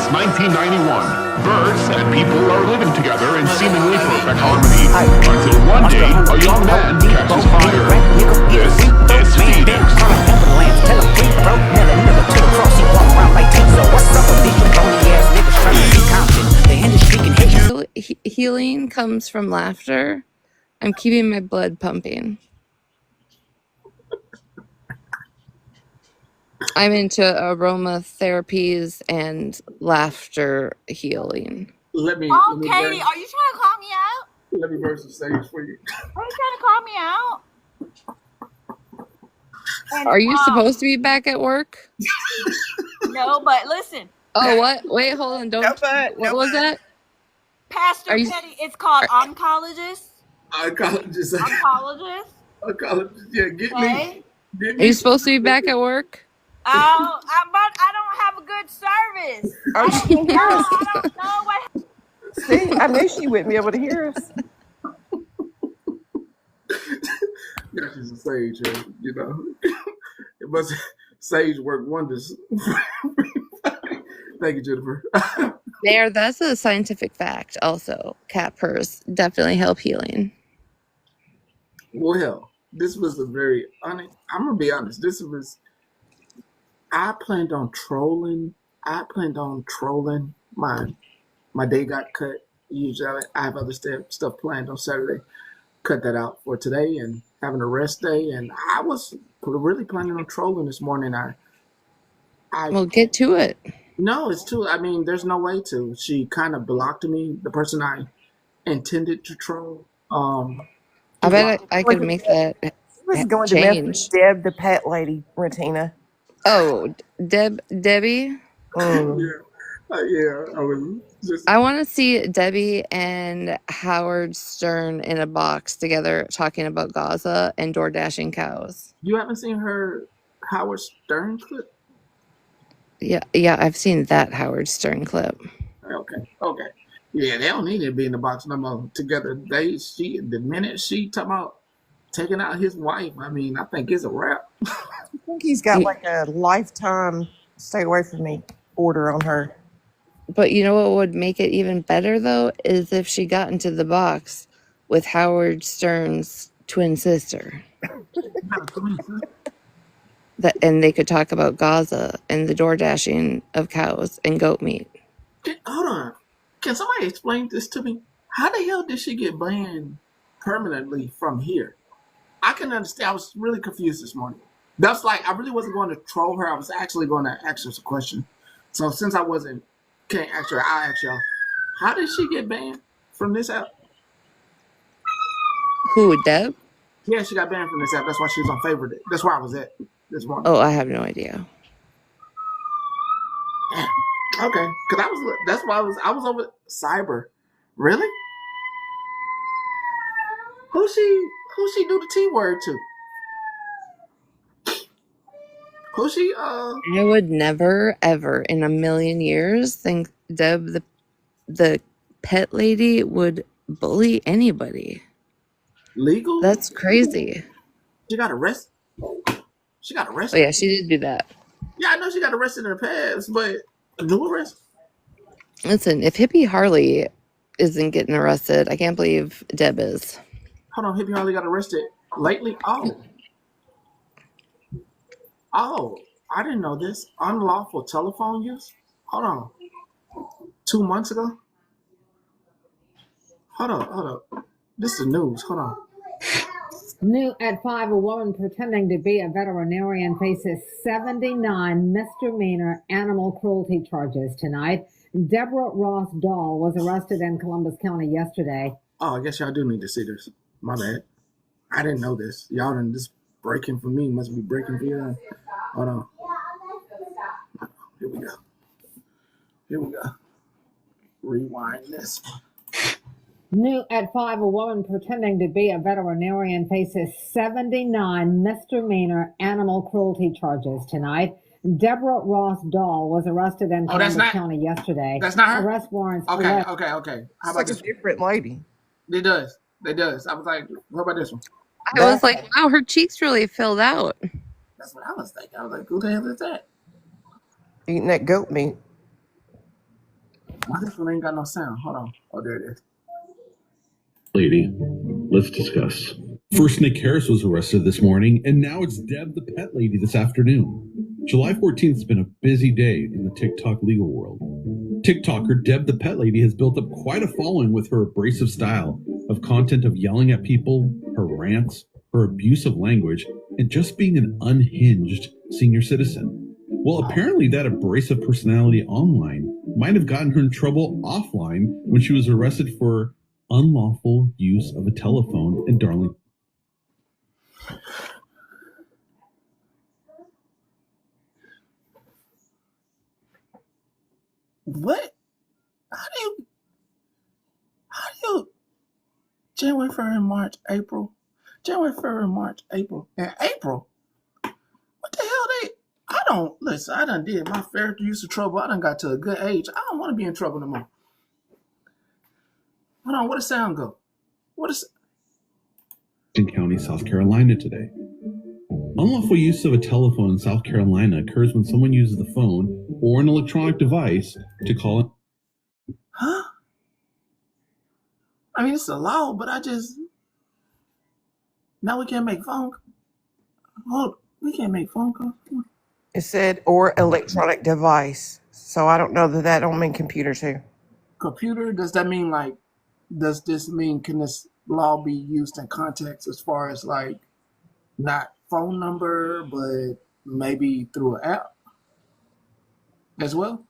since 1991. Birds and people are living together in seemingly perfect harmony. Until one day, a young man catches fire. This is Phoenix. Healing comes from laughter. I'm keeping my blood pumping. I'm into aromatherapies and laughter healing. Let me. Oh, let me Katie, burn, are you trying to call me out? let me burn some sage for you. Are you trying to call me out? And, Are you supposed to be back at work? No, but listen. Oh, what? Wait, hold on. Don't. What was that? Pastor Are you? Petty, it's called oncologist. Oncologist. Oncologist. Oncologist. Yeah, get Okay. me. Get Are me. you supposed to be back at work? Oh, but I don't have a good service. Oh, she can hear us. I don't know what. See, I knew she wouldn't be able to hear us. Yeah, she's a sage, you know. It must sage work wonders. Thank you, Jennifer. There, that's a scientific fact. Also, cat purrs definitely help healing. Well, this was a very. I'm gonna be honest. This was. I planned on trolling. My day got cut. Usually, I have other stuff planned on Saturday. Cut that out for today and having a rest day. And I was really planning on trolling this morning. Well, get to it. No, it's too. I mean, there's no way to. She kind of blocked me. The person I intended to troll. I bet I could make that She was going to mess with change. Deb, the pet lady, Retina. Oh, Debbie. Mm. Yeah, I was just. I want to see Debbie and Howard Stern in a box together talking about Gaza and door dashing cows. You haven't seen her Howard Stern clip? Yeah, I've seen that Howard Stern clip. Okay. Yeah, they don't need to be in the box no more together. The minute she talking about taking out his wife, I mean, I think it's a wrap. I think he's got like a lifetime stay away from me order on her. But you know what would make it even better, though, is if she got into the box with Howard Stern's twin sister. And they could talk about Gaza and the door dashing of cows and goat meat. Hold on. Can somebody explain this to me? How the hell did she get banned permanently from here? I can understand. I was really confused this morning. That's like, I really wasn't going to troll her. I was actually going to ask her a question. So since I can't ask her, I'll ask y'all. How did she get banned from this app? Who, Deb? Yeah, she got banned from this app. That's why she was on favorite. That's where I was at this morning. Oh, I have no idea. Okay, because that's why I was over cyber. Really? Who she do the T word to? Who she I would never, ever in a million years think Deb, the pet lady, would bully anybody. legal? That's crazy. She got arrested. She got arrested. Oh yeah, she did do that. Yeah, I know she got arrested in the past, but a new arrest? Listen, if Hippie Harley isn't getting arrested, I can't believe Deb is. Hold on, Hippie Harley got arrested lately? Oh, I didn't know this. Unlawful telephone use? Hold on. 2 months ago? Hold up. This is the news. Hold on. New at 5, a woman pretending to be a veterinarian faces 79 misdemeanor animal cruelty charges tonight. Deborah Ross Dahl was arrested in Columbus County yesterday. Oh, I guess y'all do need to see this. My bad. I didn't know this. Y'all done this breaking for me. Must be breaking for you. Hold on. Here we go. Rewind this. New at 5, a woman pretending to be a veterinarian faces 79 misdemeanor animal cruelty charges tonight. Deborah Ross Dahl was arrested in Columbus County yesterday. That's not her? Arrest warrants. Okay. How It's about like this? a different lady. It does. I was like, what about this one? I was like, wow, her cheeks really filled out. That's what I was thinking. I was like, who the hell is that? Eating that goat meat. This one ain't got no sound. Hold on. Oh, there it is. Lady, let's discuss. First, Nick Harris was arrested this morning, and now it's Deb the pet lady this afternoon. July 14th has been a busy day in the TikTok legal world. TikToker Deb the pet lady has built up quite a following with her abrasive style of content of yelling at people, her rants, her abusive language, and just being an unhinged senior citizen. Well, apparently that abrasive personality online might have gotten her in trouble offline when she was arrested for unlawful use of a telephone in Darling. What? How do you January, February, March, April? January, February, March, April. And April? What the hell I don't, listen, I done did my fair use of trouble. I done got to a good age. I don't want to be in trouble no more. Hold on, where the sound go? What is In County, South Carolina today. Unlawful use of a telephone in South Carolina occurs when someone uses the phone or an electronic device to call. Huh? I mean, it's a law, but now we can't make phone calls. Hold, we can't make phone calls. It said, or electronic device. So I don't know that don't mean computer too. Computer, does that mean does this mean, can this law be used in context as far as not phone number, but maybe through an app as well?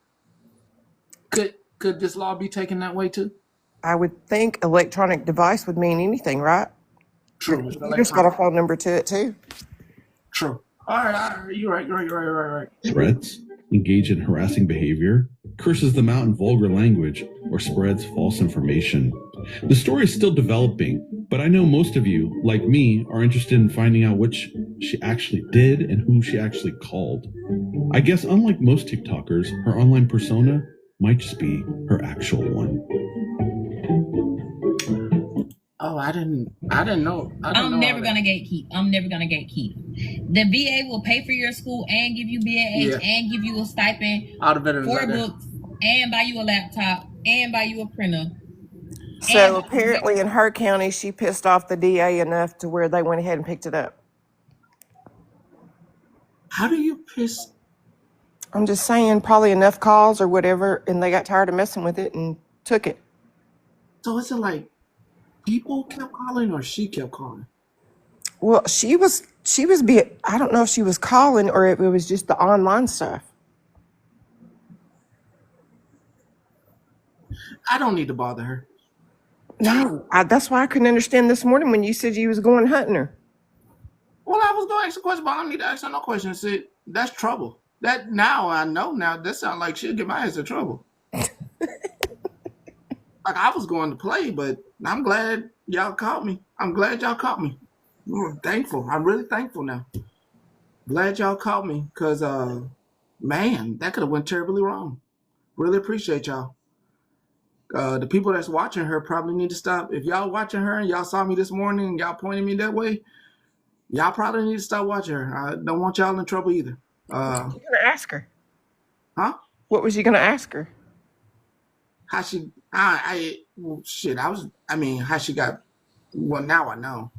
Could this law be taken that way too? I would think electronic device would mean anything, right? True. You just got a phone number to it too. True. All right. You're right. Threats, engage in harassing behavior, curses them out in vulgar language, or spreads false information. The story is still developing, but I know most of you, like me, are interested in finding out what she actually did and who she actually called. I guess unlike most TikTokers, her online persona might just be her actual one. Oh, I didn't know. I'm never gonna gatekeep. The VA will pay for your school and give you BAH and give you a stipend, all the veterans 4 books, and buy you a laptop and buy you a printer. So apparently in her county, she pissed off the DA enough to where they went ahead and picked it up. How do you piss? I'm just saying, probably enough calls or whatever, and they got tired of messing with it and took it. So is it like people kept calling or she kept calling? Well, she was I don't know if she was calling or if it was just the online stuff. I don't need to bother her. No, that's why I couldn't understand this morning when you said you was going hunting her. Well, I was going to ask a question, but I don't need to ask her no question. See, that's trouble. That now I know now. That sounds like she'll get my ass in trouble. I was going to play, but I'm glad y'all caught me. I'm thankful. I'm really thankful now. Glad y'all caught me, because man, that could have went terribly wrong. Really appreciate y'all. The people that's watching her probably need to stop. If y'all watching her and y'all saw me this morning and y'all pointed me that way, y'all probably need to stop watching her. I don't want y'all in trouble either. What were you gonna ask her? Huh? What was you gonna ask her? How she? Well, shit. How she got? Well, now I know.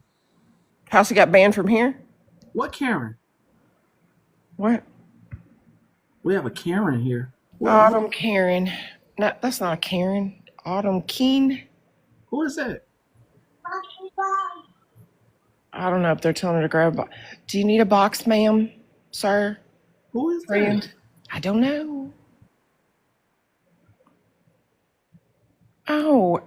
How she got banned from here? What Karen? What? We have a Karen here. Autumn Karen. No, that's not a Karen. Autumn Keen. Who is that? I don't know if they're telling her to grab a box. Do you need a box, ma'am, sir? Who is Friend? that? I don't know. Oh.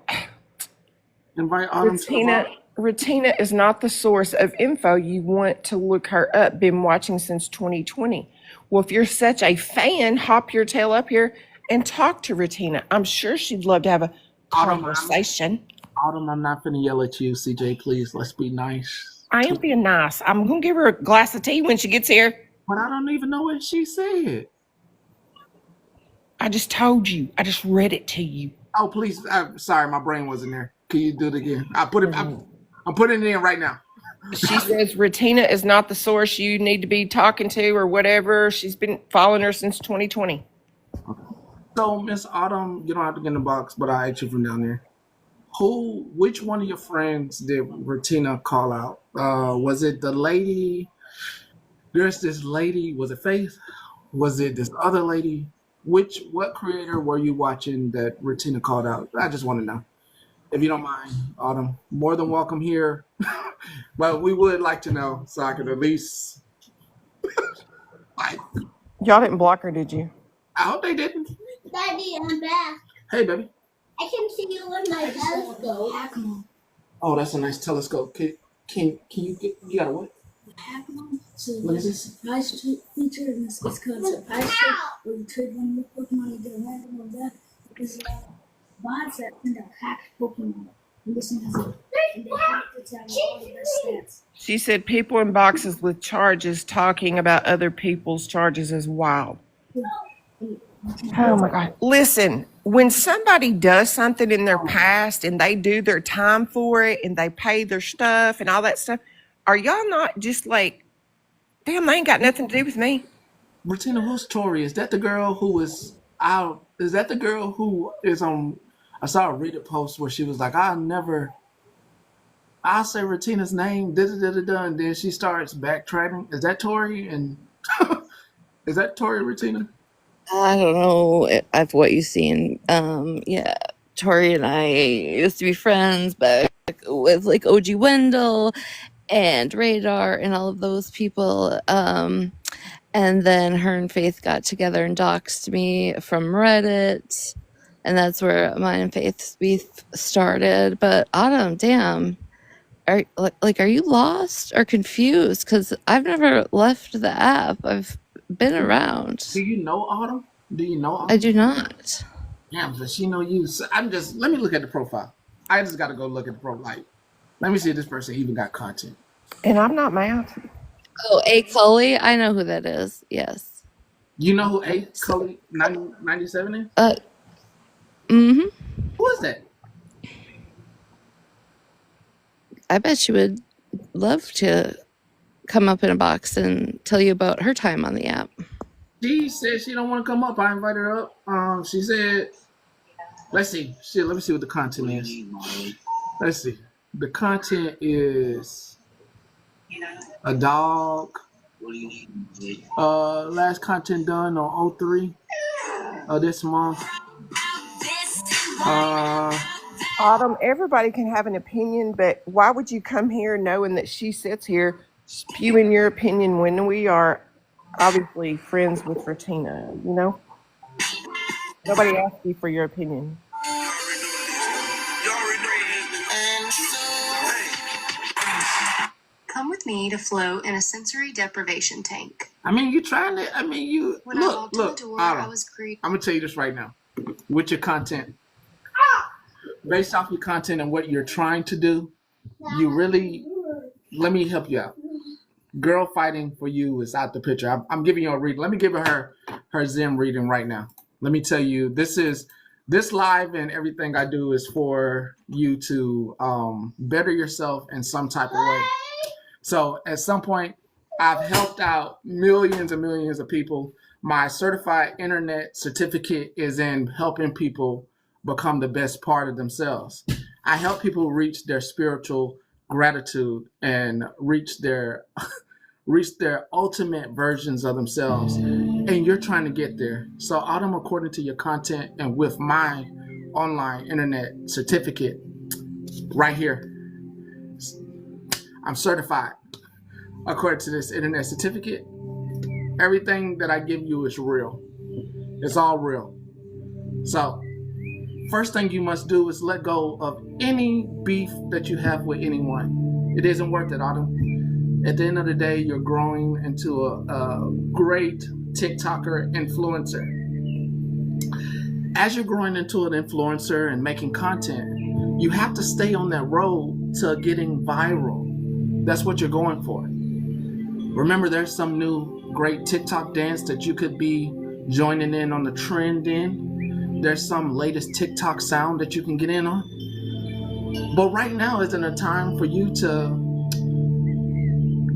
Invite Autumn to Retina is not the source of info. You want to look her up. Been watching since 2020. Well, if you're such a fan, hop your tail up here and talk to Retina. I'm sure she'd love to have a conversation. Autumn, I'm not finna yell at you, CJ. Please, let's be nice. I am being nice. I'm gonna give her a glass of tea when she gets here. But I don't even know what she said. I just told you. I just read it to you. Oh, please. I'm sorry, my brain wasn't there. Can you do it again? I'm putting it in right now. She says Retina is not the source you need to be talking to or whatever. She's been following her since 2020. So, Miss Autumn, you don't have to get in the box, but I'll ask you from down there. Which one of your friends did Retina call out? Was it the lady? There's this lady. Was it Faith? Was it this other lady? What creator were you watching that Retina called out? I just want to know. If you don't mind, Autumn, more than welcome here. But we would like to know so I could at least, like, Y'all didn't block her, did you? I hope they didn't. Daddy, I'm back. Hey, baby. I can see you with my telescope. Oh, that's a nice telescope. Can you get, you got a what? So What is this? surprise feature in this is called surprise trick, where you trade one of your Pokemon and get a random of that. Because bots that send out hacked Pokemon. And this one has a and they have to tell all the best stats. She said people in boxes with charges talking about other people's charges is wild. Oh my God. Listen, when somebody does something in their past and they do their time for it and they pay their stuff and all that stuff, are y'all not just like, damn, they ain't got nothing to do with me? Martina, who's Tori? Is that the girl who is out? Is that the girl who is on? I saw a Reddit post where she was like, I'll say Retina's name, and then she starts backtracking. Is that Tori? And is that Tori Retina? I don't know if what you've seen. Yeah, Tori and I used to be friends back with like OG Wendell and Radar and all of those people. And then her and Faith got together and doxed me from Reddit. And that's where mine and Faith's beef started. But Autumn, damn. Are you lost or confused? Because I've never left the app. I've been around. Do you know Autumn? Do you know Autumn? I do not. Yeah, but she know you. So let me look at the profile. I just got to go look at the profile. Like, let me see if this person even got content. And I'm not mad. Oh, A. Cully? I know who that is. Yes. You know who A. Cully 97 is? Mm-hmm. Who is that? I bet she would love to come up in a box and tell you about her time on the app. She said she don't want to come up. I invited her up. She said, let's see. Shit, let me see what the content is. Let's see. The content is a dog. Last content done on 03 this month. Autumn, everybody can have an opinion, but why would you come here knowing that she sits here spewing your opinion when we are obviously friends with Retina, you know? Nobody asked you for your opinion. Come with me to float in a sensory deprivation tank. I mean, you trying to, I mean, you, When I walked in the door, Autumn, I was greeted. I'm going to tell you this right now. With your content, based off your content and what you're trying to do, you really, let me help you out. Girl fighting for you is out the picture. I'm giving you a reading. Let me give her Zen reading right now. Let me tell you, this live and everything I do is for you to better yourself in some type of way. So at some point, I've helped out millions and millions of people. My certified internet certificate is in helping people become the best part of themselves. I help people reach their spiritual gratitude and reach their ultimate versions of themselves. And you're trying to get there. So Autumn, according to your content and with my online internet certificate right here, I'm certified. According to this internet certificate, everything that I give you is real. It's all real. So first thing you must do is let go of any beef that you have with anyone. It isn't worth it, Autumn. At the end of the day, you're growing into a great TikToker influencer. As you're growing into an influencer and making content, you have to stay on that road to getting viral. That's what you're going for. Remember, there's some new great TikTok dance that you could be joining in on the trend in. There's some latest TikTok sound that you can get in on. But right now isn't a time for you to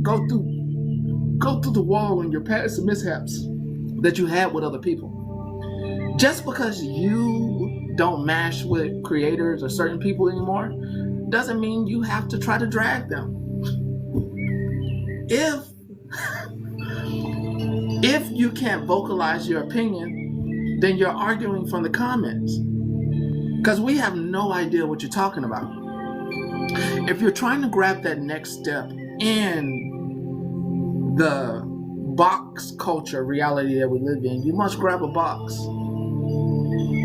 go through the wall and your past mishaps that you had with other people. Just because you don't mash with creators or certain people anymore doesn't mean you have to try to drag them. If you can't vocalize your opinion, then you're arguing from the comments. Because we have no idea what you're talking about. If you're trying to grab that next step in the box culture reality that we live in, you must grab a box.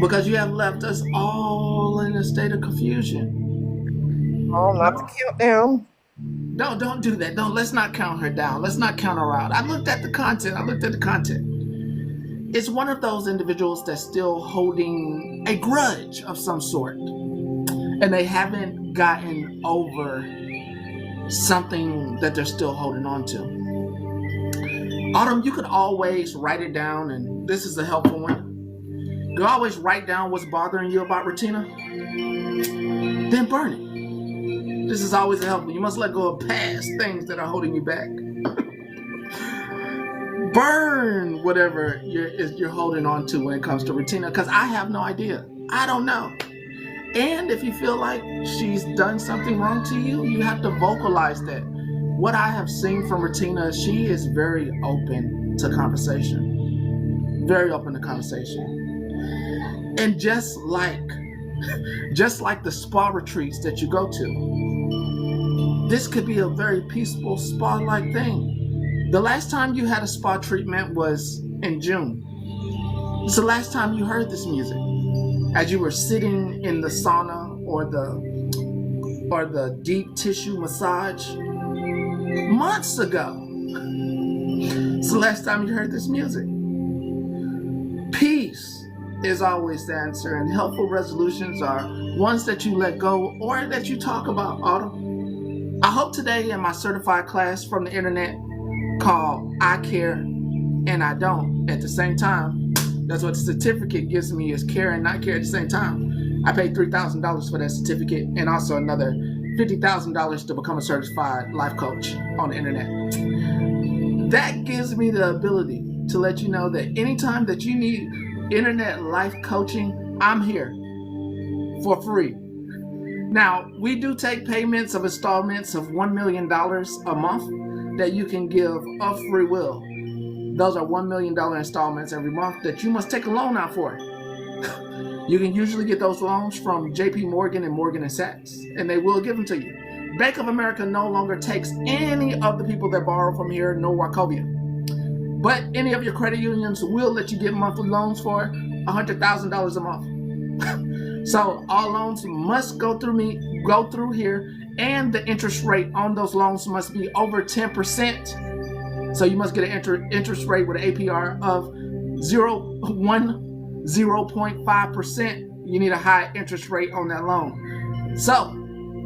Because you have left us all in a state of confusion. Oh, not the countdown. Don't do that. Let's not count her down. Let's not count her out. I looked at the content. It's one of those individuals that's still holding a grudge of some sort. And they haven't gotten over something that they're still holding on to. Autumn, you could always write it down, and this is a helpful one. You can always write down what's bothering you about Retina, then burn it. This is always a helpful. You must let go of past things that are holding you back. Burn whatever you're holding on to when it comes to Retina, because I have no idea. I don't know. And if you feel like she's done something wrong to you, you have to vocalize that. What I have seen from Retina, she is very open to conversation. Very open to conversation. And just like the spa retreats that you go to, this could be a very peaceful spa-like thing. The last time you had a spa treatment was in June. It's the last time you heard this music as you were sitting in the sauna or the deep tissue massage months ago. It's the last time you heard this music. Peace is always the answer, and helpful resolutions are ones that you let go or that you talk about, Autumn. I hope today in my certified class from the internet called I Care and I Don't at the same time, that's what the certificate gives me, is care and not care at the same time. I paid $3,000 for that certificate and also another $50,000 to become a certified life coach on the internet. That gives me the ability to let you know that anytime that you need internet life coaching, I'm here for free. Now, we do take payments of installments of $1 million a month that you can give of free will. Those are $1 million installments every month that you must take a loan out for. You can usually get those loans from JP Morgan and Morgan & Sachs, and they will give them to you. Bank of America no longer takes any of the people that borrow from here, nor Wachovia. But any of your credit unions will let you get monthly loans for $100,000 a month. So all loans must go through here, and the interest rate on those loans must be over 10%. So you must get an interest rate with an APR of 0.5%. You need a high interest rate on that loan. So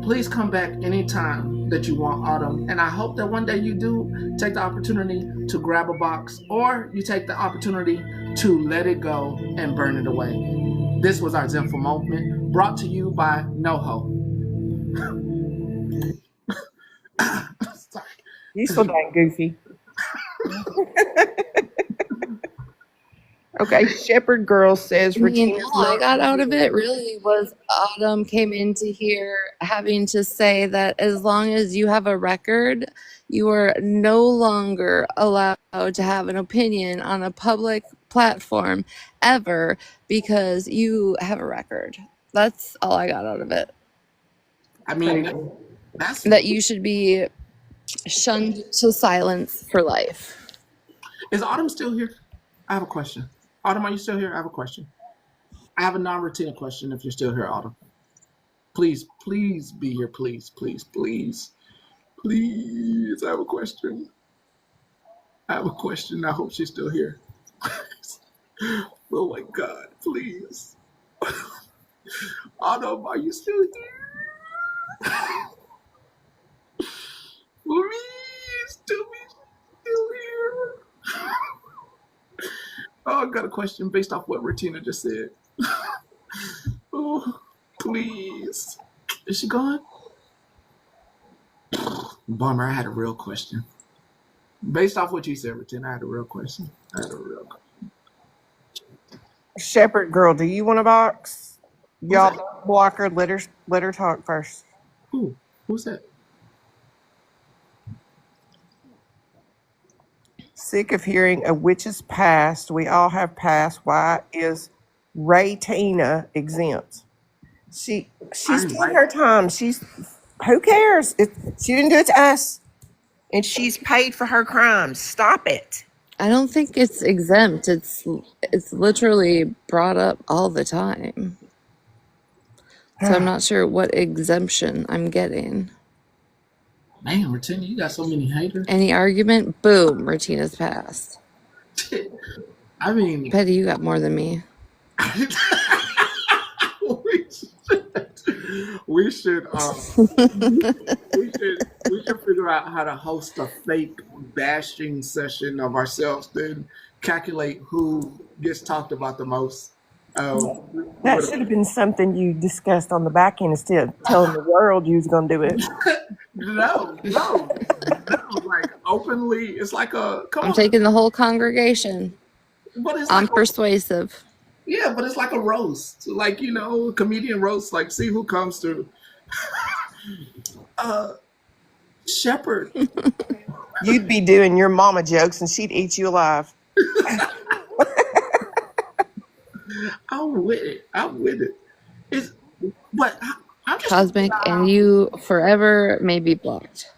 please come back anytime that you want, Autumn. And I hope that one day you do take the opportunity to grab a box, or you take the opportunity to let it go and burn it away. This was our Zenful Moment, brought to you by NoHo. Sorry. He's so dang goofy. Okay, Shepherd Girl says Regina's all I got out of it really was Autumn came into here having to say that as long as you have a record, you are no longer allowed to have an opinion on a public platform ever because you have a record. That's all I got out of it. I mean, that's that you should be shunned to silence for life. Is Autumn still here? I have a question. Autumn, are you still here? I have a question. I have a non-routine question if you're still here, Autumn. Please be here. Please. I have a question. I hope she's still here. Oh my God, please. Autumn, are you still here? Please tell me she's still here. Oh, I got a question based off what Retina just said. Oh, please. Is she gone? Bummer, I had a real question. Based off what you said, Retina, I had a real question. Shepherd girl, do you want a box? Who's Y'all that? block her. Let her talk first. Who? Who's that? Sick of hearing a witch's past. We all have past. Why is Ray-Tina exempt? She's done her time. Who cares? She didn't do it to us, and she's paid for her crimes. Stop it. I don't think it's exempt. It's literally brought up all the time. So I'm not sure what exemption I'm getting. Man, Retina, you got so many haters. Any argument? Boom, Retina's passed. I mean, Petty, you got more than me. we should figure out how to host a fake bashing session of ourselves, then calculate who gets talked about the most. That should have been something you discussed on the back end instead of telling the world you was going to do it. No, like openly, it's like I'm taking the whole congregation. But it's I'm like persuasive. Yeah, but it's like a roast, like comedian roast. Like, see who comes through. Shepherd. You'd be doing your mama jokes, and she'd eat you alive. I'm with it. But I'm just Cosmic, and you forever may be blocked.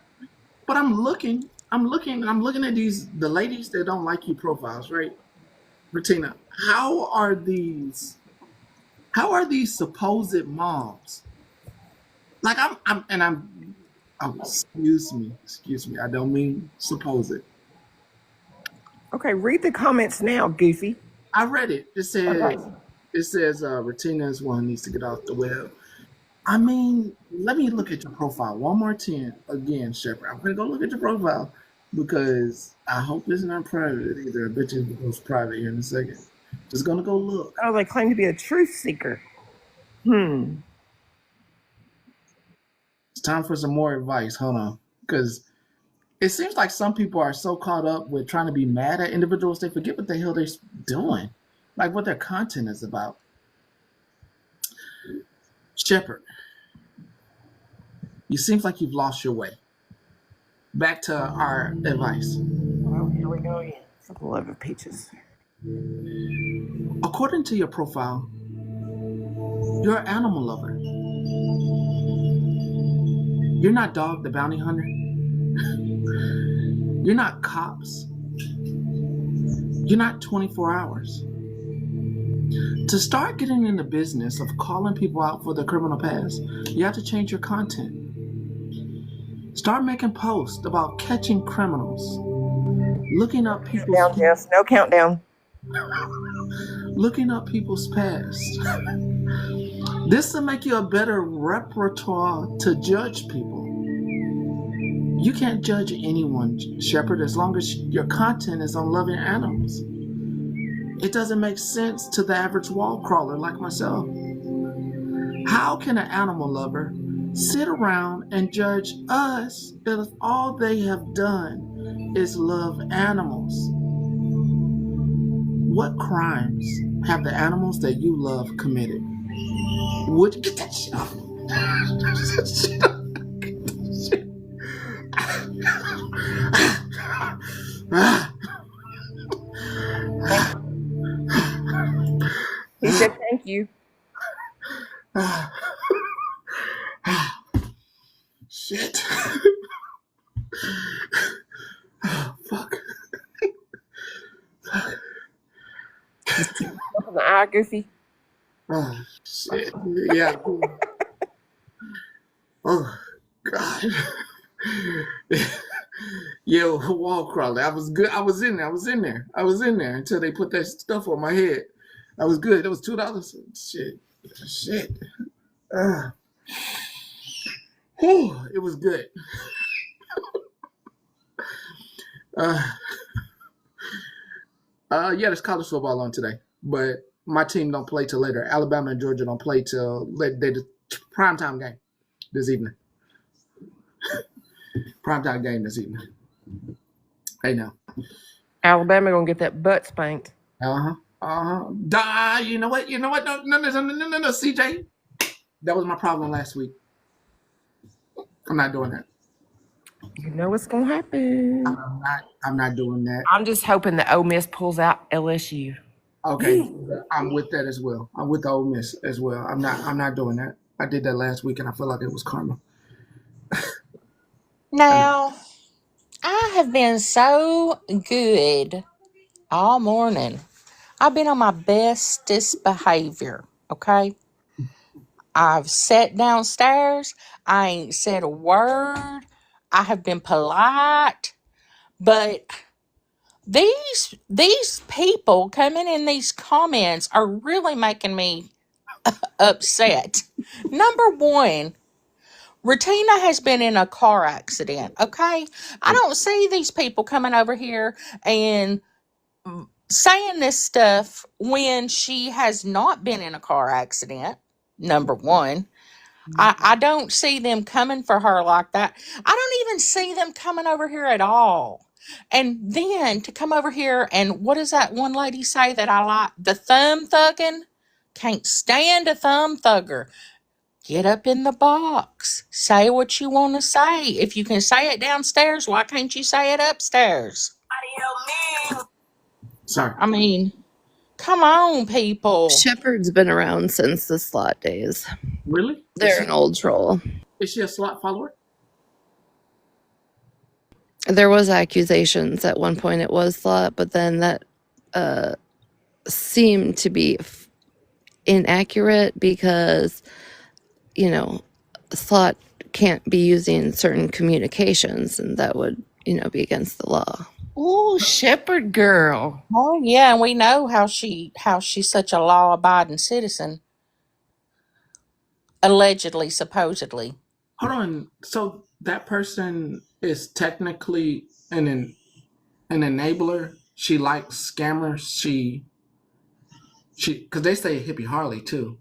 But I'm looking at the ladies that don't like you profiles, right? Retina, how are these supposed moms? Like excuse me, I don't mean supposed. Okay, read the comments now, Goofy. I read it. It says Retina's one needs to get off the web. I mean, let me look at your profile one more time again, Shepherd. I'm gonna go look at your profile because I hope it's not private either. I bet you it goes private here in a second. Just gonna go look. Oh, they claim to be a truth seeker. It's time for some more advice. Hold on, because it seems like some people are so caught up with trying to be mad at individuals they forget what the hell they're doing, like what their content is about. Shepherd, you seems like you've lost your way. Back to our advice. Oh, here we go again. For the love of peaches. According to your profile, you're an animal lover. You're not Dog the Bounty Hunter. You're not Cops. You're not 24 Hours. To start getting in the business of calling people out for their criminal past, you have to change your content. Start making posts about catching criminals, looking up people's No countdown. Looking up people's past. This will make you a better repertoire to judge people. You can't judge anyone, Shepherd, as long as your content is on loving animals. It doesn't make sense to the average wall crawler like myself. How can an animal lover sit around and judge us if all they have done is love animals? What crimes have the animals that you love committed? Would you get that shit off? He said thank you. Shit. Fuck. Up in the eye, Goofy. Oh, shit. Yeah. Oh, God. Yo, wall crawler. I was good. I was in there until they put that stuff on my head. I was good. It was $2. Shit. It was good. Yeah, there's college football on today, but my team don't play till later. Alabama and Georgia don't play till the primetime game this evening. Primetime game this evening. Hey now. Alabama gonna get that butt spanked. You know what? No, CJ. That was my problem last week. I'm not doing that. You know what's gonna happen. I'm not doing that. I'm just hoping that Ole Miss pulls out LSU. Okay, I'm with that as well. I'm with the Ole Miss as well. I'm not doing that. I did that last week, and I feel like it was karma. Now, I have been so good all morning. I've been on my bestest behavior, okay? I've sat downstairs. I ain't said a word. I have been polite, but these people coming in these comments are really making me upset. Number one, Retina has been in a car accident, okay? I don't see these people coming over here and saying this stuff when she has not been in a car accident. Number one, I don't see them coming for her like that. I don't even see them coming over here at all. And then to come over here and what does that one lady say that I like? The thumb thugging? Can't stand a thumb thugger. Get up in the box. Say what you want to say. If you can say it downstairs, why can't you say it upstairs? Sorry. I mean, come on, people. Shepard's been around since the slot days. Really? They're an old troll. Is she a slot follower? There was accusations at one point it was slot, but then that seemed to be inaccurate because, you know, slot can't be using certain communications, and that would, be against the law. Ooh, Shepherd girl. Oh yeah, and we know how she's such a law-abiding citizen. Allegedly, supposedly. Hold on. So that person is technically an enabler. She likes scammers. She because they say hippie Harley too.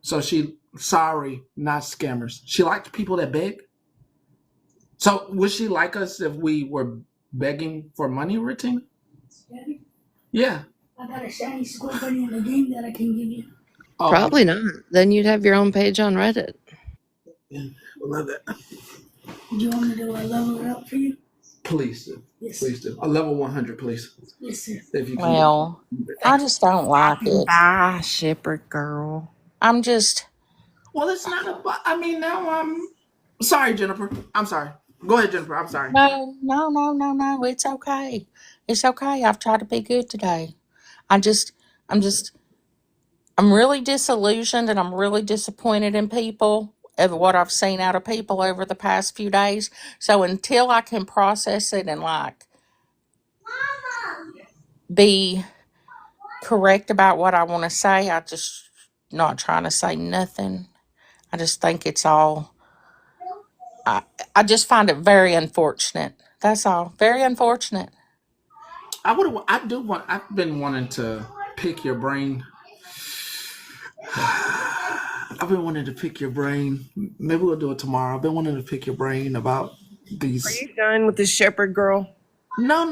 So sorry, not scammers. She likes people that beg. So would she like us if we were begging for money, Retina? Yeah. I got a shiny score bunny in the game that I can give you. Oh, Probably not. Then you'd have your own page on Reddit. yeah, I love that. Do you want me to level it up for you? Please do. Yes. Please do. A level 100, please. Yes, sir. If you can. Well, I just don't like it. Bye, Shepherd girl. I'm just. Well, it's not a. I mean, now I'm sorry, Jennifer. I'm sorry. Go ahead, Jennifer. I'm sorry. No. It's okay. It's okay. I've tried to be good today. I'm really disillusioned and I'm really disappointed in people of what I've seen out of people over the past few days. So until I can process it and be correct about what I want to say, I just not trying to say nothing. I just think it's all. I just find it very unfortunate. That's all. Very unfortunate. I've been wanting to pick your brain. I've been wanting to pick your brain. Maybe we'll do it tomorrow. I've been wanting to pick your brain about these. Are you done with the Shepherd girl? No.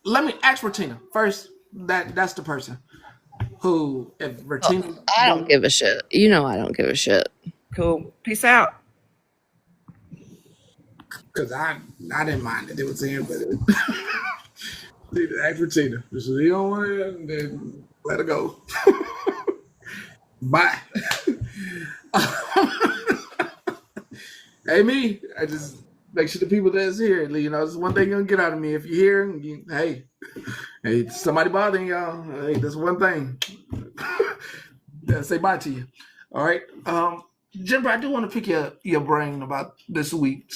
Let me ask Retina first. That's the person who, if Retina. I don't give a shit. I don't give a shit. Cool. Peace out. Because I didn't mind that it was in, but ask Retina. If you don't want it, then let her go. Bye. Hey, me. I just make sure the people that's here, it's one thing you're gonna get out of me. If you're here, hey, somebody bothering y'all. Hey, that's one thing. Say bye to you. All right. Jennifer, I do want to pick your brain about this week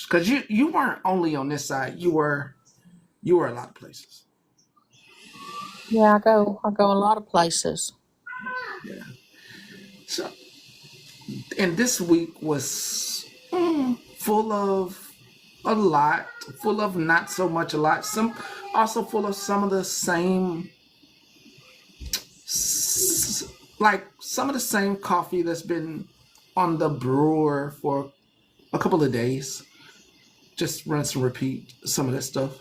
because you weren't only on this side. You were a lot of places. Yeah, I go a lot of places. Yeah. So, and this week was full of a lot, full of not so much a lot. Some also full of some of the same, some of the same coffee that's been on the brewer for a couple of days. Just rinse and repeat some of that stuff.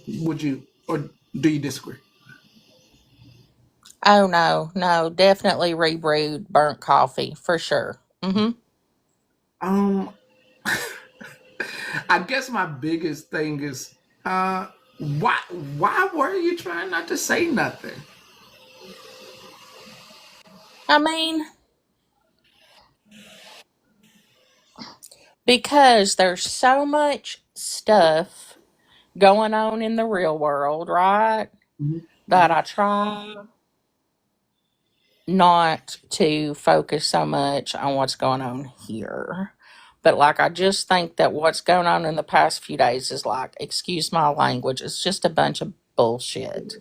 Would you, or Do you disagree? Oh no, definitely rebrewed burnt coffee for sure. Um, I guess my biggest thing is, why were you trying not to say nothing? I mean, because there's so much stuff going on in the real world, right? That I try not to focus so much on what's going on here. But like, I just think that what's going on in the past few days is like, excuse my language, it's just a bunch of bullshit.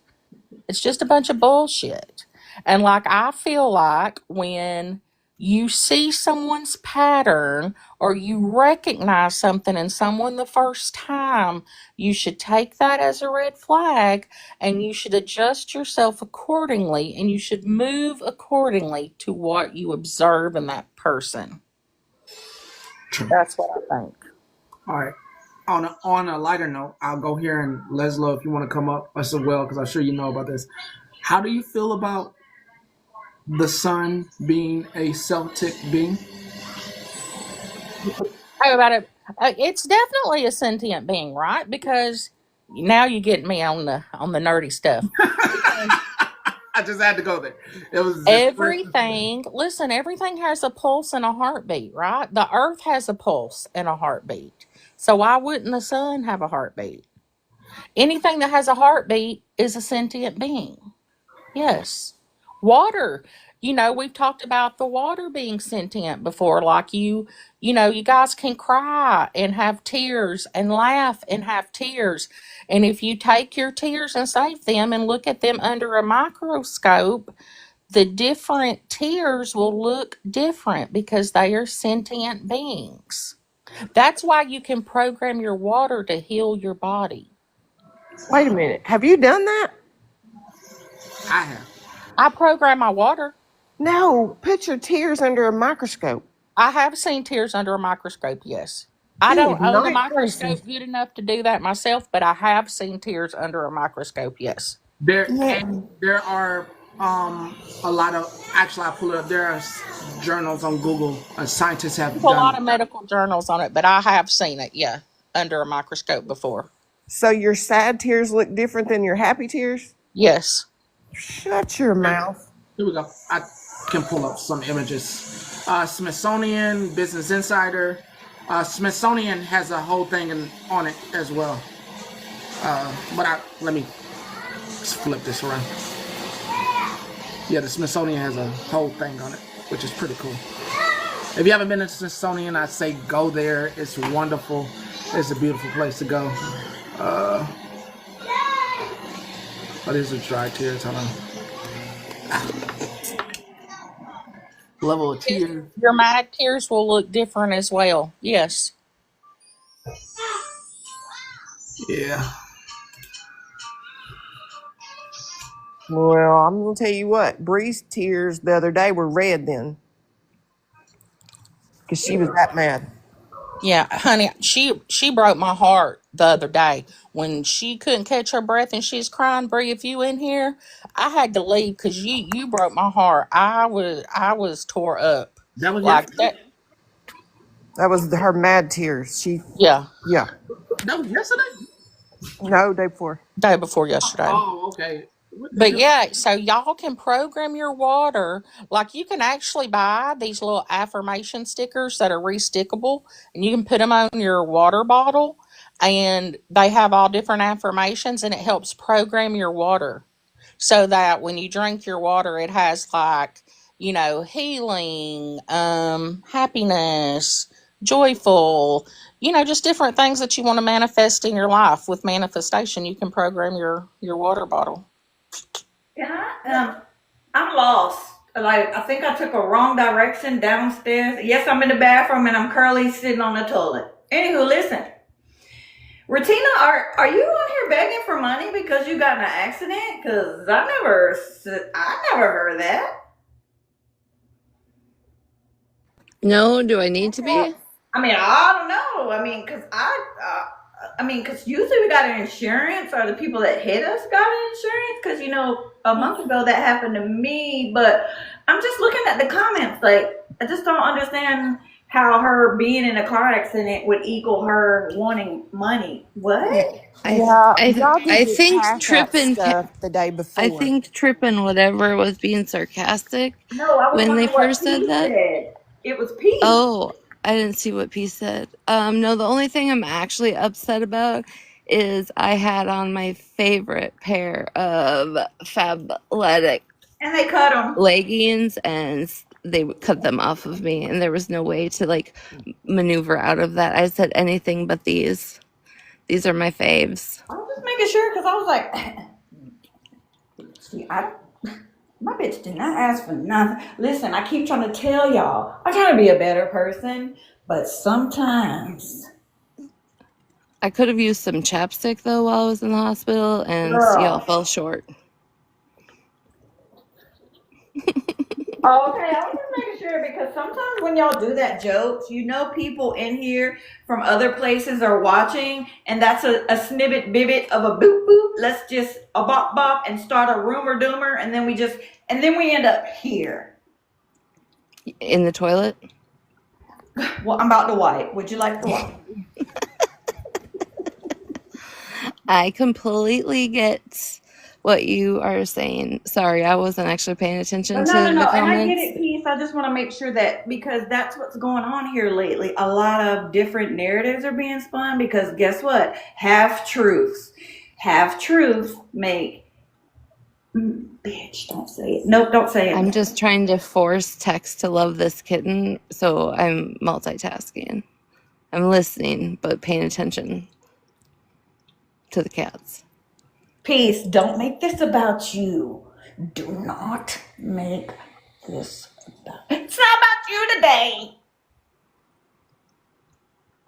It's just a bunch of bullshit. And like, I feel like when you see someone's pattern or you recognize something in someone the first time, you should take that as a red flag and you should adjust yourself accordingly and you should move accordingly to what you observe in that person. True. That's what I think. All right. On a lighter note, I'll go here and Leslo, if you want to come up as well, because I'm sure you know about this. How do you feel about the sun being a Celtic being? How about it? It's definitely a sentient being, right? Because now you get me on the nerdy stuff. Because I just had to go there. It was just everything has a pulse and a heartbeat, right? The earth has a pulse and a heartbeat. So why wouldn't the sun have a heartbeat? Anything that has a heartbeat is a sentient being. Yes. Water. We've talked about the water being sentient before. Like you guys can cry and have tears and laugh and have tears. And if you take your tears and save them and look at them under a microscope, the different tears will look different because they are sentient beings. That's why you can program your water to heal your body. Wait a minute. Have you done that? I have. I program my water. No. Put your tears under a microscope. I have seen tears under a microscope, yes. I don't Good own a night, Gracie. microscope good enough to do that myself, but I have seen tears under a microscope, yes. Yeah. There are a lot of, actually I pull it up. There are journals on Google. Scientists have There's a lot done. of medical journals on it, but I have seen it, yeah, under a microscope before. So your sad tears look different than your happy tears? Yes. Shut your mouth. Here we go. I can pull up some images. Smithsonian, Business Insider. Smithsonian has a whole thing on it as well. But let me flip this around. Yeah, the Smithsonian has a whole thing on it, which is pretty cool. If you haven't been to Smithsonian, I'd say go there. It's wonderful. It's a beautiful place to go. These are dry tears. Hold on. Level of tears. Your mad tears will look different as well, yes. Yeah. Well, I'm going to tell you what. Bree's tears the other day were red then. Because she was that mad. Yeah, honey, she broke my heart the other day when she couldn't catch her breath and she's crying. Bree, if you in here, I had to leave because you broke my heart. I was tore up. That was Like yesterday? that. That was her mad tears. Yeah, Yeah. That was yesterday? No, day before. day before yesterday. Oh, okay. But yeah, so y'all can program your water. Like you can actually buy these little affirmation stickers that are restickable and you can put them on your water bottle and they have all different affirmations and it helps program your water so that when you drink your water, it has like, healing, happiness, joyful, just different things that you want to manifest in your life. With manifestation, you can program your water bottle. I'm lost. Like I think I took a wrong direction downstairs. Yes, I'm in the bathroom and I'm currently sitting on the toilet. Anywho, listen. Retina, are you on here begging for money because you got in an accident? Cause I never heard that. No, do I need to be? I mean, I don't know. I mean, cause I mean, because usually we got an insurance, or the people that hit us got an insurance. Because a month ago that happened to me. But I'm just looking at the comments. Like, I just don't understand how her being in a car accident would equal her wanting money. What? I think Trippin the day before. I think Trippin whatever was being sarcastic No, I was when they wondering what first said P that. said. It was P. Oh, I didn't see what P said. No, the only thing I'm actually upset about is I had on my favorite pair of Fabletic And they cut them. leggings, and they cut them off of me, and there was no way to like maneuver out of that. I said anything but these. These are my faves. I was just making sure because I was like, see, my bitch did not ask for nothing. Listen, I keep trying to tell y'all, I'm trying to be a better person, but sometimes, I could have used some chapstick though while I was in the hospital, and y'all girl. fell short. Oh, okay, I was just making sure because sometimes when y'all do that jokes, people in here from other places are watching, and that's a snippet bibbit of a boop boop. Let's just a bop bop and start a rumor doomer, and then we end up here. In the toilet? Well, I'm about to wipe. Would you like to wipe? I completely get what you are saying. Sorry, I wasn't actually paying attention to the comments. And I get it, Peace. I just want to make sure that because that's what's going on here lately. A lot of different narratives are being spun because guess what? Half truths make. Bitch, don't say it. Nope, don't say it. I'm just trying to force Tex to love this kitten, so I'm multitasking. I'm listening, but paying attention to the cats. Peace, don't make this about you. Do not make this about. It's not about you today.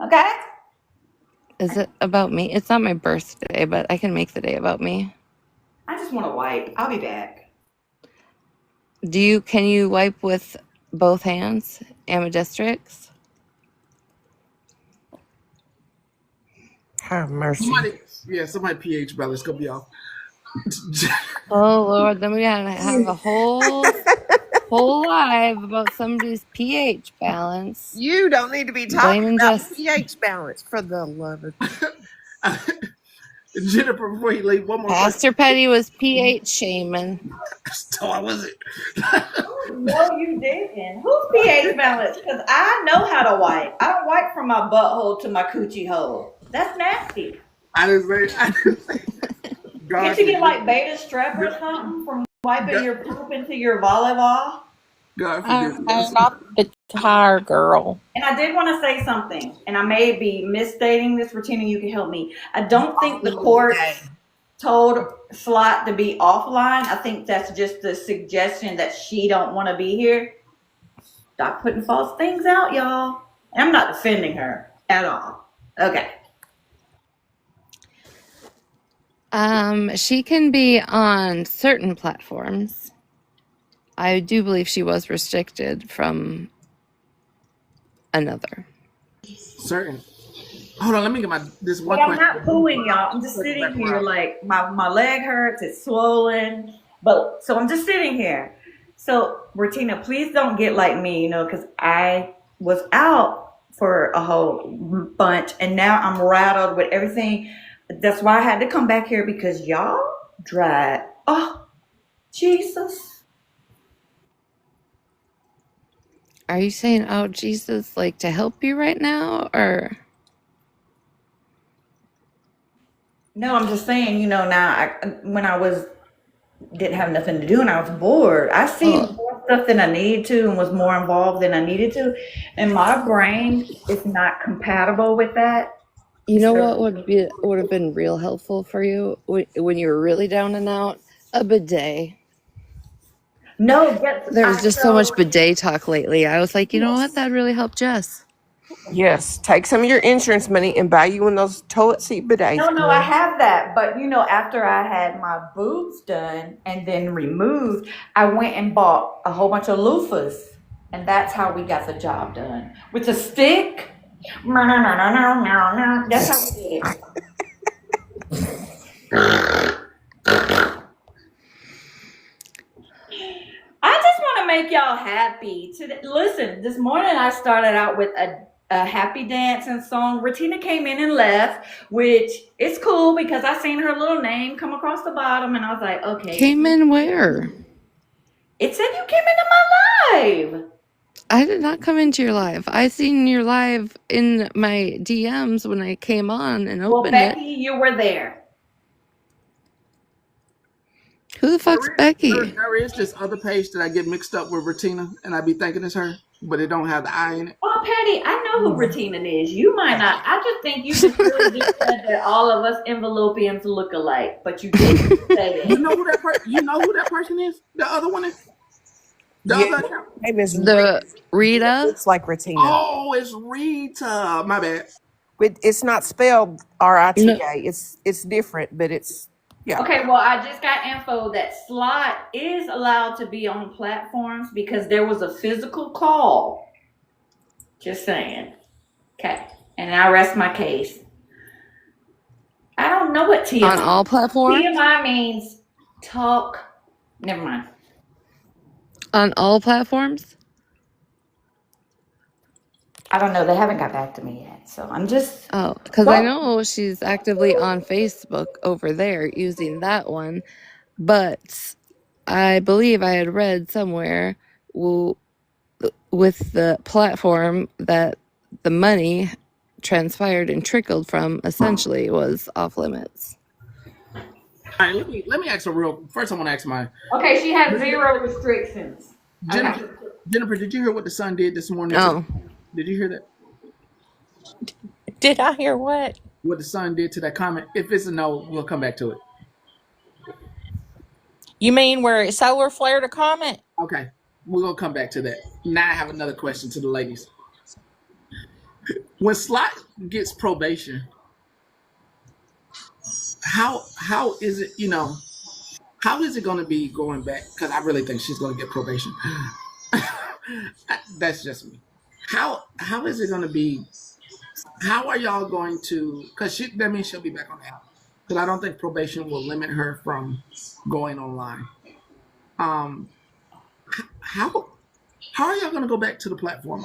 Okay? Is it about me? It's not my birthday, but I can make the day about me. I just want to wipe. I'll be back. Can you wipe with both hands? Ambidextrous? Have mercy. Somebody pH balance gonna be off. Oh Lord, then we gotta have a whole live about somebody's pH balance. You don't need to be talking about pH balance, for the love of Jennifer, before you leave, one more Pastor Petty was pH shaming. So I wasn't. No, you didn't. Who's pH balance? Because I know how to wipe. I don't wipe from my butthole to my coochie hole. That's nasty. I didn't say. Can't you get like beta strep or something from wiping your poop into your volleyball? God I'm not the tire girl. And I did want to say something, and I may be misstating this, Regina, you can help me. I don't think the court told Slot to be offline. I think that's just the suggestion that she don't want to be here. Stop putting false things out, y'all. And I'm not defending her at all. Okay. She can be on certain platforms. I do believe she was restricted from another. Certain. Hold on, let me get this one But I'm question. not pooing, y'all. I'm just sitting here like my leg hurts, it's swollen. But so I'm just sitting here. So Regina, please don't get like me, because I was out for a whole bunch and now I'm rattled with everything. That's why I had to come back here because y'all dried. Oh, Jesus. Are you saying, oh, Jesus, like to help you right now? Or? No, I'm just saying, now when I didn't have nothing to do and I was bored, I seen more stuff than I needed to and was more involved than I needed to. And my brain is not compatible with that. You know what would have been real helpful for you when you were really down and out? A bidet. No, there's just so much bidet talk lately. I was like, you know what? That really helped Jess. Yes, take some of your insurance money and buy you one of those toilet seat bidets. No, I have that. But, after I had my boobs done and then removed, I went and bought a whole bunch of loofahs. And that's how we got the job done. With a stick That's how we did it. I just want to make y'all happy. Listen, this morning I started out with a happy dancing song. Retina came in and left, which is cool because I seen her little name come across the bottom, and I was like, okay. Came in where? It said you came into my live. I did not come into your live. I seen your live in my DMs when I came on and opened Becky, it. you were there. Who the fuck's Becky? There is this other page that I get mixed up with Retina, and I be thinking it's her, but it don't have the I in it. Oh, Patty, I know who Retina is. You might not. I just think you just really just said that all of us envelopians look alike, but you didn't say that. You know who that person is? The other one is? The other account? Name is The Rita? Looks like Retina. Oh, it's Rita. My bad. It's not spelled RITA. No. It's different, but it's yeah. Okay, well, I just got info that Slot is allowed to be on platforms because there was a physical call. Just saying. Okay, and I rest my case. I don't know what TMI on all platforms. TMI means talk. Never mind. On all platforms. I don't know. They haven't got back to me yet, so I'm just. Oh, because I know she's actively on Facebook over there using that one, but I believe I had read somewhere with the platform that the money transpired and trickled from essentially was off limits. All right, let me ask a real. First, I want to ask mine. Okay, she has 0 restrictions. Jennifer, did you hear what the sun did this morning? Oh, did you hear that? Did I hear what? What the sun did to that comment? If it's a no, we'll come back to it. You mean where it solar flared a comment? Okay, we're gonna come back to that. Now I have another question to the ladies. When Slot gets probation, how is it? How is it going to be going back? Because I really think she's going to get probation. That's just me. How is it going to be? How are y'all going to? Because that means she'll be back on the app. Because I don't think probation will limit her from going online. How are y'all going to go back to the platform?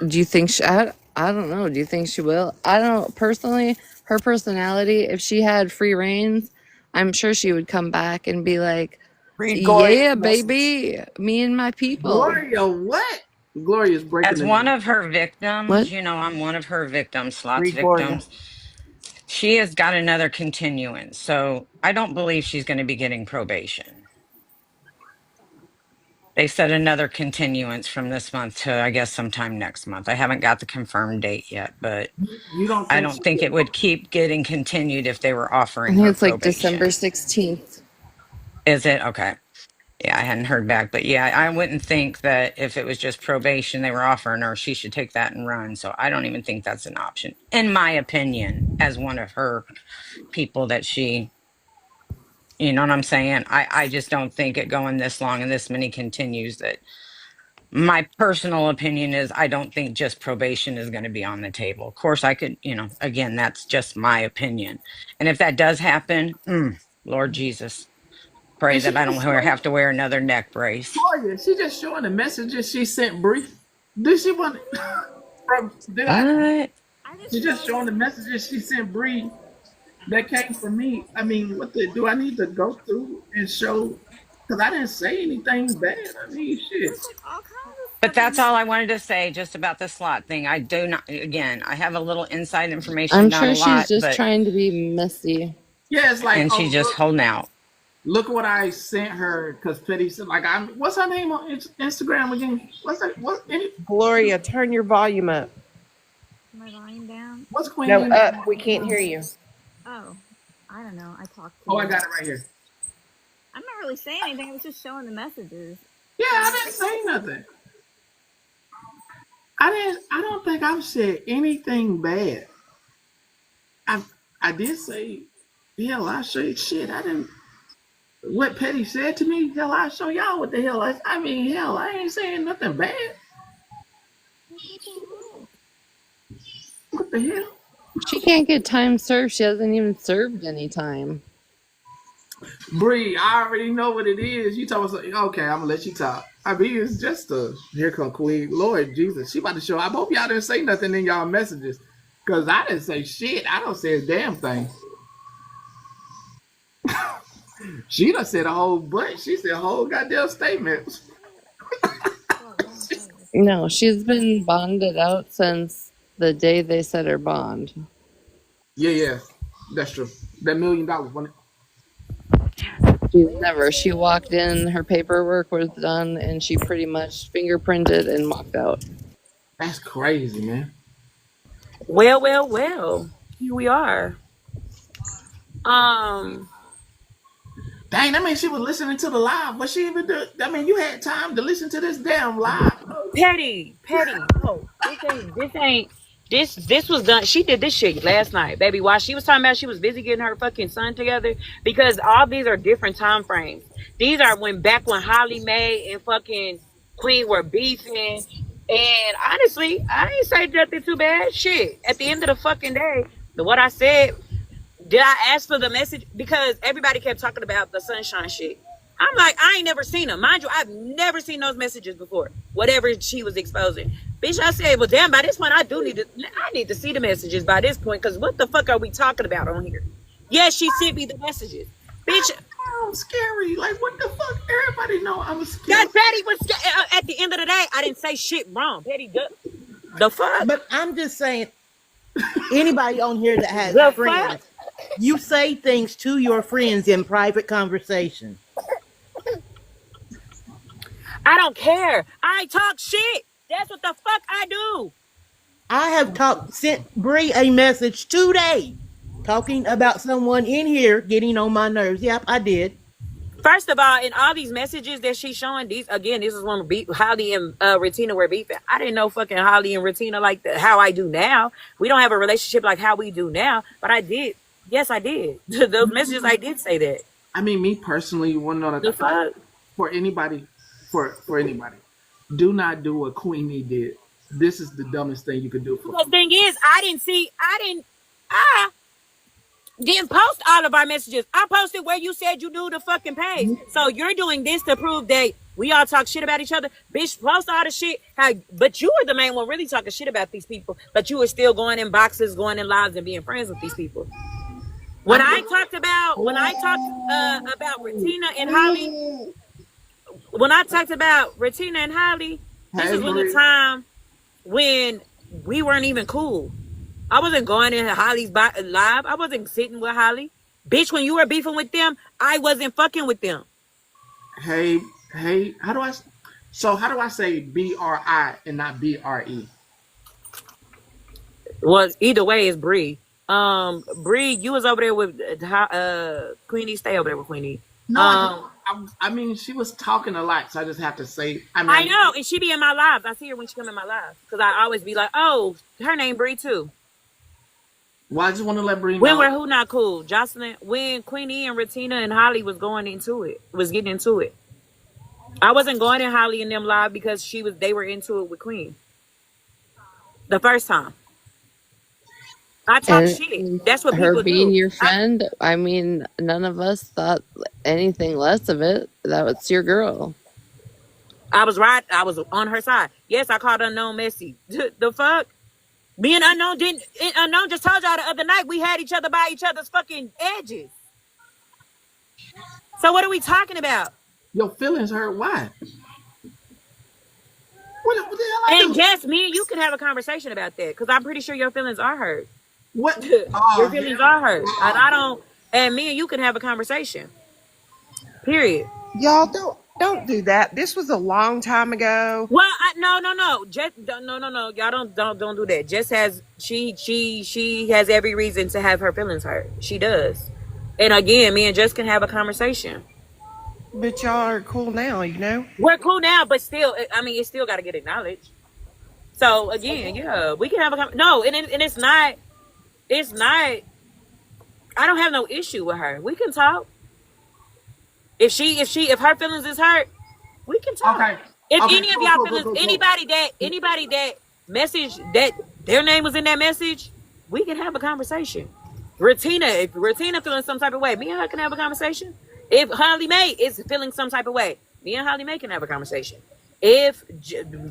do you think I don't know. Do you think she will? I don't personally. Her personality, if she had free reigns, I'm sure she would come back and be like, "Yeah, baby, me and my people." Gloria, what? Gloria's breaking. As one of her victims, what? I'm one of her victims, Slot's victims. She has got another continuance, so I don't believe she's going to be getting probation. They said another continuance from this month to, I guess, sometime next month. I haven't got the confirmed date yet, but I don't think it would keep getting continued if they were offering her it's like probation. December 16th. Is it? Okay. Yeah, I hadn't heard back, but yeah, I wouldn't think that if it was just probation they were offering her, she should take that and run. So I don't even think that's an option, in my opinion, as one of her people that she, you know what I'm saying? I just don't think it going this long and this many continues. That my personal opinion is I don't think just probation is going to be on the table. Of course, I could, again, that's just my opinion. And if that does happen, Lord Jesus, pray that I don't have to wear another neck brace. Gloria, she just showing the messages she sent Bree. Did she want from? She just showing the messages she sent Bree that came from me. I mean, do I need to go through and show? Because I didn't say anything bad. I mean, shit. But that's all I wanted to say just about the Slot thing. I do not, again, I have a little inside information. I'm not sure a lot, she's just but, trying to be messy. Yeah, it's like, and she's just holding out. Look what I sent her, because Petty said, what's her name on Instagram again? What's that? Gloria, turn your volume up. My volume down? What's Queen? No, up. We can't hear you. Oh, I don't know. I talked to Oh, I got it right here. I'm not really saying anything. I was just showing the messages. Yeah, I didn't say nothing. I don't think I've said anything bad. I did say, hell, I say shit. I didn't. What Petty said to me, hell, I show y'all what the hell. I mean, hell, I ain't saying nothing bad. What the hell? She can't get time served. She hasn't even served any time. Bree, I already know what it is. You told us, okay, I'm gonna let you talk. I mean, it's just a here come Queen. Lord Jesus, she about to show. I hope y'all didn't say nothing in y'all messages, cause I didn't say shit. I don't say a damn thing. She done said a whole bunch. She said a whole goddamn statement. No, she's been bonded out since the day they set her bond. Yeah, that's true. That $1 million wasn't She's never. She walked in, her paperwork was done, and she pretty much fingerprinted and walked out. That's crazy, man. Well. Here we are. Dang, that means she was listening to the live. What she even do? I mean, you had time to listen to this damn live. Petty. No, this was done. She did this shit last night, baby. While she was talking about she was busy getting her fucking son together, because all these are different time frames. These are back when Holly Mae and fucking Queen were beefing. And honestly, I ain't say nothing too bad. Shit. At the end of the fucking day, what I said, did I ask for the message? Because everybody kept talking about the sunshine shit. I'm like, I ain't never seen them. Mind you, I've never seen those messages before. Whatever she was exposing. Bitch, I said, well, damn, by this point, I need to see the messages by this point, because what the fuck are we talking about on here? Yes, she sent me the messages. Bitch. I'm scary. Like, what the fuck? Everybody know I'm scary. God, Patty was at the end of the day, I didn't say shit wrong. Patty, the fuck? But I'm just saying, anybody on here that has friends, you say things to your friends in private conversation. I don't care. I talk shit. That's what the fuck I do. I have sent Bree a message today talking about someone in here getting on my nerves. Yep, I did. First of all, in all these messages that she's showing, this is when Holly and Retina were beefing. I didn't know fucking Holly and Retina like how I do now. We don't have a relationship like how we do now, but I did. Yes, I did. Those messages, I did say that. I mean, me personally, one know that for anybody, do not do what Queenie did. This is the dumbest thing you could do. The thing is, I didn't post all of our messages. I posted where you said you do the fucking page. So you're doing this to prove that we all talk shit about each other. Bitch, post all the shit. But you were the main one really talking shit about these people. But you were still going in boxes, going in lives, and being friends with these people. When I talked about Retina and Holly, this is when the time when we weren't even cool. I wasn't going in Holly's live. I wasn't sitting with Holly. Bitch, when you were beefing with them, I wasn't fucking with them. Hey, how do I say BRI and not BRE? Well, either way, it's Bree. Bree, you was over there with Queenie. Stay over there with Queenie. No, I mean, she was talking a lot, so I just have to say. I know, and she be in my lives. I see her when she come in my lives, because I always be like, oh, her name Bree too. Well, I just want to let Bree know. When were who not cool? Jocelyn, when Queenie and Retina and Holly was getting into it. I wasn't going in Holly and them live because they were into it with Queen. The first time. I talk shit. That's what people do. Her being your friend, I mean, none of us thought anything less of it. That was your girl. I was right. I was on her side. Yes, I called Unknown messy. The fuck? Me and Unknown just told y'all the other night we had each other by each other's fucking edges. So what are we talking about? Your feelings hurt. Why? What the hell I do? And Jess, me and you can have a conversation about that, because I'm pretty sure your feelings are hurt. What? Your feelings are hurt. And I don't. And me and you can have a conversation. Period. Y'all don't do that. This was a long time ago. Well, no. Jess, no. Y'all don't do that. Jess has she has every reason to have her feelings hurt. She does. And again, me and Jess can have a conversation. But y'all are cool now, you know? We're cool now, but still, I mean, it's still got to get acknowledged. So again, yeah, we can have a conversation. No, and it's not. I don't have no issue with her. We can talk. If her feelings is hurt, we can talk. Okay. If any of y'all feelings, anybody that message that their name was in that message, we can have a conversation. Ratina, if Ratina feeling some type of way, me and her can have a conversation. If Holly Mae is feeling some type of way, me and Holly Mae can have a conversation. If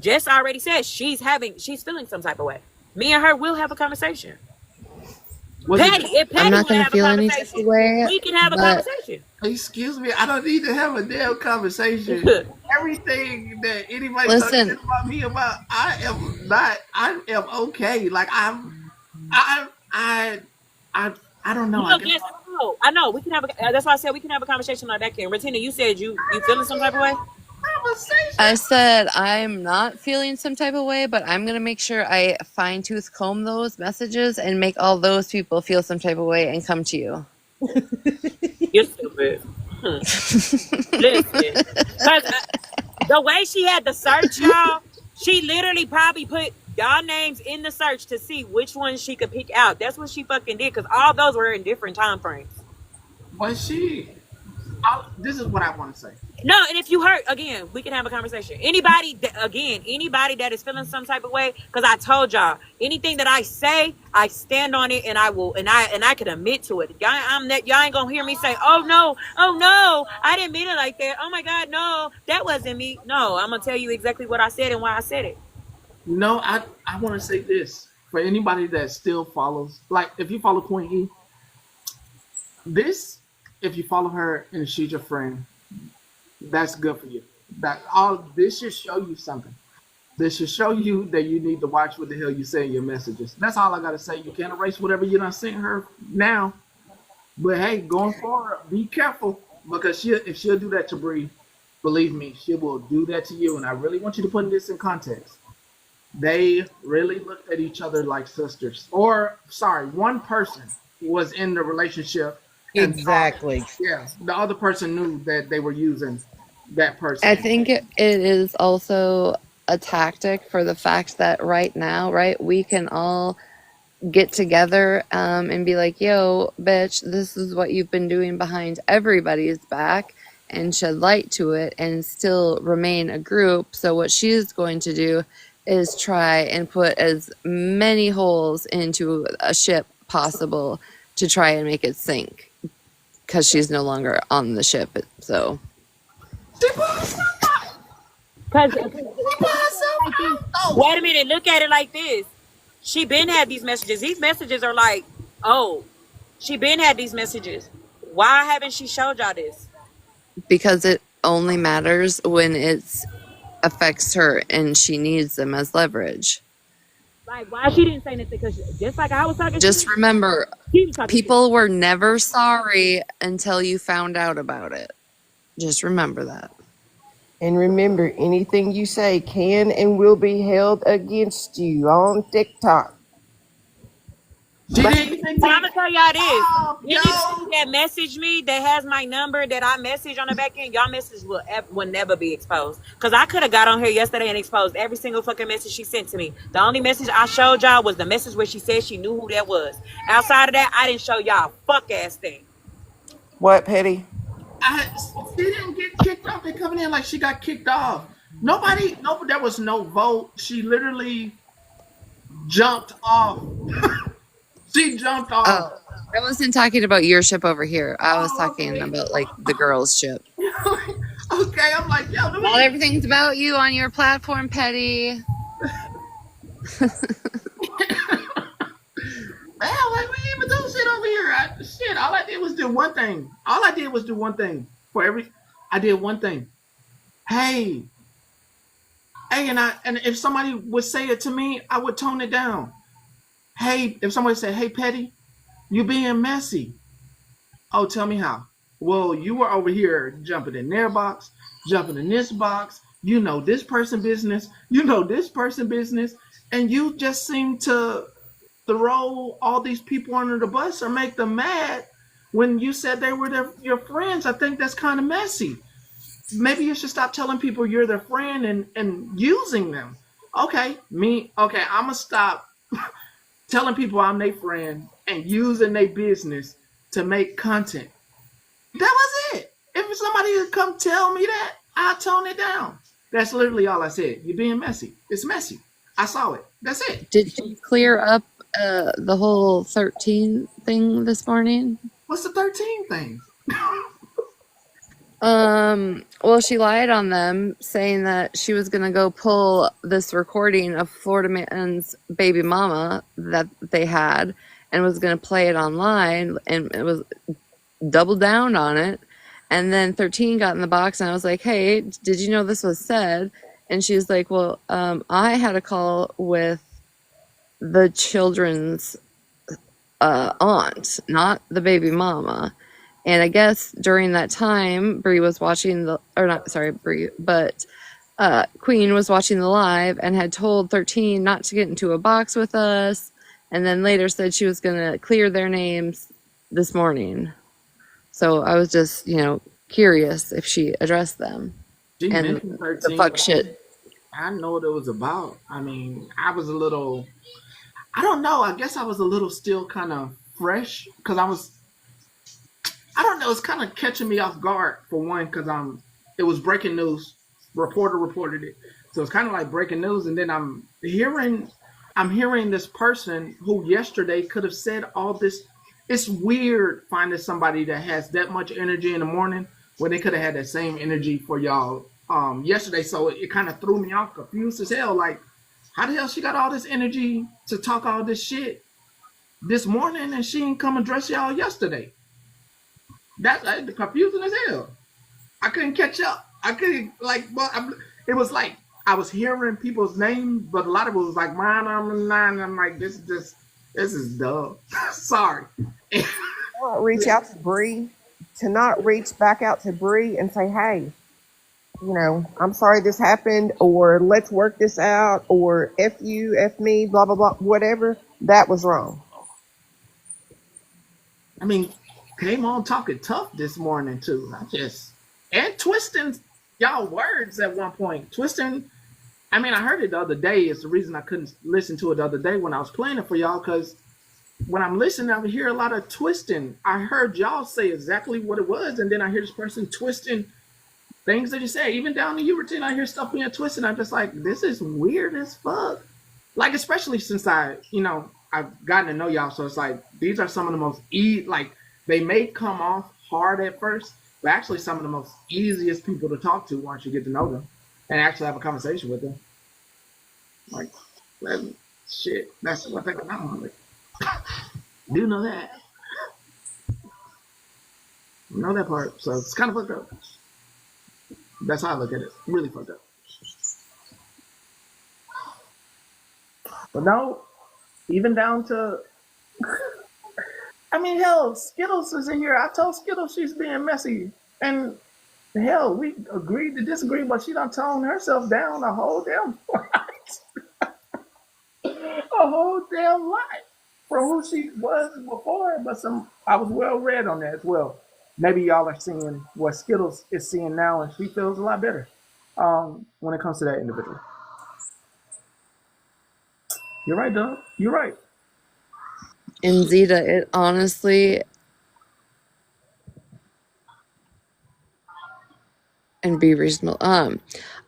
Jess already said she's feeling some type of way, me and her will have a conversation. Patty, if I'm Patty not want to gonna have a feel any type conversation, of way, we can have a but conversation. Excuse me, I don't need to have a damn conversation. Everything that anybody talks shit listen, about me about, I am not. I am okay. Like I, I, I don't know. I Look, guess yes, I know. We can have a. That's why I said we can have a conversation on that end. Ratina, you said you feeling some type of way. I conversation. said I'm not feeling some type of way, but I'm gonna make sure I fine tooth comb those messages and make all those people feel some type of way and come to you. You're stupid. Listen, because the way she had the search, y'all, she literally probably put y'all names in the search to see which ones she could pick out. That's what she fucking did, because all those were in different time frames. But this is what I want to say. No, and if you hurt, again, we can have a conversation. Anybody that is feeling some type of way, because I told y'all, anything that I say, I stand on it, and I will, and I can admit to it. Y'all ain't gonna hear me say, oh no, I didn't mean it like that. Oh my God, no, that wasn't me. No, I'm gonna tell you exactly what I said and why I said it. No, I want to say this for anybody that still follows. Like, if you follow Queen E, this, if you follow her and she's your friend, that's good for you. That all this should show you something. This should show you that you need to watch what the hell you say in your messages. That's all I gotta say. You can't erase whatever you done sent her now. But hey, going forward, be careful because if she'll do that to Bree, believe me, she will do that to you. And I really want you to put this in context. They really looked at each other like sisters. Or sorry, one person was in the relationship and thought, Exactly. yeah, the other person knew that they were using that I person. think it is also a tactic for the fact that right now, right, we can all get together and be like, yo, bitch, this is what you've been doing behind everybody's back, and shed light to it and still remain a group. So what she's going to do is try and put as many holes into a ship possible to try and make it sink because she's no longer on the ship. So Cause She put herself like this. out though. Wait a minute, look at it like this. She been had these messages. These messages are like, oh, she been had these messages. Why haven't she showed y'all this? because it only matters when it's affects her and she needs them as leverage. Like, why she didn't say anything? Because just like I was talking Just shit, remember, she was talking shit. people were never sorry until you found out about it. Just remember that. And remember, anything you say can and will be held against you on TikTok. She But didn't even But I'm get gonna tell y'all this. off, yo. Anybody that message me that has my number that I message on the back end, y'all message will never be exposed. Cause I could have got on here yesterday and exposed every single fucking message she sent to me. The only message I showed y'all was the message where she said she knew who that was. Outside of that, I didn't show y'all a fuck ass thing. what, Petty? She didn't get kicked off. They coming in like she got kicked off. Nobody, no, there was no vote. She literally jumped off. She jumped off. Oh, I wasn't talking about your ship over here. I was Oh, talking okay. about like the girls' ship. Okay, I'm like, yo, let Not me. everything's about you on your platform, Petty. Man, like we ain't even do shit over here. Shit, all I did was do one thing. All I did was do one thing for every. I did one thing. Hey, and if somebody would say it to me, I would tone it down. Hey, if somebody said, "Hey, Petty, you being messy," oh, tell me how. Well, you were over here jumping in their box, jumping in this box. You know this person business. You know this person business, and you just seem to throw all these people under the bus or make them mad when you said they were your friends. I think that's kind of messy. Maybe you should stop telling people you're their friend and using them. Okay, I'm gonna stop telling people I'm their friend and using their business to make content. That was it. If somebody would come tell me that, I'll tone it down. That's literally all I said. You're being messy. It's messy. I saw it. That's it. Did you clear up the whole 13 thing this morning? What's the 13 thing? Well, she lied on them, saying that she was gonna go pull this recording of Florida Man's baby mama that they had and was gonna play it online, and it was double down on it. And then 13 got in the box, and I was like, hey, did you know this was said? And she was like, well, I had a call with the children's aunt, not the baby mama. And I guess during that time, Bree was watching the, or not, sorry, Bree, but Queen was watching the live and had told 13 not to get into a box with us. And then later said she was going to clear their names this morning. So I was just, curious if she addressed them. She And mentioned the 13, fuck but shit. I know what it was about. I mean, I was a little, I don't know. I guess I was a little still kind of fresh because I don't know. It's kind of catching me off guard for one because it was breaking news. Reporter reported it, so it's kind of like breaking news. And then I'm hearing this person who yesterday could have said all this. It's weird finding somebody that has that much energy in the morning when they could have had that same energy for y'all yesterday. So it kind of threw me off, confused as hell. Like, how the hell she got all this energy to talk all this shit this morning and she didn't come address y'all yesterday? That's confusing as hell. I couldn't catch up. I couldn't it was like I was hearing people's names, but a lot of it was like mine. I'm like, this is dumb. Sorry. Not reach out to Bree, to not reach back out to Bree and say, hey, I'm sorry this happened, or let's work this out, or F you, F me, blah, blah, blah, whatever. That was wrong. I mean, came on talking tough this morning too. And twisting y'all words at one point. Twisting. I mean, I heard it the other day. It's the reason I couldn't listen to it the other day when I was playing it for y'all, because when I'm listening, I hear a lot of twisting. I heard y'all say exactly what it was, and then I hear this person twisting things that you say. Even down to you, routine, I hear stuff being twisted. I'm just like, this is weird as fuck. Like, especially since I've gotten to know y'all, so it's like these are some of the most they may come off hard at first, but actually some of the most easiest people to talk to once you get to know them and actually have a conversation with them. Like, shit, that's what I think about it. Do know that. Know that part. So it's kind of fucked up. That's how I look at it. Really fucked up. But no, even down to, I mean, hell, Skittles is in here. I told Skittles she's being messy. And hell, we agreed to disagree, but she done toned herself down a whole damn lot. A whole damn lot from who she was before. But I was well read on that as well. Maybe y'all are seeing what Skittles is seeing now, and she feels a lot better when it comes to that individual. You're right, Doug. You're right. And Zeta, it honestly, and be reasonable.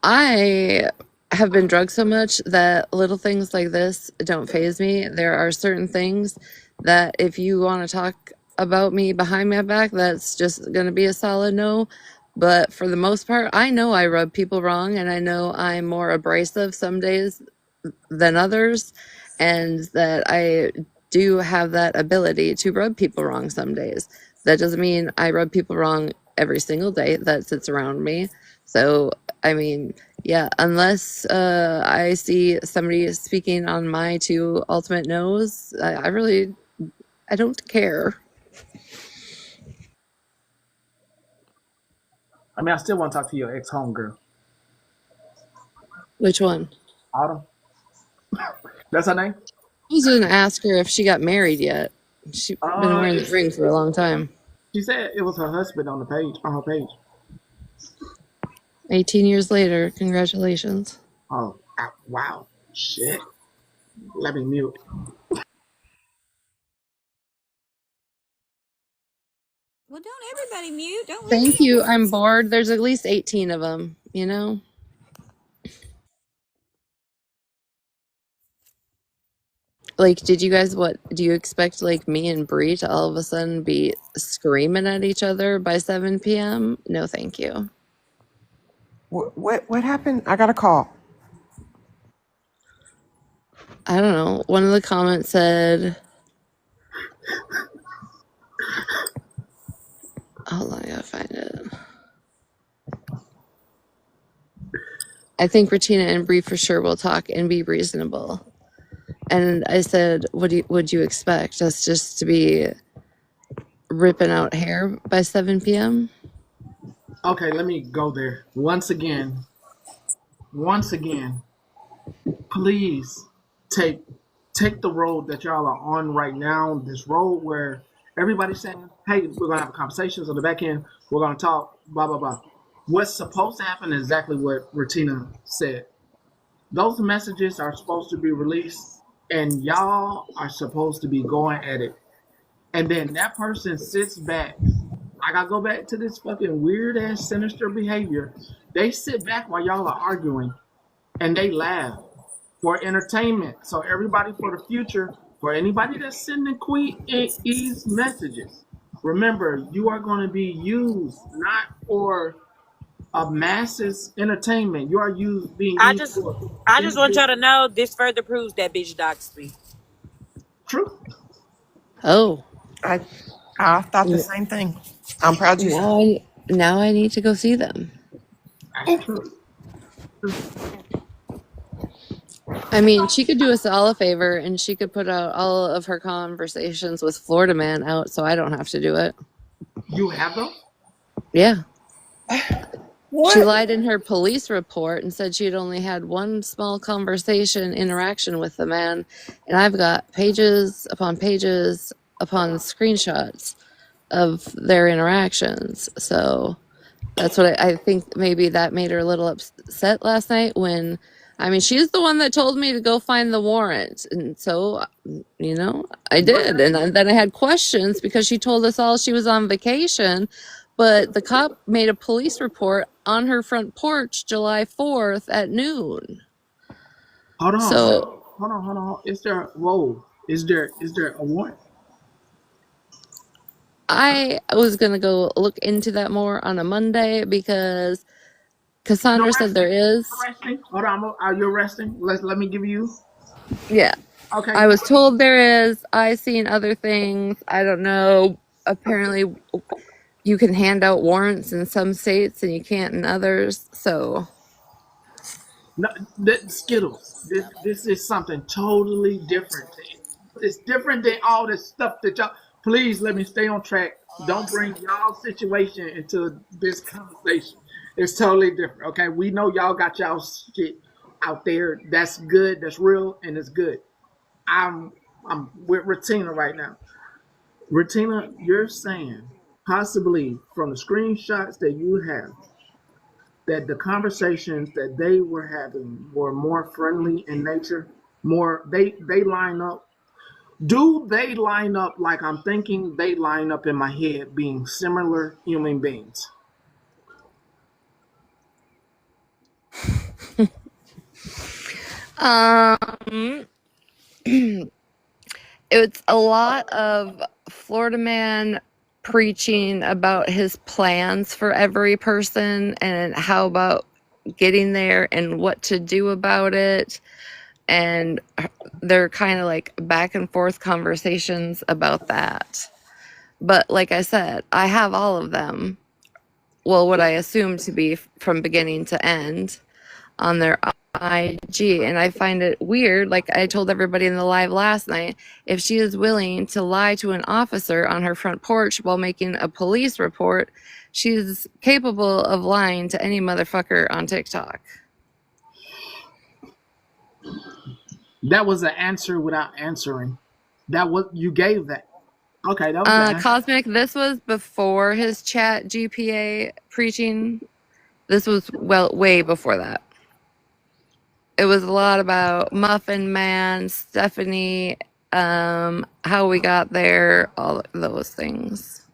I have been drugged so much that little things like this don't faze me. There are certain things that if you want to talk about me behind my back, that's just going to be a solid no. But for the most part, I know I rub people wrong, and I know I'm more abrasive some days than others, and that I do have that ability to rub people wrong some days. That doesn't mean I rub people wrong every single day that sits around me. So, I mean, yeah, unless I see somebody speaking on my two ultimate no's, I don't care. I mean, I still want to talk to your ex homegirl. Which one? Autumn. That's her name? I was going to ask her if she got married yet. She's been wearing the ring for a long time. She said it was her husband on her page. 18 years later, congratulations. Oh, wow. Shit. Let me mute. Well, don't everybody mute. Don't leave Thank me you. in I'm peace. bored. There's at least 18 of them, Like, did you guys, what, do you expect, like, me and Bree to all of a sudden be screaming at each other by 7 p.m.? No, thank you. What happened? I got a call. I don't know. One of the comments said, hold on, I gotta find it. I think Regina and Bree for sure will talk and be reasonable. And I said, would you expect us just to be ripping out hair by 7 p.m.? Okay, let me go there. Once again, please take the road that y'all are on right now, this road where everybody's saying, hey, we're gonna have conversations on the back end, we're gonna talk, blah blah blah. What's supposed to happen is exactly what Retina said. Those messages are supposed to be released and y'all are supposed to be going at it. And then that person sits back. I gotta go back to this fucking weird ass sinister behavior. They sit back while y'all are arguing and they laugh for entertainment. So everybody, for the future, for anybody that's sending Queen E's messages, remember you are going to be used not for a masses entertainment. You are being I used just for I just want y'all to individual. know this further proves that bitch doxed me. True. Oh, I thought the same thing. I'm proud you said. now I need to go see them. That's true. I mean, she could do us all a favor and she could put out all of her conversations with Florida Man out so I don't have to do it. You have those? Yeah. What? She lied in her police report and said she had only had one small interaction with the man. And I've got pages upon screenshots of their interactions. So that's what I think maybe that made her a little upset last night when, I mean, she's the one that told me to go find the warrant. And so, I did. And then I had questions because she told us all she was on vacation. But the cop made a police report on her front porch July 4th at noon. Hold on. So, Hold on. Is there a warrant? I was going to go look into that more on a Monday because Cassandra said there is. Hold on. Are you arresting? Let me give you. Yeah. Okay. I was told there is. I seen other things. I don't know. Apparently, you can hand out warrants in some states and you can't in others. So, No, Skittles. This is something totally different. It's different than all this stuff that y'all. Please let me stay on track. Don't bring y'all situation into this conversation. It's totally different. Okay, we know y'all got y'all shit out there. That's good. That's real, and it's good. I'm with Retina right now. Retina, you're saying possibly from the screenshots that you have that the conversations that they were having were more friendly in nature, more they line up. Do they line up like I'm thinking they line up in my head being similar human beings? it's a lot of Florida Man preaching about his plans for every person and how about getting there and what to do about it. And they're kind of like back and forth conversations about that. But like I said, I have all of them. Well, what I assume to be from beginning to end on their IG. And I find it weird, like I told everybody in the live last night, if she is willing to lie to an officer on her front porch while making a police report, she's capable of lying to any motherfucker on TikTok. That was an answer without answering. That was you gave that. Okay, that was the answer. Cosmic, this was before his chat GPA preaching. This was way before that. It was a lot about Muffin Man, Stephanie, how we got there, all of those things.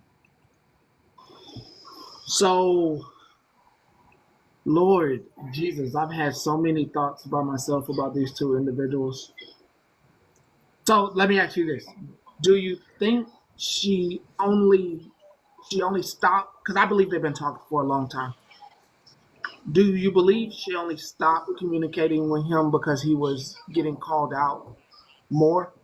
So, Lord Jesus, I've had so many thoughts about myself about these two individuals. So let me ask you this: do you think she only stopped? Because I believe they've been talking for a long time. Do you believe she only stopped communicating with him because he was getting called out more,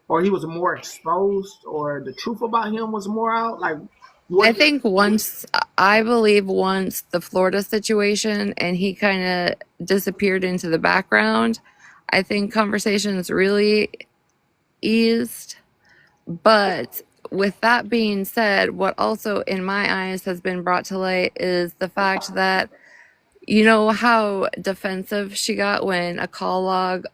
or he was more exposed, or the truth about him was more out? Like, I what? think I believe once the Florida situation and he kind of disappeared into the background, I think conversations really eased. But with that being said, what also in my eyes has been brought to light is the fact that you know how defensive she got when a call log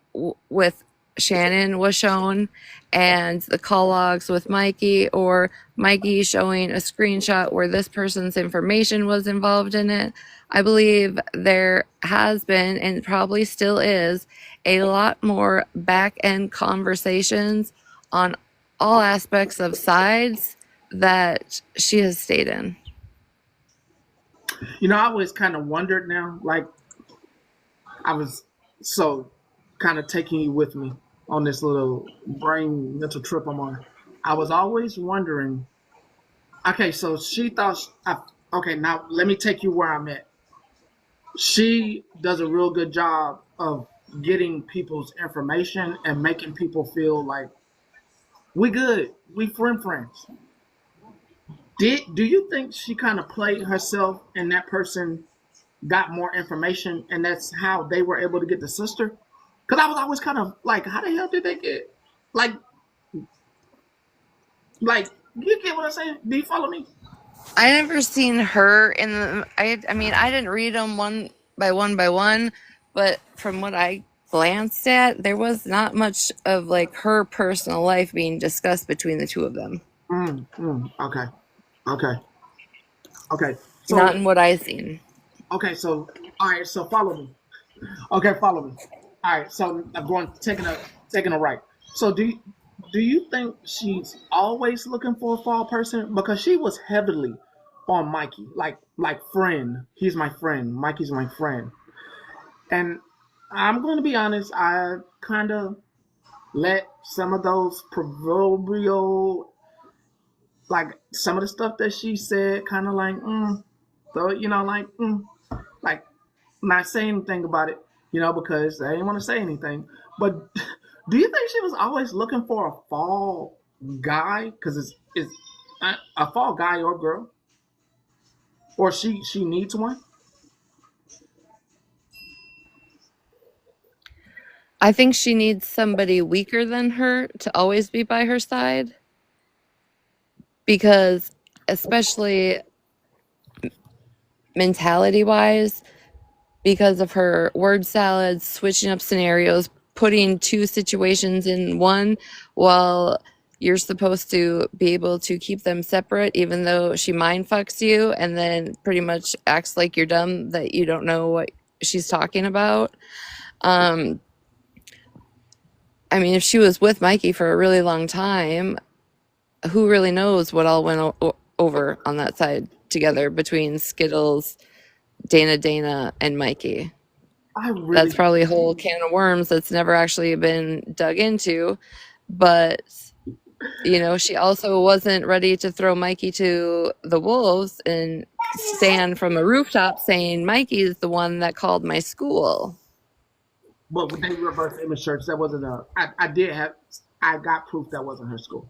with Shannon was shown and the call logs with Mikey, or Mikey showing a screenshot where this person's information was involved in it. I believe there has been and probably still is a lot more back end conversations on all aspects of sides that she has stayed in. I always kind of wondered now, like I was so kind of taking you with me on this little brain mental trip I'm on. I was always wondering. Okay, so she thought. Okay, now let me take you where I'm at. She does a real good job of getting people's information and making people feel like we good, we friends. Do you think she kind of played herself and that person got more information and that's how they were able to get the sister? Because I was always kind of like, how the hell did they get like like you get what I'm saying? Do you follow me? I never seen her in the. I mean, I didn't read them one by one, but from what I glanced at, there was not much of like her personal life being discussed between the two of them. Okay, okay, okay. Not So in what I seen. okay, so all right, so follow me. Okay, follow me. All right, so I'm going taking a right. So do you think she's always looking for a fall person? Because she was heavily on Mikey, like friend. He's my friend. Mikey's my friend. And I'm going to be honest. I kind of let some of those proverbial, like some of the stuff that she said, kind of like, so like not say anything about it, because I didn't want to say anything. But do you think she was always looking for a fall guy? Because it's a fall guy or girl, or she needs one. I think she needs somebody weaker than her to always be by her side because, especially mentality wise, because of her word salads, switching up scenarios, putting two situations in one while you're supposed to be able to keep them separate, even though she mind fucks you and then pretty much acts like you're dumb that you don't know what she's talking about. I mean, if she was with Mikey for a really long time, who really knows what all went over on that side together between Skittles, Dana, and Mikey. I That's really, probably a whole can of worms that's never actually been dug into. But, she also wasn't ready to throw Mikey to the wolves and stand from a rooftop saying, Mikey's the one that called my school. but when they reverse image search, that wasn't a. I did have. I got proof that wasn't her school.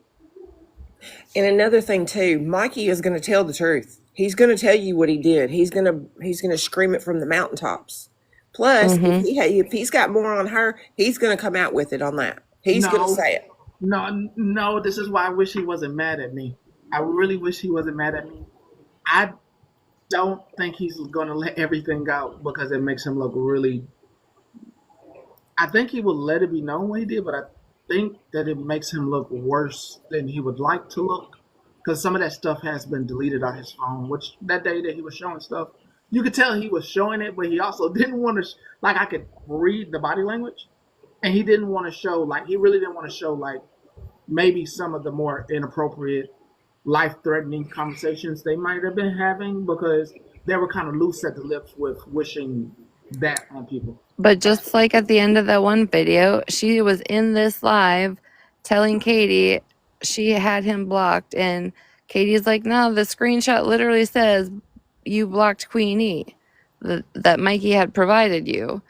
And another thing too, Mikey is going to tell the truth. He's going to tell you what he did. He's going to scream it from the mountaintops. Plus, if he's got more on her, he's going to come out with it on that. He's going to No, say it. no. This is why I wish he wasn't mad at me. I really wish he wasn't mad at me. I don't think he's going to let everything out because it makes him look really. I think he would let it be known what he did, but I think that it makes him look worse than he would like to look because some of that stuff has been deleted on his phone. Which that day that he was showing stuff, you could tell he was showing it, but he also didn't want to. Like I could read the body language, and he didn't want to show. Like he really didn't want to show like maybe some of the more inappropriate, life-threatening conversations they might have been having because they were kind of loose at the lips with wishing that on people. But just like at the end of that one video, she was in this live telling Katie she had him blocked. And Katie's like, no, the screenshot literally says you blocked Queenie that Mikey had provided you.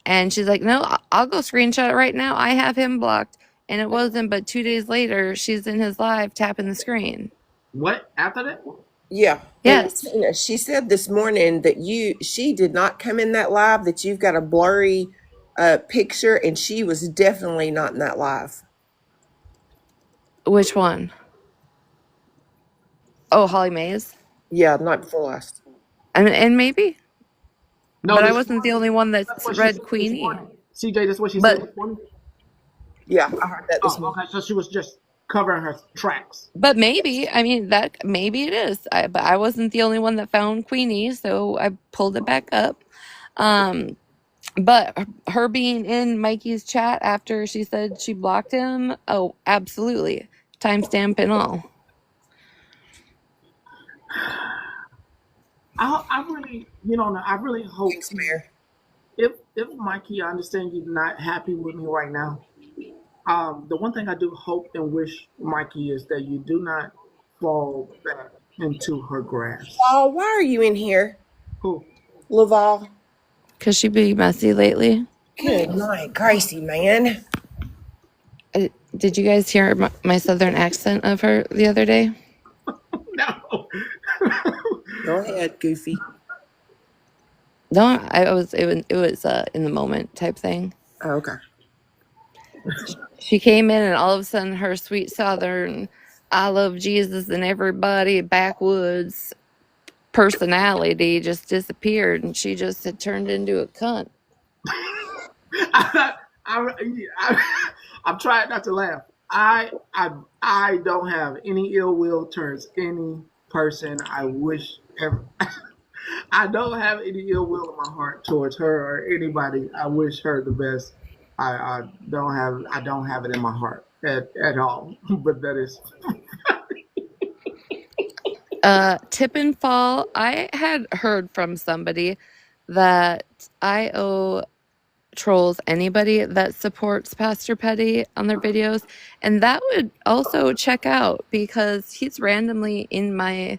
And she's like, no, I'll go screenshot it right now. I have him blocked. And it wasn't but 2 days later, she's in his live tapping the screen. What after that? Yeah. Yes. And she said this morning that she did not come in that live, that you've got a blurry picture, and she was definitely not in that live. Which one? Oh, Holly Mays? Yeah, night before last. And maybe. No, But I this wasn't the morning, only one that that's what she read said this Queenie. morning. CJ, that's what she said But this morning. Yeah, I heard that this Oh, morning. okay. So she was just covering her tracks. but maybe, I mean, that maybe it is. But I wasn't the only one that found Queenie, so I pulled it back up. But her being in Mikey's chat after she said she blocked him, oh, absolutely. Timestamp and all. I really, I really hope Thanks, Mayor. if Mikey, I understand you're not happy with me right now. The one thing I do hope and wish, Mikey, is that you do not fall back into her grasp. Oh, why are you in here? Who? Laval. Because she be messy lately. Good night, Gracie, man. Did you guys hear my southern accent of her the other day? No. Go ahead, Goofy. No, it was in the moment type thing. Oh, okay. She came in and all of a sudden her sweet southern I love Jesus and everybody backwoods personality just disappeared, and she just had turned into a cunt. I'm trying not to laugh. I don't have any ill will towards any person. I wish ever. I don't have any ill will in my heart towards her or anybody. I wish her the best. I don't have it in my heart at all. But that is Tip and fall. I had heard from somebody that IO trolls anybody that supports Pastor Petty on their videos, and that would also check out because he's randomly in my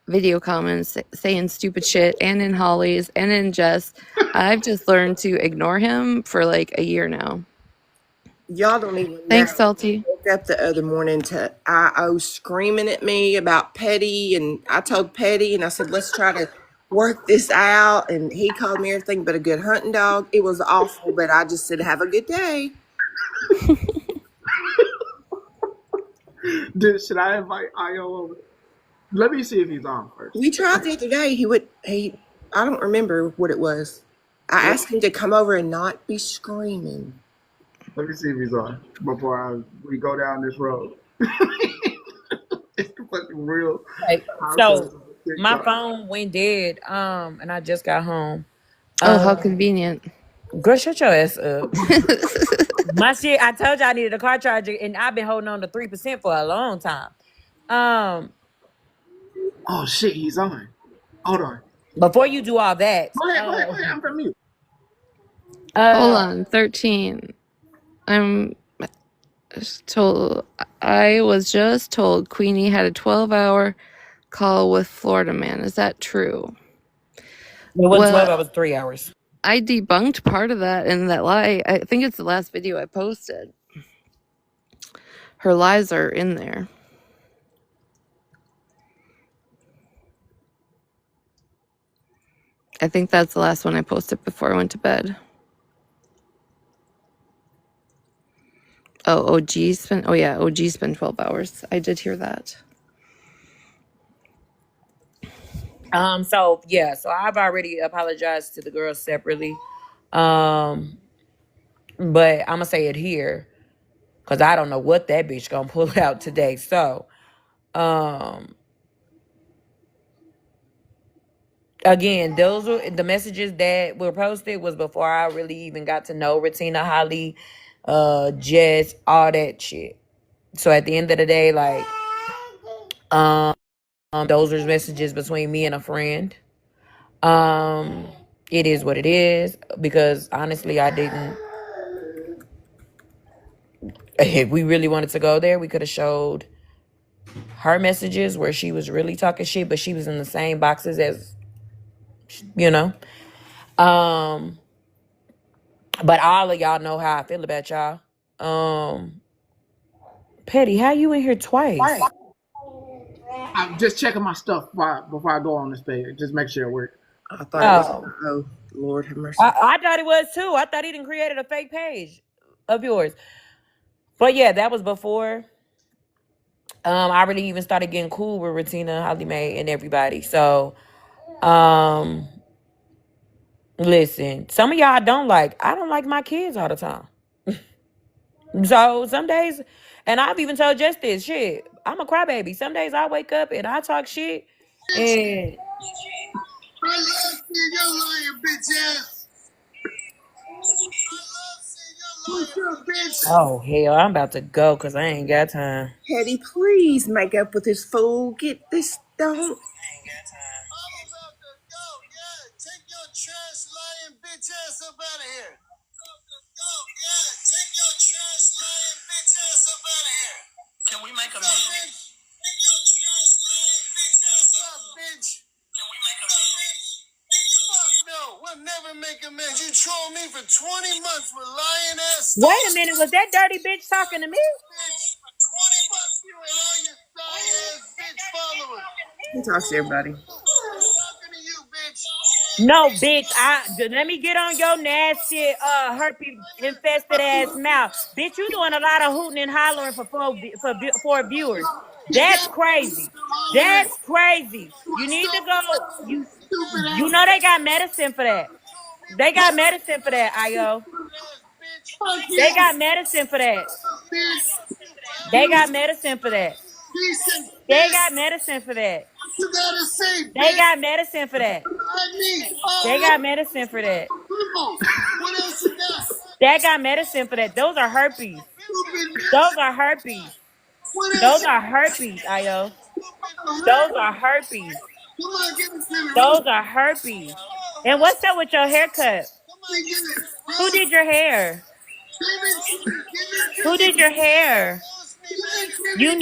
video comments saying stupid shit, and in Holly's and in Jess. I've just learned to ignore him for like a year now. Y'all don't even know. Thanks, Salty. I woke up the other morning to IO screaming at me about Petty, and I told Petty, and I said, let's try to work this out, and he called me everything but a good hunting dog. It was awful, but I just said, have a good day. Should I invite IO over? Let me see if he's on first. We tried the other day. I don't remember what it was. I asked him to come over and not be screaming. Let me see if he's on before we go down this road. It's fucking real. Right. So my phone went dead, and I just got home. Oh, how convenient. Girl, shut your ass up. My shit, I told you I needed a car charger, and I've been holding on to 3% for a long time. Oh shit, he's on. Hold on. Before you do all that, Go ahead. I'm from mute. Hold on, 13. I was just told Queenie had a 12-hour call with Florida man. Is that true? It wasn't 12 hours, 3 hours. I debunked part of that in that lie. I think it's the last video I posted. Her lies are in there. I think that's the last one I posted before I went to bed. OG spent 12 hours. I did hear that. So I've already apologized to the girls separately. But I'm gonna say it here because I don't know what that bitch gonna pull out today. So again, those were the messages that were posted was before I really even got to know Retina, Holly, Jess, all that shit. So at the end of the day, like those are messages between me and a friend. It is what it is, because honestly, I didn't. If we really wanted to go there, we could have showed her messages where she was really talking shit, but she was in the same boxes as, you know. Um, but all of y'all know how I feel about y'all. Petty, how you in here twice? I'm just checking my stuff before I go on this page. Just make sure it works. I thought it was. Oh, Oh, Lord have mercy. I thought it was too. I thought he done created a fake page of yours. But yeah, that was before I really even started getting cool with Retina, Holly Mae, and everybody. So, um, listen, some of y'all don't like. I don't like my kids all the time. So some days, and I've even told just this shit. I'm a crybaby. Some days I wake up and I talk shit, and I love seeing your lying bitch ass. What's up, bitch? oh hell, I'm about to go because I ain't got time. Hetty, please make up with this fool. Get this don't. I'm about to go. Yeah, take your trash lying bitch ass up out of here. Go. Yeah, take your trash lying bitch ass up out of here. Can we make a meeting? Take your trash lying bitch ass up, bitch. Can we make a meeting? Fuck no, we'll never make amends. You trolled me for 20 months with lying ass stuff. Wait a minute, was that dirty bitch talking to me? Bitch, for 20 months you and all your lying ass bitch followers. He talks to everybody. Talking to you, bitch. No, bitch. Let me get on your nasty, herpes infested ass mouth, bitch. You doing a lot of hooting and hollering for viewers. That's crazy. That's crazy. You need to go. You know they got medicine for that. They got medicine for that, Io. They got medicine for that. They got medicine for that. They got medicine for that. You gotta say, They bitch. got medicine for that. I need They all got medicine for that. people. What else you got? They got medicine for that. Those are herpes. Stupid Those bitch. are herpes. What else Those you are got? herpes, Io. Come Those are herpes. on, give it to me, Those Ruth. are herpes. And what's up with your haircut? Come on, give it. Who Ruth, did your hair? give it to me. Give it to Who me. did your hair? You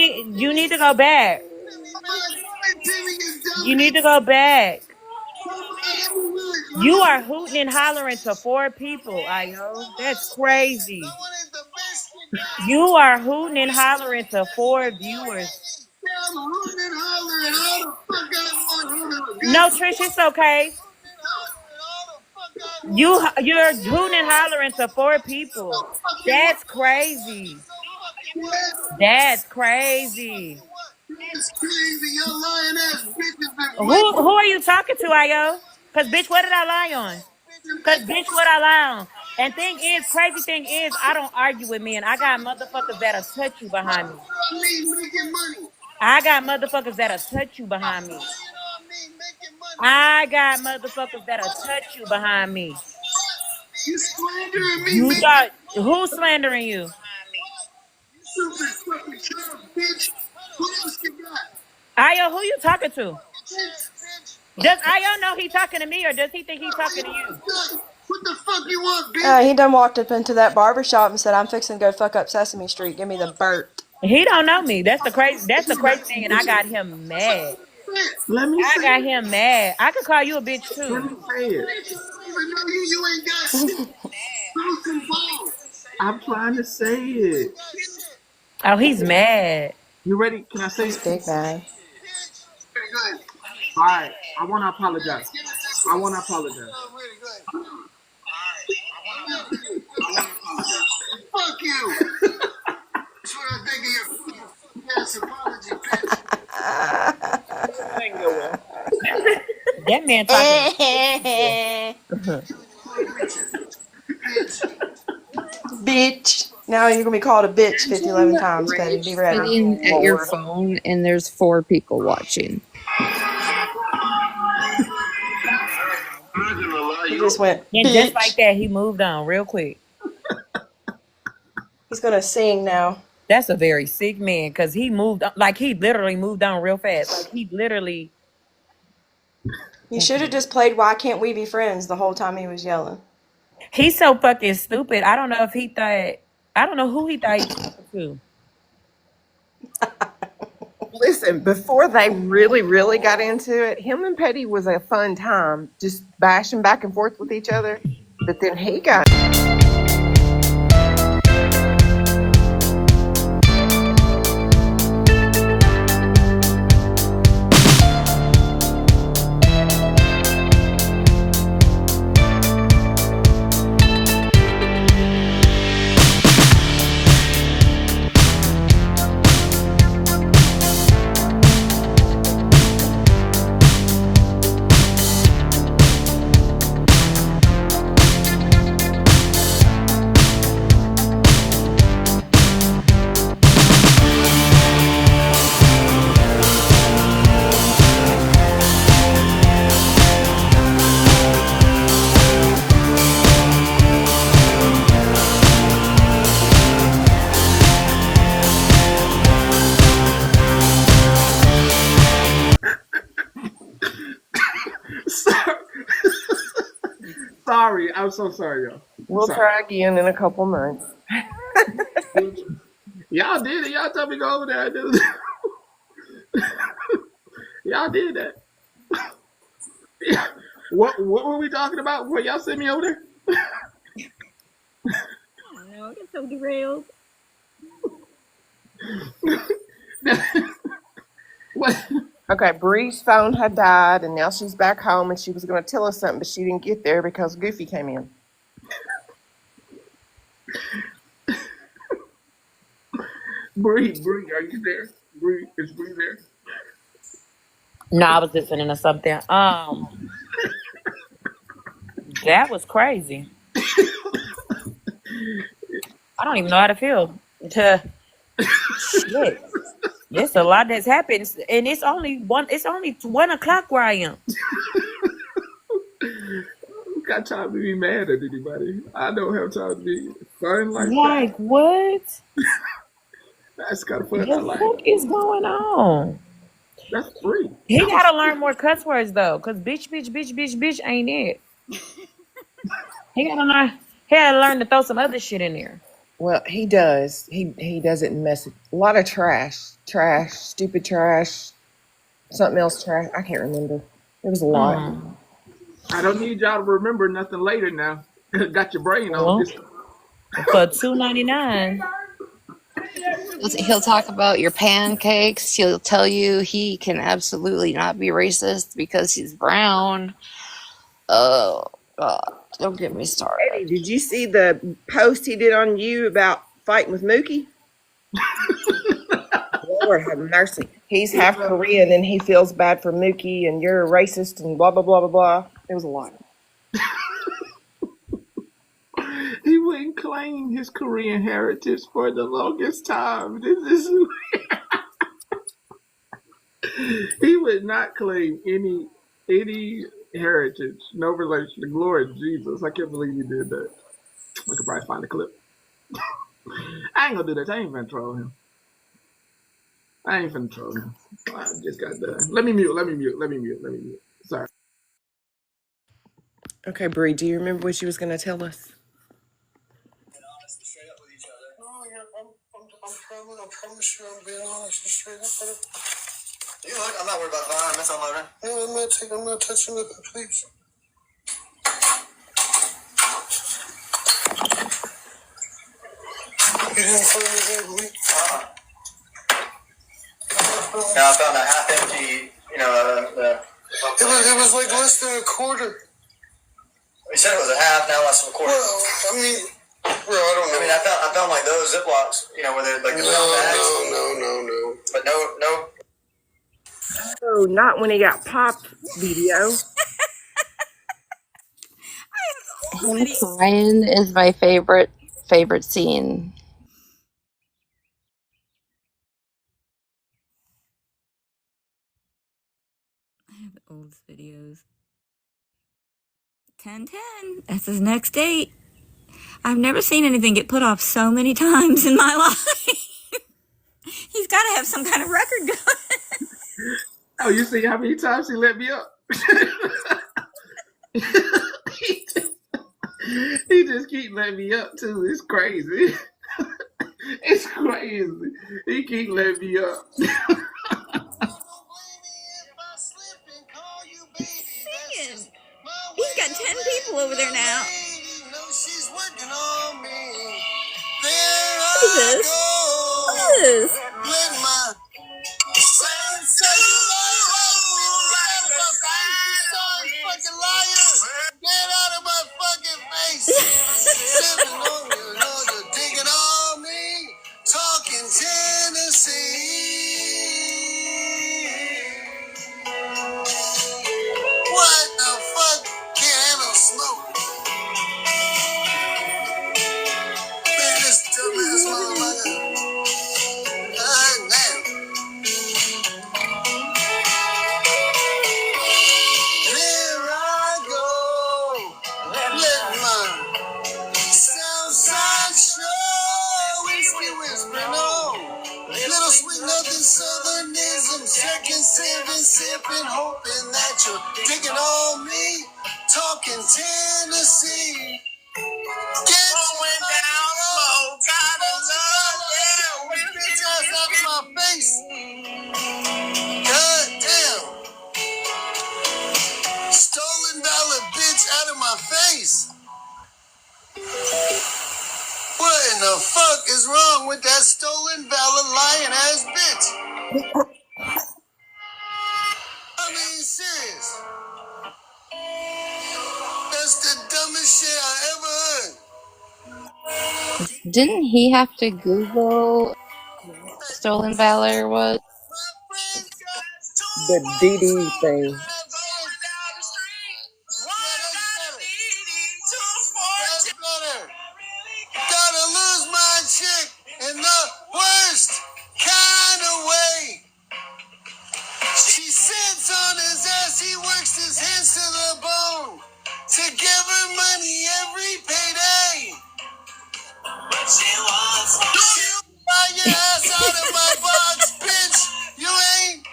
need to go back. Give it to me, you You dumb need bitch. to go back. Come on, everywhere. You Ruth. are hooting and hollering to 4 people, Io. That's crazy. That one is the best you got. You are hooting and hollering to 4 viewers. I'm hooting and hollering. How the fuck I want to No, Trish, it's okay. You're hooting and hollering to 4 people. That's crazy. That's crazy. It's crazy. Your lying ass bitches been Who waiting. are you talking to, Io? Cause bitch, what did I lie on? Cause bitch, what I lie on? And crazy thing is, I don't argue with men. I got motherfuckers that'll touch you behind me. I mean making money. I got motherfuckers that'll touch you behind me. Making money. I got motherfuckers that'll touch you behind me. You slandering me, You making thought who's slandering you? stupid fucking Trump, bitch. What else you got? Ayo, who you talking to? Bitch. Does Ayo know he talking to me or does he think he talking to you? What the fuck you want, bitch? He done walked up into that barber shop and said, "I'm fixing to go fuck up Sesame Street. Give me the Burt." He don't know me. That's the crazy thing, and I got him mad. Let me I say got it. him mad. I could call you a bitch Let too. me say it. Even though you ain't got shit. Throw some balls. I'm trying to say it. Oh, he's mad. You ready? Can I say He's it? big mad. Very good. All right. I want to apologize. I want to apologize. Fuck you. That's what I think of your ass apology, bitch. That man talking. Bitch. Now you're gonna be called a bitch 11 times, Petty. Be ready. Sitting at your phone and there's 4 people watching. He just went, And just like bitch. that, he moved on real quick. He's gonna sing now. That's a very sick man because he moved on, like he literally moved on real fast. Like he literally He should have just played Why Can't We Be Friends the whole time he was yelling. He's so fucking stupid. I don't know if he thought. I don't know who he thought he was talking to. Listen, before they really got into it, him and Petty was a fun time, just bashing back and forth with each other. But then he got. Sorry, I'm so sorry, y'all. We'll try again in a couple months. Y'all did it. Y'all told me to go over there. Y'all did that. Yeah. What were we talking about before y'all sent me over there? I don't know. I get so derailed. What? Okay, Bree's phone had died, and now she's back home, and she was going to tell us something, but she didn't get there because Goofy came in. Bree, are you there? Bree, is Bree there? No, I was listening to something. That was crazy. I don't even know how to feel. Shit. It's a lot that's happened, and it's only 1 o'clock where I am. Got time to be mad at anybody. I don't have time to be fun like that. Like what? That's kind of fun. The I like. fuck is going on? That's free. He gotta learn more cuss words though, cause bitch ain't it. He gotta learn to throw some other shit in there. Well, he does. He does it in message. A lot of trash, stupid trash, something else trash. I can't remember. It was a lot. I don't need y'all to remember nothing later now. Got your brain on this. For $2.99. He'll talk about your pancakes. He'll tell you he can absolutely not be racist because he's brown. Oh, God. Don't get me started. Eddie, did you see the post he did on you about fighting with Mookie? Lord have mercy. He's half Korean and he feels bad for Mookie and you're a racist and blah, blah, blah, blah, blah. It was a lot. He wouldn't claim his Korean heritage for the longest time. He would not claim any heritage, no relation. The glory of Jesus. I can't believe he did that. I could probably find a clip. I ain't gonna do that. I ain't finna troll him. I just got done. Let me mute. Sorry. Okay, Bree, do you remember what she was going to tell us? I promise you I'm being honest and straight up. You look, I'm not worried about fire. That's unloading. No, I'm not touching it, please. You didn't find anything leak? Now I found a half empty, it was like less than a quarter. You said it was a half, now less than a quarter. Well, I mean, bro, I don't know. I mean, I found like those Ziplocs, where they're like the bags. No. But no. Oh, not when he got popped video. Him crying is my favorite scene. I have old videos. 10/10. That's his next date. I've never seen anything get put off so many times in my life. He's got to have some kind of record going. Oh, you see how many times he let me up? He just keep letting me up too. It's crazy. It's crazy. He keep letting me up. Singing. He's got 10 people over there now. What is this? What is this? Fucking liar! Get out of my fucking face! Sipping on you, you're digging on me, talking Tennessee. What the fuck? Can't handle smoke. Man, this dumbass motherfucker. Damn. Here I go. Let my Southside show. Whiskey whispering on. Little sweet nothing southernism. Second sipping, hoping that you're digging on me. Talking Tennessee. Get going down low. Gotta love it. Bitch ass out of my face. God damn. Stolen dollar bitch out of my face. What in the fuck is wrong with that stolen valor lying ass bitch? I mean, serious. That's the dumbest shit I ever heard. Didn't he have to Google stolen valor was? The DD thing. Gotta lose my chick in the worst kind of way. She sits on his ass, he works his hands to the bone to give her money every payday. But she wants buy your ass out of my box, bitch. You ain't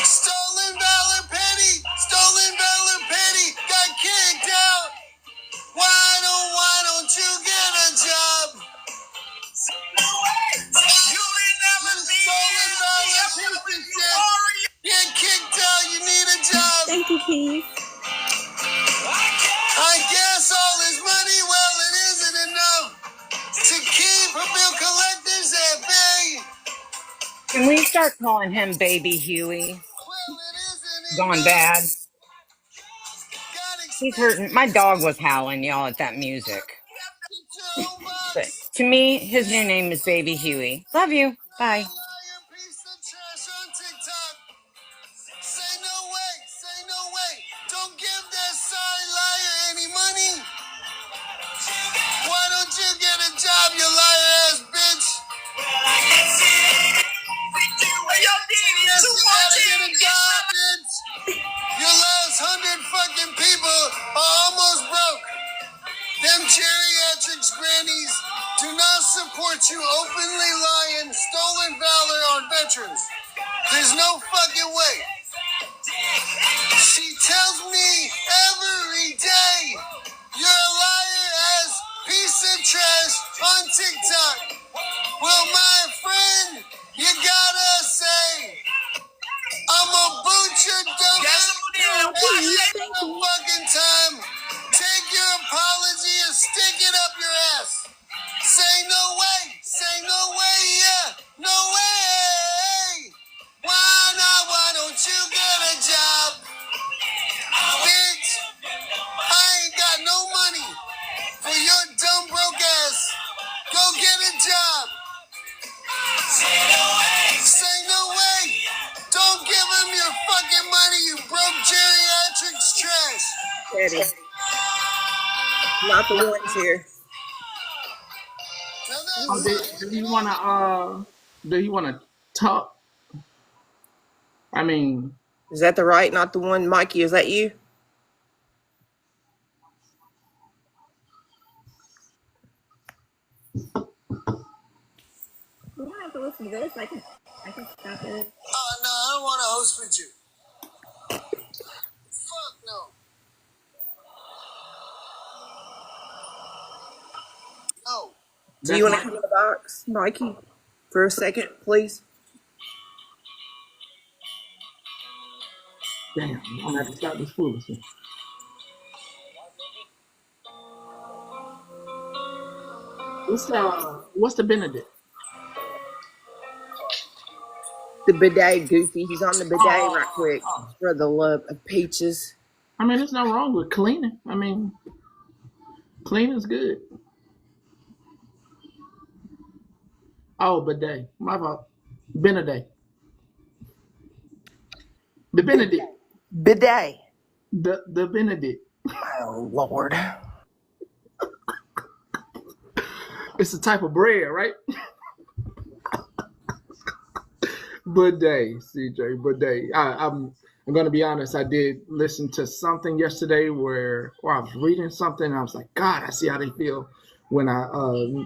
stolen valor petty, got kicked out. Why don't you get a job? You ain't never stolen valor, piece of shit. Get kicked out, you need a job. Thank you, Keith. I guess all his money, well, it isn't enough to keep her bill collectors at bay. Can we start calling him Baby Huey? Gone bad. He's hurting. My dog was howling, y'all, at that music. But to me, his new name is Baby Huey. Love you. Bye. Say no way. Don't give that sorry liar any money. Why don't you get a job, you liar ass bitch? You gotta get a job, bitch. Your last 100 fucking people are almost broke. Them geriatrics grannies do not support you openly lying stolen valor on veterans. There's no fucking way. She tells me every day, you're a liar ass piece of trash on TikTok. Well, my friend, you gotta say, I'm a boot your dumb ass every fucking time. Take your apology and stick it up your ass. Say no way, yeah, no way. Why not? Why don't you get a job? Bitch, I ain't got no money for your dumb broke ass. Go get a job. Say no way. Don't give him your fucking money, you broke geriatrics trash. Eddie. Not the ones here. Oh, do you wanna talk? I mean, Is that the right? Not the one, Mikey? Is that you? We don't have to listen to this. I can stop it. Oh, no, I don't want to host with you. Do you want to come in the box, Mikey, for a second, please? Damn, I'm gonna have to stop this foolishness. What's the Benedict? The bidet, Goofy. He's on the bidet right quick Oh. for the love of peaches. I mean, there's nothing wrong with cleaning. I mean, cleaning's good. Oh, bidet. My fault. Benedict. The Benedict. Bidet. The Benedict. Oh, Lord. It's a type of bread, right? Bidet, CJ. Bidet. I'm gonna be honest. I did listen to something yesterday where I was reading something. And I was like, God, I see how they feel when I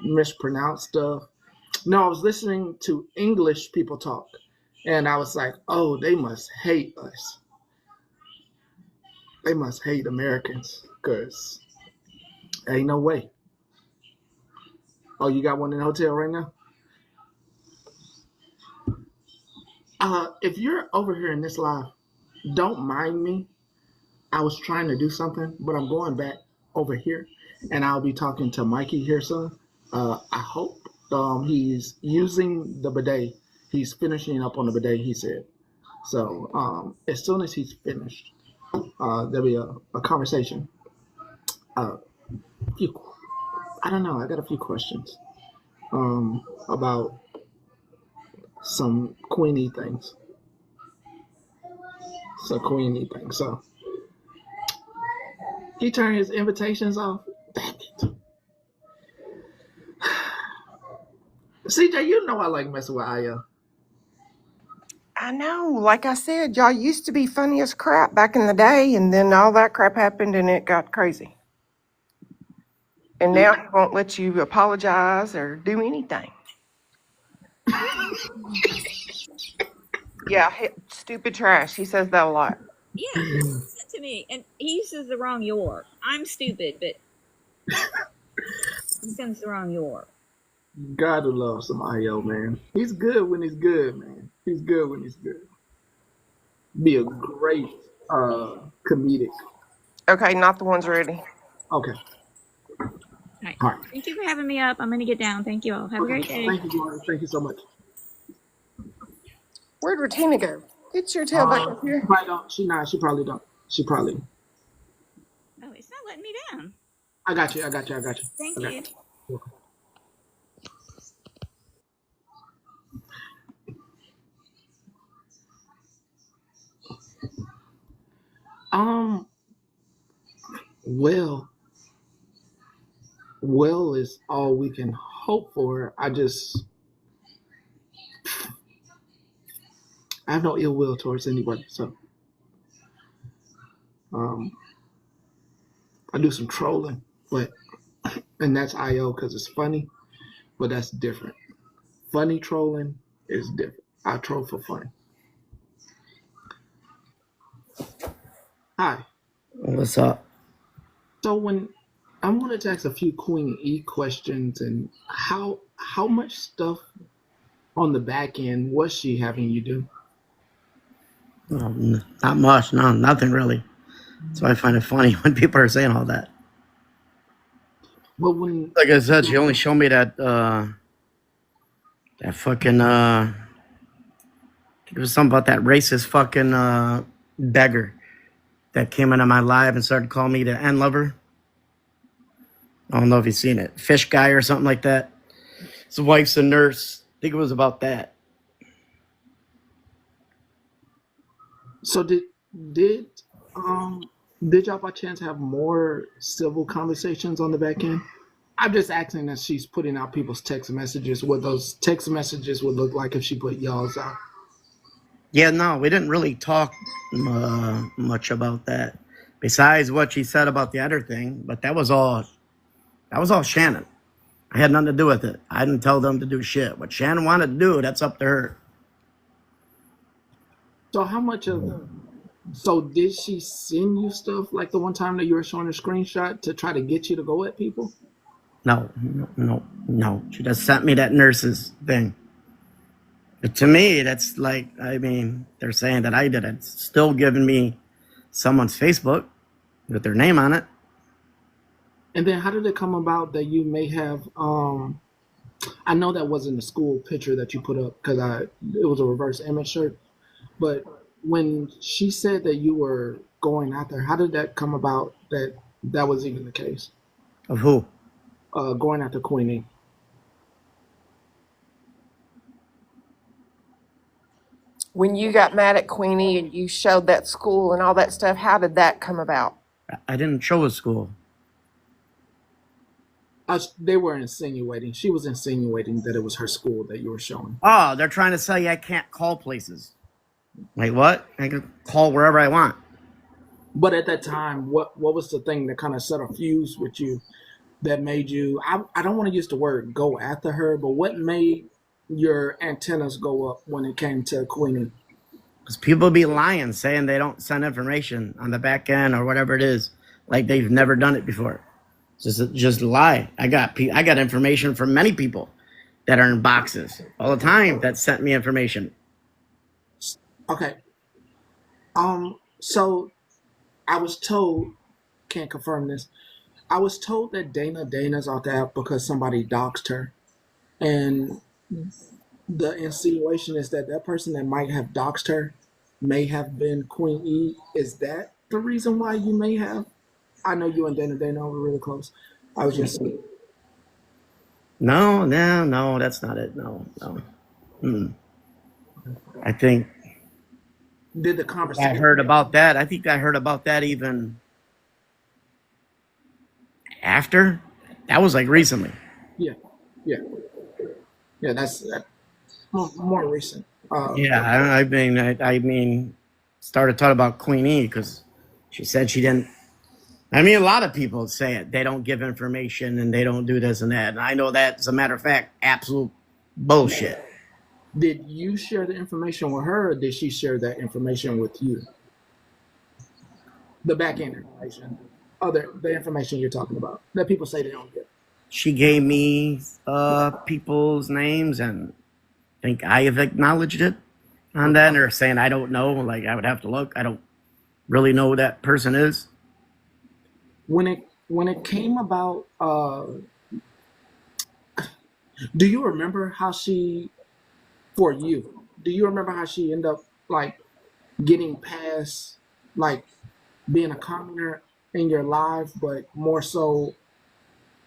mispronounce stuff. No, I was listening to English people talk, and I was like, oh, they must hate us. They must hate Americans, because ain't no way. Oh, you got one in the hotel right now? If you're over here in this live, don't mind me. I was trying to do something, but I'm going back over here, and I'll be talking to Mikey here soon. I hope he's using the bidet. He's finishing up on the bidet, he said. So as soon as he's finished, there'll be a conversation. Few, I don't know. I got a few questions about some Queenie things. So he turned his invitations off. Damn it. CJ, you know I like messing with Aya. I know. Like I said, y'all used to be funny as crap back in the day, and then all that crap happened and it got crazy. And now he won't let you apologize or do anything. Yeah, stupid trash. He says that a lot. Yeah, listen to me. And he uses the wrong your. I'm stupid, but he sends the wrong your. Gotta love some Io, man. He's good when he's good, man. He's good when he's good. Be a great comedic. Okay, not the ones ready. Okay. All right. Thank you for having me up. I'm going to get down. Thank you all. Have a great day. Thank you, Jordan. Thank you so much. Where'd Retina go? Get your tail back up here. She probably don't. She probably don't. She probably. Oh, it's not letting me down. I got you. Thank you. Well is all we can hope for. I have no ill will towards anybody, so I do some trolling, and that's IO because it's funny, but that's different. Funny trolling is different. I troll for fun. Hi. What's up? So when I wanted to ask a few Queen E questions, and how much stuff on the back end was she having you do? Not much. No, nothing really. So I find it funny when people are saying all that. But when, like I said, she only showed me that fucking it was something about that racist fucking beggar that came into my live and started calling me the N lover. I don't know if you've seen it. Fish guy or something like that. His wife's a nurse. I think it was about that. So did y'all by chance have more civil conversations on the back end? I'm just asking that she's putting out people's text messages, what those text messages would look like if she put y'all's out. Yeah, no, we didn't really talk much about that. Besides what she said about the other thing, but that was all Shannon. I had nothing to do with it. I didn't tell them to do shit. What Shannon wanted to do, that's up to her. So how much of so did she send you stuff like the one time that you were showing a screenshot to try to get you to go at people? No. She just sent me that nurse's thing. But to me, that's like, I mean, they're saying that I did it. It's still giving me someone's Facebook with their name on it. And then how did it come about that you may have I know that wasn't the school picture that you put up because it was a reverse image shirt. But when she said that you were going out there, how did that come about that was even the case? Of who? Going after Queenie. When you got mad at Queenie and you showed that school and all that stuff, how did that come about? I didn't show a school. They were insinuating. She was insinuating that it was her school that you were showing. Oh, they're trying to say I can't call places. Like what? I can call wherever I want. But at that time, what was the thing that kind of set a fuse with you that made you? I don't want to use the word go after her, but what made your antennas go up when it came to Queenie? Because people be lying, saying they don't send information on the back end or whatever it is, like they've never done it before. Just lie. I got information from many people that are in boxes all the time that sent me information. Okay. So I was told, can't confirm this. I was told that Dana's out there because somebody doxed her, and the insinuation is that that person that might have doxed her may have been Queen E. Is that the reason why you may have? I know you and Dana were really close. I was just No, that's not it. No. I think did the conversation. I heard about that. I think I heard about that even after. That was like recently. Yeah. That's more recent. I mean, started talking about Queen E because she said she didn't. I mean, a lot of people say it. They don't give information and they don't do this and that. And I know that, as a matter of fact, absolute bullshit. Did you share the information with her, or did she share that information with you? The back end information, the information you're talking about that people say they don't get. She gave me people's names, and I think I have acknowledged it on that. And they're saying I don't know. Like I would have to look. I don't really know who that person is. When it came about, do you remember how she? For you, do you remember how she ended up like getting past like being a commenter in your live, but more so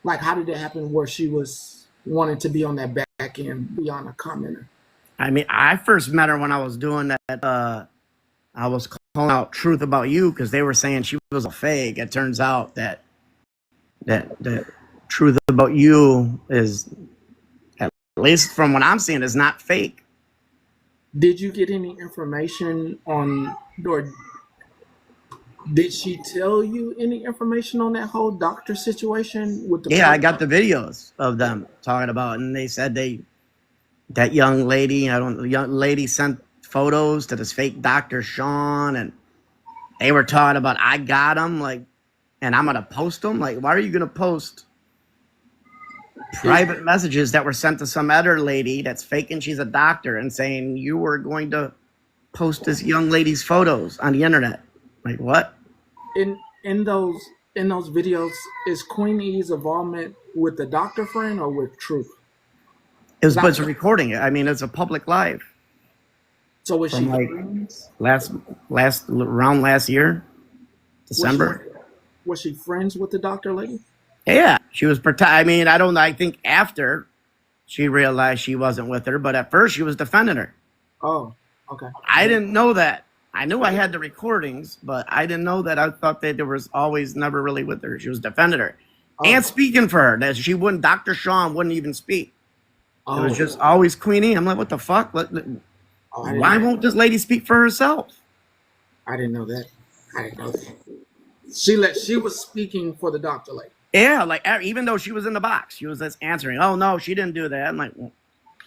like how did it happen where she was wanting to be on that back end beyond a commenter? I mean, I first met her when I was doing that. I was calling out Truth About You because they were saying she was a fake. It turns out that Truth About You is, at least from what I'm seeing, is not fake. Did you get any information on, or did she tell you any information on that whole doctor situation with the? Yeah, I got the videos of them talking about it, and they said that young lady sent photos to this fake Dr. Sean, and they were talking about I got him, like, and I'm gonna post them. Like, why are you gonna post private messages that were sent to some other lady that's faking she's a doctor and saying you were going to post this young lady's photos on the internet? Like what? In those videos, is Queen E's involvement with the doctor friend or with Truth? It's recording it. I mean, it's a public live. So was she like last year, December? Was she friends with the doctor lady? Yeah, she was. I mean, I don't know. I think after she realized she wasn't with her, but at first she was defending her. Oh, okay. I didn't know that. I knew I had the recordings, but I didn't know that. I thought that there was always never really with her. She was defending her and speaking for her. That she wouldn't. Dr. Sean wouldn't even speak. It was just always Queenie. I'm like, what the fuck? Why won't this lady speak for herself? I didn't know that. She was speaking for the doctor lady. Yeah, like even though she was in the box, she was just answering. Oh no, she didn't do that. I'm like,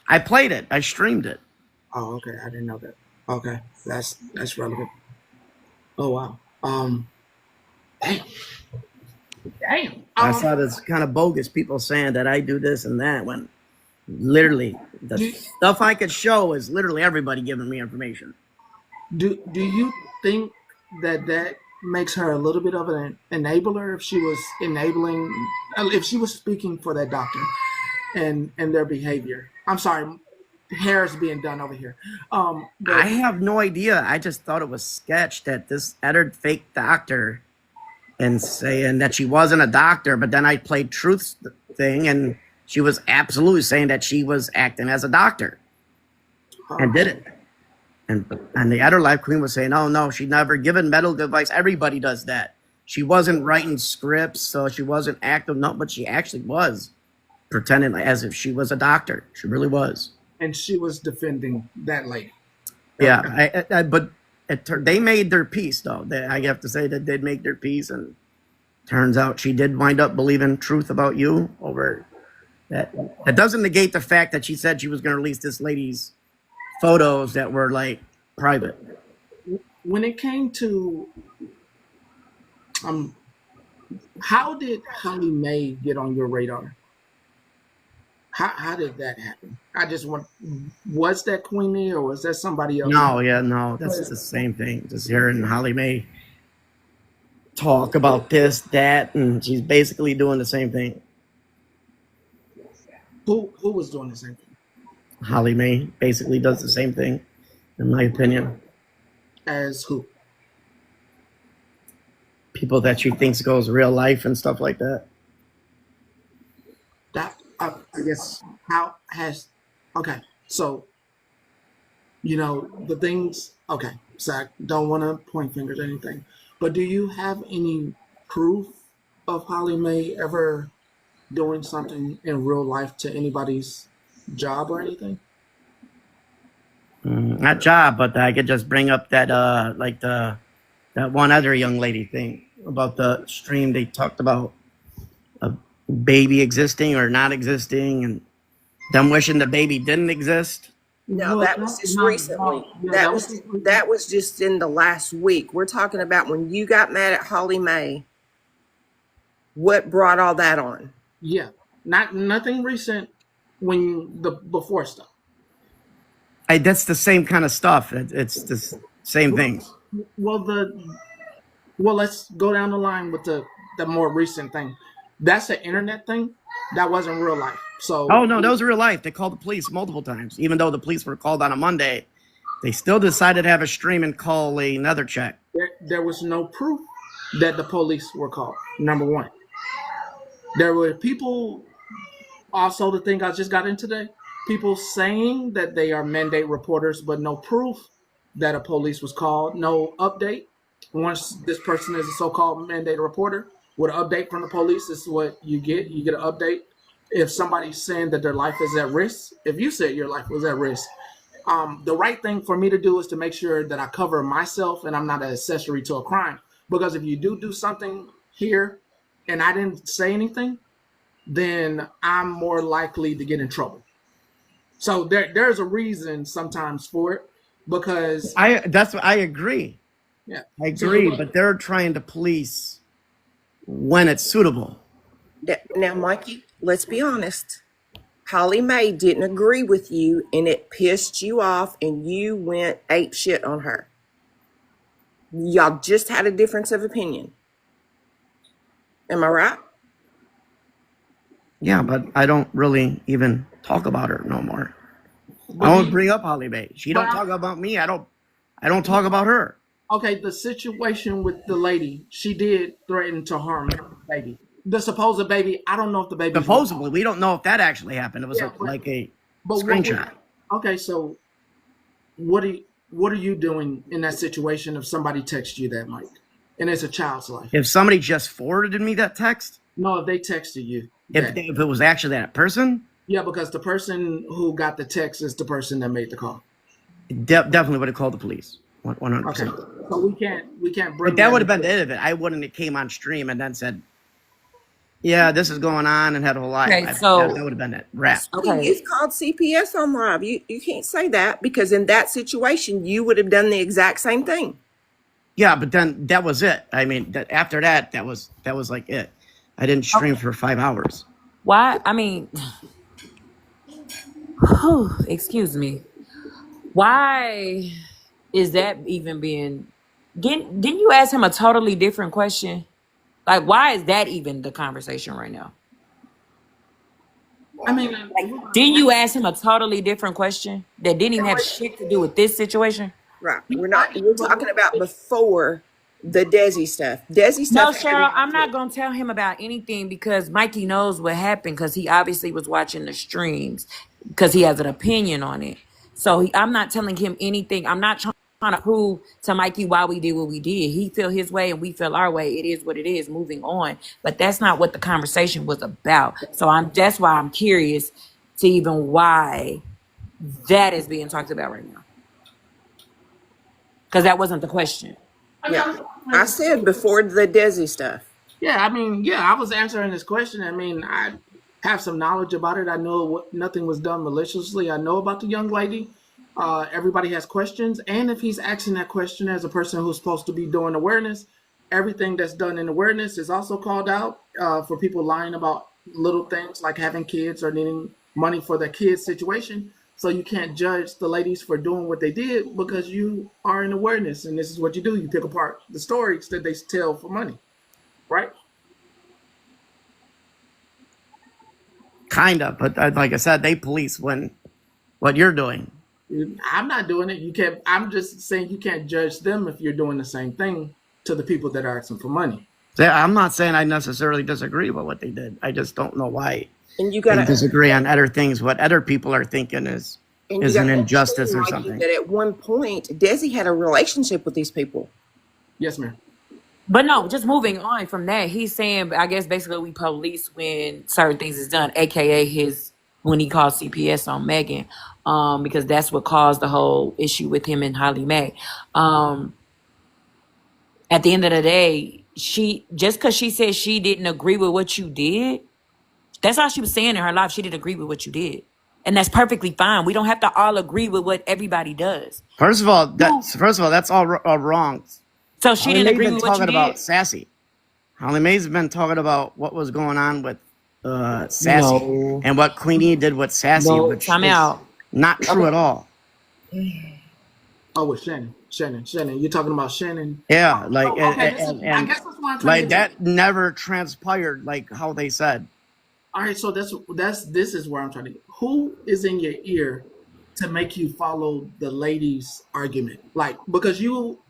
I played it. I streamed it. Oh, okay. I didn't know that. Okay, that's relevant. Oh wow. Dang. Damn. I saw this kind of bogus people saying that I do this and that when literally the stuff I could show is literally everybody giving me information. Do you think that makes her a little bit of an enabler if she was enabling, if she was speaking for that doctor and their behavior? I'm sorry, hair's being done over here. But I have no idea. I just thought it was sketch that this entered fake doctor and saying that she wasn't a doctor, but then I played truth thing and she was absolutely saying that she was acting as a doctor and did it. And the other life queen was saying, oh no, she'd never given medical advice. Everybody does that. She wasn't writing scripts, so she wasn't acting. No, but she actually was pretending as if she was a doctor. She really was. And she was defending that lady. Yeah, but they made their peace, though. I have to say that they'd make their peace, and turns out she did wind up believing truth about you over that. That doesn't negate the fact that she said she was going to release this lady's photos that were like private. When it came to how did Holly Mae get on your radar? How did that happen? I just want, was that Queenie or was that somebody else? No, that's the same thing. Just hearing Holly Mae talk about this, that, and she's basically doing the same thing. Who was doing the same thing? Holly Mae basically does the same thing, in my opinion. As who? People that she thinks goes real life and stuff like that. That I guess how has okay. So the things. Okay, Zach, don't want to point fingers or anything, but do you have any proof of Holly Mae ever doing something in real life to anybody's job or anything? Not job, but I could just bring up that that one other young lady thing about the stream. They talked about a baby existing or not existing, and them wishing the baby didn't exist. No, that was just recently. That was just in the last week. We're talking about when you got mad at Holly Mae. What brought all that on? Yeah, nothing recent. When the before stuff. That's the same kind of stuff. It's the same things. Well, let's go down the line with the more recent thing. That's an internet thing. That wasn't real life. So. Oh no, that was real life. They called the police multiple times, even though the police were called on a Monday. They still decided to have a stream and call another check. There was no proof that the police were called. Number one, there were people. Also, the thing I just got in today, people saying that they are mandate reporters, but no proof that a police was called, no update. Once this person is a so-called mandate reporter, with an update from the police, this is what you get. You get an update. If somebody's saying that their life is at risk, if you said your life was at risk, the right thing for me to do is to make sure that I cover myself and I'm not an accessory to a crime. Because if you do something here and I didn't say anything, then I'm more likely to get in trouble. So there's a reason sometimes for it, because I agree. Yeah, I agree, but they're trying to police when it's suitable. Now, Mikey, let's be honest. Holly Mae didn't agree with you, and it pissed you off, and you went ape shit on her. Y'all just had a difference of opinion. Am I right? Yeah, but I don't really even talk about her no more. I don't bring up Holly Mae. She don't talk about me. I don't talk about her. Okay, the situation with the lady, she did threaten to harm the baby. The supposed baby, I don't know if the baby. Supposedly, we don't know if that actually happened. It was like a screenshot. Okay, so what are you doing in that situation if somebody texts you that, Mike? And it's a child's life. If somebody just forwarded me that text? No, if they texted you. If it was actually that person? Yeah, because the person who got the text is the person that made the call. Definitely would have called the police. 100%. Okay. So we can't bring. But that would have been the end of it. I wouldn't have came on stream and then said, "Yeah, this is going on," and had a whole life. Okay, so that would have been it. Wrap. Okay, it's called CPS on live. You can't say that, because in that situation, you would have done the exact same thing. Yeah, but then that was it. I mean, after that was like it. I didn't stream for 5 hours. Why? I mean, excuse me. Why is that even being? Didn't you ask him a totally different question? Like, why is that even the conversation right now? I mean, Didn't you ask him a totally different question that didn't even have shit to do with this situation? Right. We're talking about before the Desi stuff. Desi No, stuff had Cheryl, everything I'm to not gonna tell him about anything because Mikey knows what happened because he obviously was watching the streams because he has an opinion on it. So I'm not telling him anything. I'm not trying to prove to Mikey why we did what we did. He feel his way and we feel our way. It is what it is. Moving on, but that's not what the conversation was about. So that's why I'm curious to even why that is being talked about right now because that wasn't the question. Yeah. I said before the Desi stuff. Yeah, I mean, yeah, I was answering this question. I mean, I have some knowledge about it. I know nothing was done maliciously. I know about the young lady. Everybody has questions, and if he's asking that question as a person who's supposed to be doing awareness, everything that's done in awareness is also called out for people lying about little things like having kids or needing money for their kids' situation. So you can't judge the ladies for doing what they did because you are in awareness, and this is what you do. You pick apart the stories that they tell for money, right? Kind of, but like I said, they police what you're doing. I'm not doing it. You can't. I'm just saying you can't judge them if you're doing the same thing to the people that are asking for money. So I'm not saying I necessarily disagree with what they did. I just don't know why And you they gotta disagree on other things. What other people are thinking is an injustice or Mikey, something. that at one point Desi had a relationship with these people. Yes, ma'am. But no, just moving on from that, he's saying, I guess basically we police when certain things is done, aka when he called CPS on Megan, because that's what caused the whole issue with him and Holly Mae. At the end of the day, just because she said she didn't agree with what you did, that's all she was saying in her life. She didn't agree with what you did, and that's perfectly fine. We don't have to all agree with what everybody does. First of all, that's all wrong. So she didn't agree with what you talking about did. Sassy. Holly Mae's been talking about what was going on with Sassy and what Queenie did with Sassy, which is not true at all. Oh, with Shannon. You're talking about Shannon. Yeah, like I guess that's what I'm trying like to that never transpired, like how they said. All right, so this is where I'm trying to get. Who is in your ear to make you follow the lady's argument? Like, because you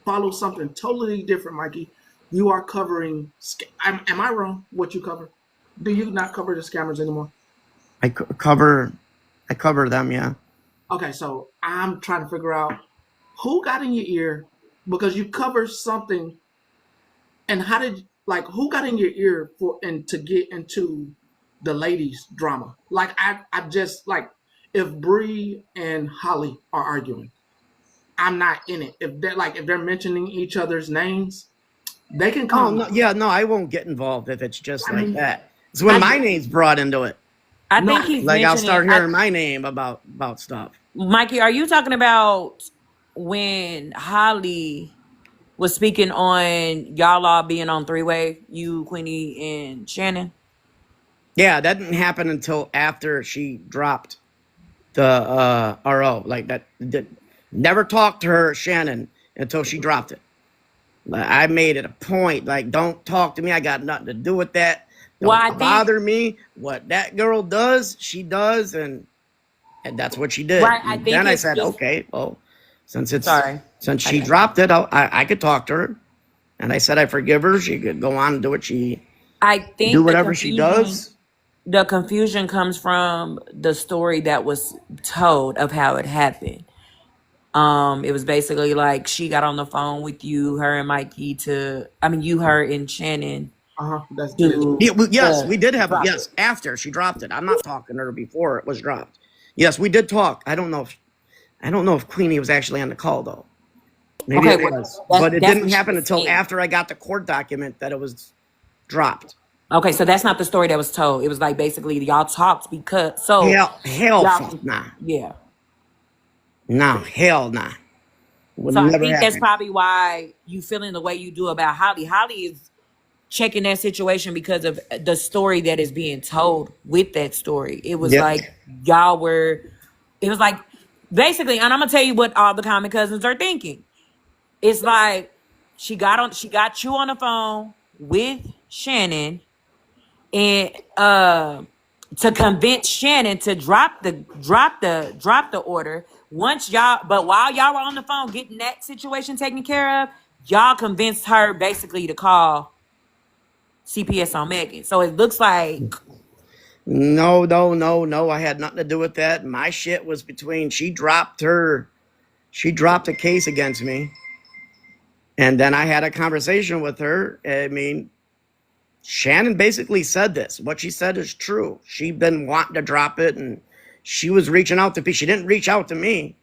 follow something totally different, Mikey. You are covering. Am I wrong? What you cover? Do you not cover the scammers anymore? I cover them, yeah. Okay, so I'm trying to figure out who got in your ear because you cover something, and who got in your ear to get into the ladies' drama? Like I just like if Bree and Holly are arguing, I'm not in it. If they're mentioning each other's names, they can come. No, I won't get involved if it's just like that. It's when my name's brought into it. I think he's like I'll start mentioning- hearing my name about stuff. Mikey, are you talking about when Holly was speaking on y'all all being on three-way, you, Queenie, and Shannon? Yeah, that didn't happen until after she dropped the RO. Like that, never talked to her, Shannon, until she dropped it. I made it a point, like, don't talk to me. I got nothing to do with that. Don't bother me. What that girl does, she does, and that's what she did. Right, I think then I it's said, just- okay, well, since Sorry. she dropped it, I could talk to her, and I said I forgive her. She could go on and do what she. I think do whatever she does. The confusion comes from the story that was told of how it happened. It was basically like she got on the phone with you, her and Mikey you, her and Shannon. That's yes, we did have after she dropped it. I'm not talking to her before it was dropped. Yes, we did talk. I don't know if Queenie was actually on the call though. Maybe it was, but it didn't happen until after I got the court document that it was dropped. Okay, so that's not the story that was told. It was like basically y'all talked because hell nah. Yeah. No, hell nah. So I think that's probably why you feeling the way you do about Holly. Holly is checking that situation because of the story that is being told with that story. It was Yep. like it was like basically, and I'm gonna tell you what all the common cousins are thinking. It's like she got you on the phone with Shannon and to convince Shannon to drop the order. But while y'all were on the phone getting that situation taken care of, y'all convinced her basically to call CPS on Megan. So it looks like No. I had nothing to do with that. My shit was between she dropped a case against me. And then I had a conversation with her. I mean, Shannon basically said this. What she said is true. She'd been wanting to drop it, and she was reaching out to people. She didn't reach out to me.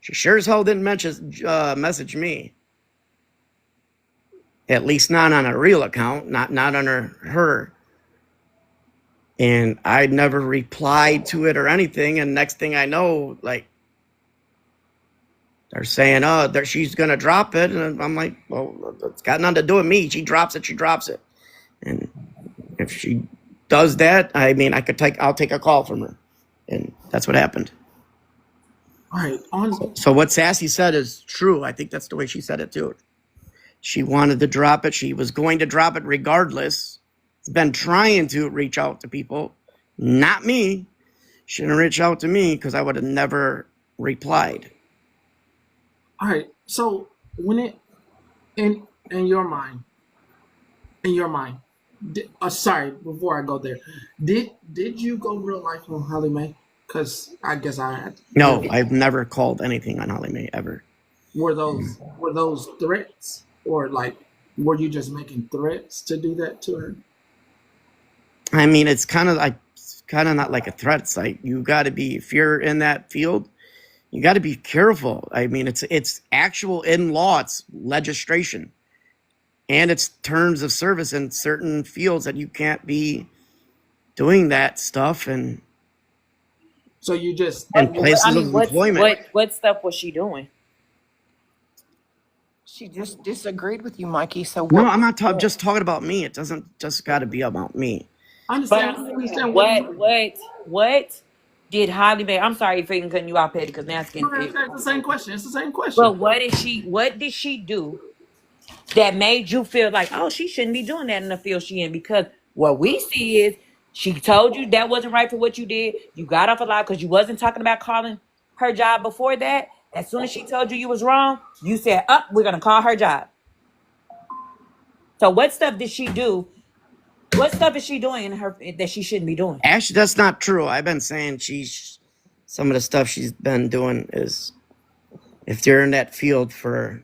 She sure as hell didn't message me. At least not on a real account, not on her. And I never replied to it or anything. And next thing I know, like, they're saying, that she's going to drop it. And I'm like, well, it's got nothing to do with me. She drops it. And if she does that, I mean, I'll take a call from her. And that's what happened. All right. So what Sassy said is true. I think that's the way she said it too. She wanted to drop it. She was going to drop it regardless. She's been trying to reach out to people, not me. She didn't reach out to me because I would have never replied. All right. So when it in your mind, sorry, before I go there, did you go real life on Holly Mae? Because I guess I had. No, I've never called anything on Holly Mae ever. Were those threats, or like were you just making threats to do that to her? I mean, it's kind of not like a threat. It's like you got to be, if you're in that field, you got to be careful. I mean, it's actual in law, it's legislation, and it's terms of service in certain fields that you can't be doing that stuff. And so you just and places of employment. What stuff was she doing? She just disagreed with you, Mikey. So no, I'm not just talking about me. It doesn't just got to be about me. I understand. What did Holly Mae? I'm sorry if I'm cutting you off, Petty, because now it's the same question. It's the same question. But what did she do that made you feel like, oh, she shouldn't be doing that in the field she in? Because what we see is she told you that wasn't right for what you did. You got off a lot because you wasn't talking about calling her job before that. As soon as she told you was wrong, you said, we're going to call her job. So what stuff did she do? What stuff is she doing in her that she shouldn't be doing? Actually, that's not true. I've been saying some of the stuff she's been doing is, if you're in that field for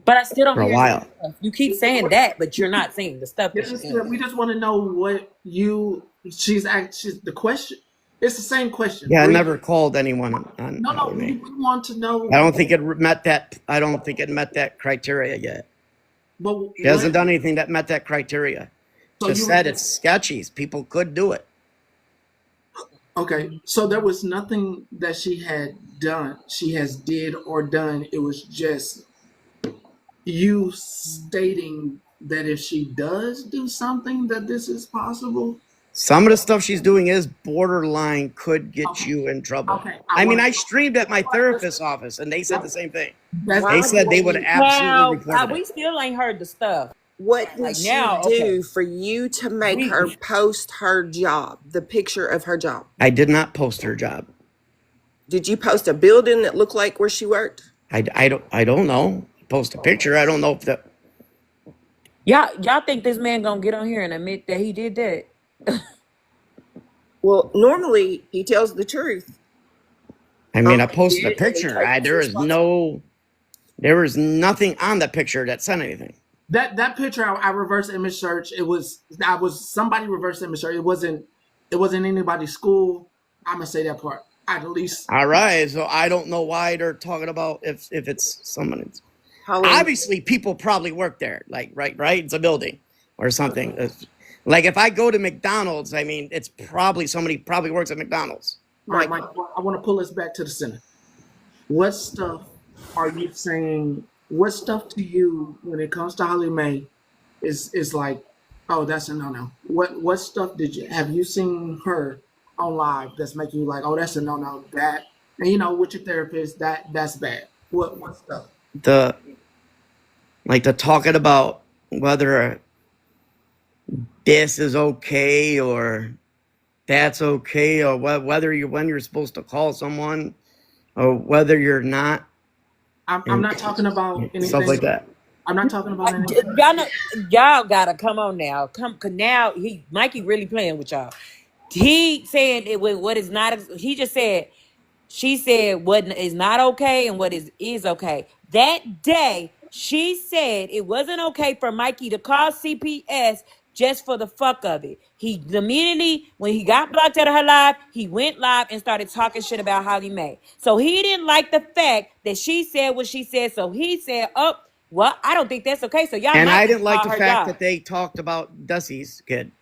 I still don't hear a while. You keep saying that, but you're not saying the stuff. We just want to know what she's the question. It's the same question. Yeah, I never called anyone on. No, we want to know. I don't think it met that criteria yet. But she hasn't done anything that met that criteria. So just said it's sketchy. People could do it. Okay, so there was nothing that she has did or done. It was just you stating that if she does do something, that this is possible. Some of the stuff she's doing is borderline, could get you in trouble. Okay, I streamed at my therapist's office, and they said the same thing. They said they would absolutely report it. We still ain't heard the stuff. What did she do for you to make her post her job, the picture of her job? I did not post her job. Did you post a building that looked like where she worked? I don't know. Post a picture. I don't know if that. Y'all think this man gonna get on here and admit that he did that? Well, normally he tells the truth. I mean, I posted a picture. There was nothing on the picture that said anything. That picture, I reverse image search. Somebody reverse image search. It wasn't anybody's school. I'm gonna say that part. At least. All right. So I don't know why they're talking about if it's someone's. Obviously, people probably work there. Like right. It's a building or something. Like if I go to McDonald's, I mean, it's probably somebody probably works at McDonald's. Mike, I want to pull us back to the center. What stuff are you saying? What stuff to you when it comes to Holly Mae is like Oh, that's a no. What stuff have you seen her on live that's making you like, oh, that's a no. That, and with your therapist, that's bad. What stuff? The talking about whether this is okay or that's okay, or whether when you're supposed to call someone or whether you're not, I'm not talking about stuff anything. like that. I'm not talking about anything. Y'all gotta come on now. Cause now Mikey really playing with y'all. He said what is not. He just said. She said what is not okay and what is okay. That day, she said it wasn't okay for Mikey to call CPS just for the fuck of it. He immediately, when he got blocked out of her live, he went live and started talking shit about Holly Mae. So he didn't like the fact that she said what she said. So he said, oh, well, I don't think that's okay. So y'all And might I need didn't to like call the her fact dog. that they talked about Dusty's kid.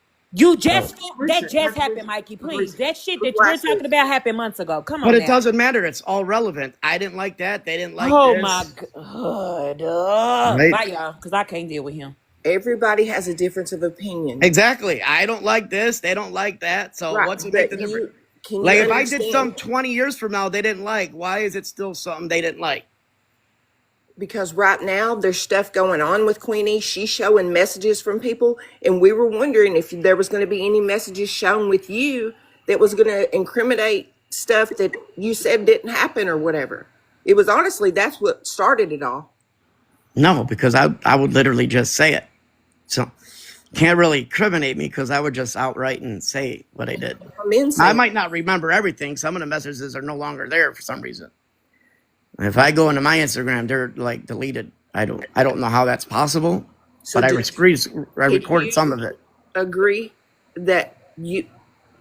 That just happened, Mikey. Please, that shit that we're talking about happened months ago. Come But on it now. doesn't matter. It's all relevant. I didn't like that. They didn't like Oh my this. God. Right? Bye, y'all, because I can't deal with him. Everybody has a difference of opinion. Exactly. I don't like this. They don't like that. So Right, what's it make the but difference? can Like you if I did understand? something 20 years from now they didn't like, why is it still something they didn't like? Because right now there's stuff going on with Queenie. She's showing messages from people, and we were wondering if there was going to be any messages shown with you that was going to incriminate stuff that you said didn't happen or whatever. It was honestly, that's what started it all. No, because I would literally just say it. So can't really incriminate me because I would just outright and say what I did. I might not remember everything. Some of the messages are no longer there for some reason. If I go into my Instagram, they're like deleted. I don't know how that's possible, So but I recorded some of it. Agree that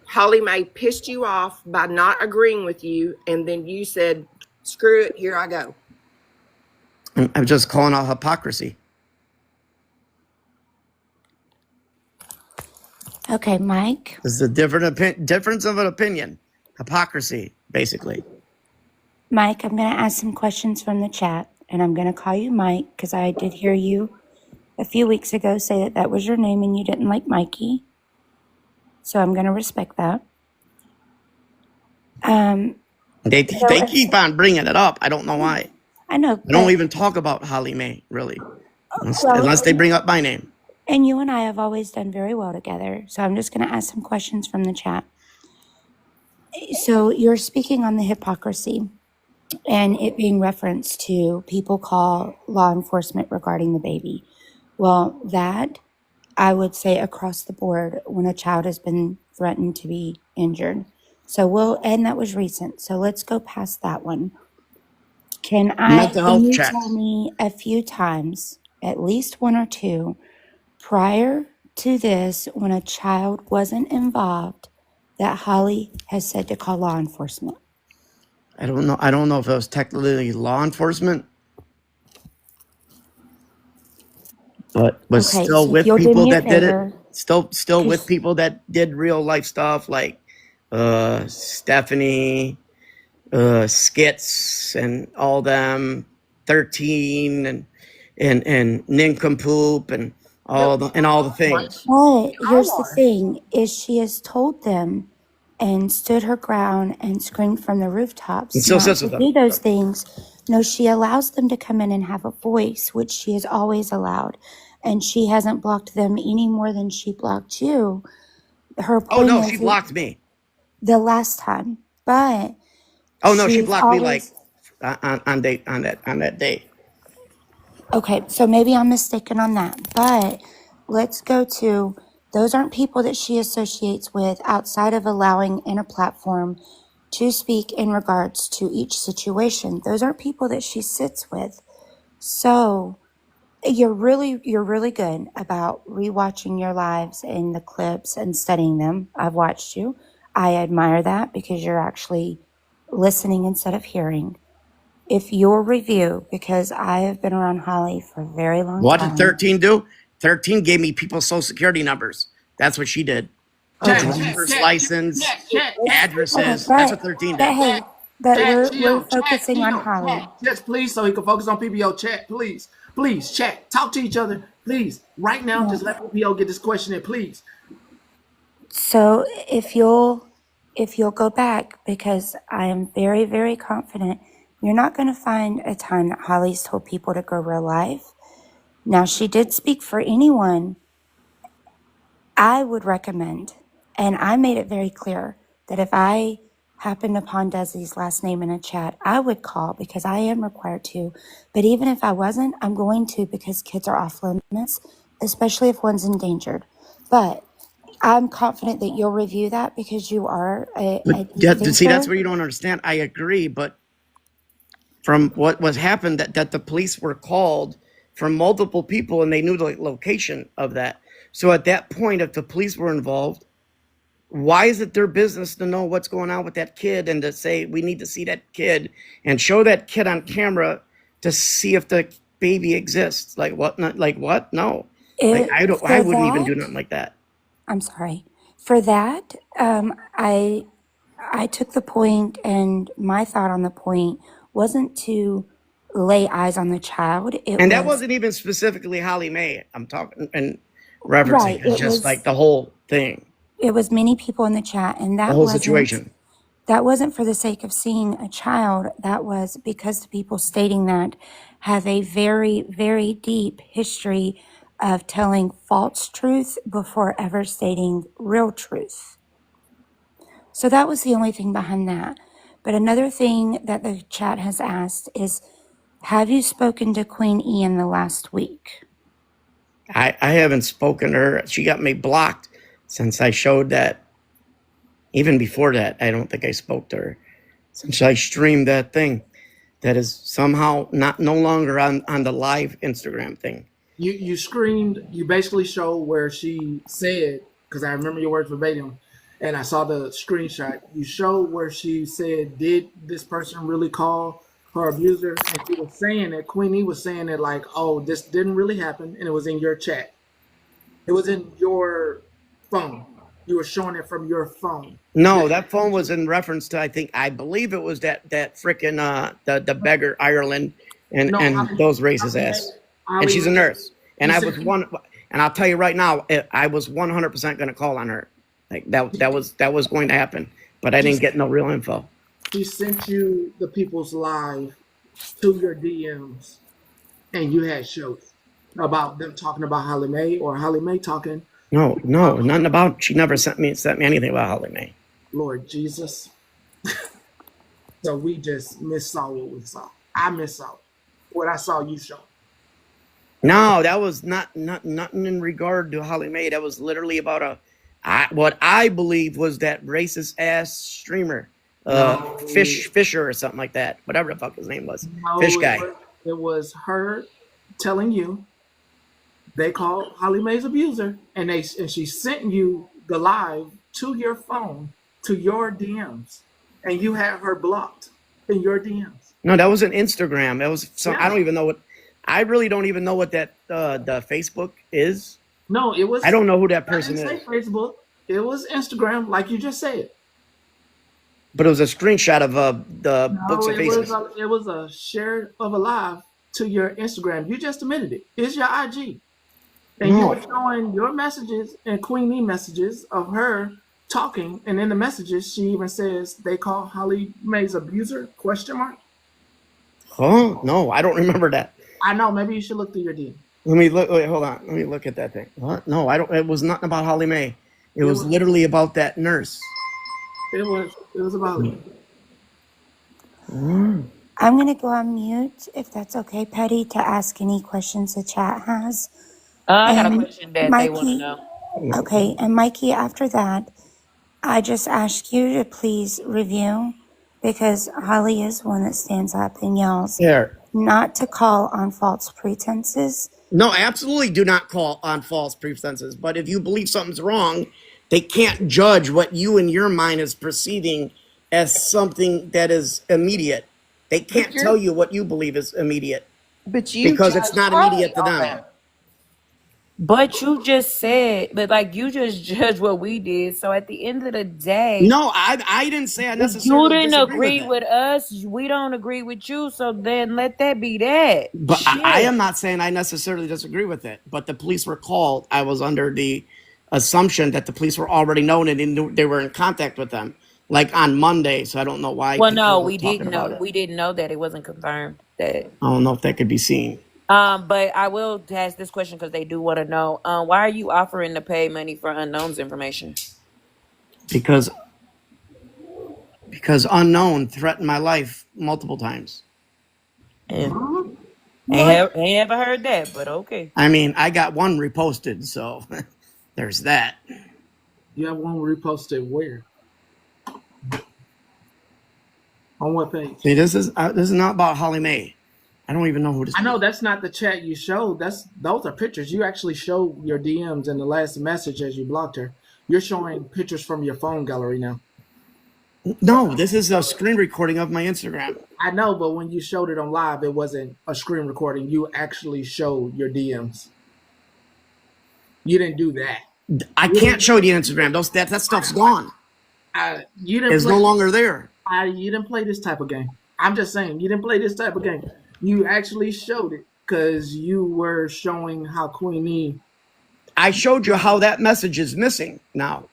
Holly Mae pissed you off by not agreeing with you, and then you said, screw it, here I go. I'm just calling out hypocrisy. Okay, Mike. This is a difference of an opinion. Hypocrisy, basically. Mike, I'm going to ask some questions from the chat, and I'm going to call you Mike because I did hear you a few weeks ago say that was your name and you didn't like Mikey. So I'm going to respect that. They keep on bringing it up. I don't know why. I know. I don't even talk about Holly Mae, really, unless they bring up my name. And you and I have always done very well together. So I'm just going to ask some questions from the chat. So you're speaking on the hypocrisy and it being referenced to people call law enforcement regarding the baby. Well, that I would say across the board when a child has been threatened to be injured. And that was recent. So let's go past that one. Can you tell me a few times, at least one or two, prior to this, when a child wasn't involved, that Holly has said to call law enforcement? I don't know. I don't know if it was technically law enforcement, but was still with people that did it. Still with people that did real life stuff like Stephanie, Skits, and all them, 13 and Nincompoop and all the things. But here's the thing: is she has told them and stood her ground and screamed from the rooftops not to do those things. No, she allows them to come in and have a voice, which she has always allowed. And she hasn't blocked them any more than she blocked you. Her point she blocked me the last time, but she blocked me like on that day. Okay, so maybe I'm mistaken on that, but let's go to those aren't people that she associates with outside of allowing in a platform to speak in regards to each situation. Those aren't people that she sits with. So you're really good about rewatching your lives and the clips and studying them. I've watched you. I admire that because you're actually listening instead of hearing. If your review, because I have been around Holly for a very long time. What did 13 do? 13 gave me people's social security numbers. That's what she did. Driver's license, addresses. That's what 13 did. We're focusing on Holly. Chat, please, so he can focus on PBO. Chat, please, chat. Talk to each other. Please, right now, just let OPO get this question in, please. So if you'll go back, because I am very, very confident you're not going to find a time that Holly's told people to go real life. Now, she did speak for anyone. I would recommend, and I made it very clear that if I happened upon Desi's last name in a chat, I would call because I am required to. But even if I wasn't, I'm going to because kids are off limits, especially if one's endangered. But I'm confident that you'll review that because you are a Yeah, deep see, that's thinker. where you don't understand. I agree, but from what was happened, that the police were called from multiple people and they knew the location of that. So at that point, if the police were involved, why is it their business to know what's going on with that kid and to say we need to see that kid and show that kid on camera to see if the baby exists? Like what? Not like what? No, like I don't. I For wouldn't even that, do nothing like that. I'm sorry. For that, I took the point, and my thought on the point wasn't to lay eyes on the child. It And that was wasn't even specifically Holly Mae. I'm talking and referencing. right. It's just like the whole thing, It was many people in the chat, and the whole situation. that wasn't for the sake of seeing a child. That was because the people stating that have a very, very deep history of telling false truth before ever stating real truth. So that was the only thing behind that. But another thing that the chat has asked is, have you spoken to Queen E in the last week? I haven't spoken to her. She got me blocked since I showed that. Even before that, I don't think I spoke to her. Since I streamed that thing that is somehow no longer on the live Instagram thing. You screamed. You basically showed where she said, because I remember your words verbatim, and I saw the screenshot. You showed where she said, "Did this person really call her abuser?" And she was saying that Queenie was saying that like, "Oh, this didn't really happen," and it was in your chat. It was in your phone. You were showing it from your phone. No, that phone was in reference to I believe it was that frickin' the beggar Ireland and those racist ass. And she's a nurse. And I was and I'll tell you right now, I was 100% going to call on her. Like that was going to happen, but I didn't get no real info. She sent you the people's live to your DMs, and you had shows about them talking about Holly Mae or Holly Mae talking. No, nothing about. She never sent me anything about Holly Mae. Lord Jesus. So we just missaw what we saw. I missaw what I saw you show. No, that was nothing in regard to Holly Mae. That was literally about what I believe was that racist ass streamer, Fisher or something like that. Whatever the fuck his name was, Fish guy. It was her telling you they called Holly Mae's abuser, and she sent you the live to your phone to your DMs, and you had her blocked in your DMs. No, that was an Instagram. That was some. Yeah. I don't even know what. I really don't even know what that the Facebook is. No, it was. I don't know who that person is. Say Facebook. It was Instagram, like you just said. But it was a screenshot of the books of faces. It was a share of a live to your Instagram. You just admitted it. It's your IG. And you were showing your messages and Queen E messages of her talking. And in the messages, she even says they call Holly Mae's abuser, ? Oh, no, I don't remember that. I know. Maybe you should look through your DM. Let me look. Wait, hold on. Let me look at that thing. What? No, I don't. It was nothing about Holly Mae. It was literally about that nurse. It was about me. I'm going to go on mute, if that's okay, Petty, to ask any questions the chat has. I got a question that Mikey, they want to know. Okay, and Mikey, after that, I just ask you to please review, because Holly is one that stands up and yells, not to call on false pretenses. No, absolutely do not call on false pretenses. But if you believe something's wrong, they can't judge what you in your mind is perceiving as something that is immediate. They can't tell you what you believe is immediate. But you because it's not immediate to them. But you just said, but like you just judged what we did. So at the end of the day, No, I didn't say I if you necessarily didn't disagree with agree it. with us, we don't agree with you. So then let that be that. But I Shit. am not saying I necessarily disagree with it. But the police were called. I was under the assumption that the police were already known and they were in contact with them, like on Monday. So I don't know why Well, people no, were we talking didn't about know. it. We didn't know that it wasn't confirmed that. I don't know if that could be seen But I will ask this question because they do want to know. Why are you offering to pay money for unknowns information? because unknown threatened my life multiple times. Yeah. What? Ain't ever heard that, but okay. I mean, I got one reposted, so there's that. You have one reposted where? On what page? See, this is not about Holly Mae. I don't even know who this I is. know that's not the chat you showed. Those are pictures. You actually showed your DMs in the last message as you blocked her. You're showing pictures from your phone gallery now. No, this is a screen recording of my Instagram. I know, but when you showed it on live, it wasn't a screen recording. You actually showed your DMs. You didn't do that. I can't show you Instagram. That stuff's gone. You didn't. It's no longer there. You didn't play this type of game. I'm just saying, you didn't play this type of game. You actually showed it because you were showing how Queenie. I showed you how that message is missing now.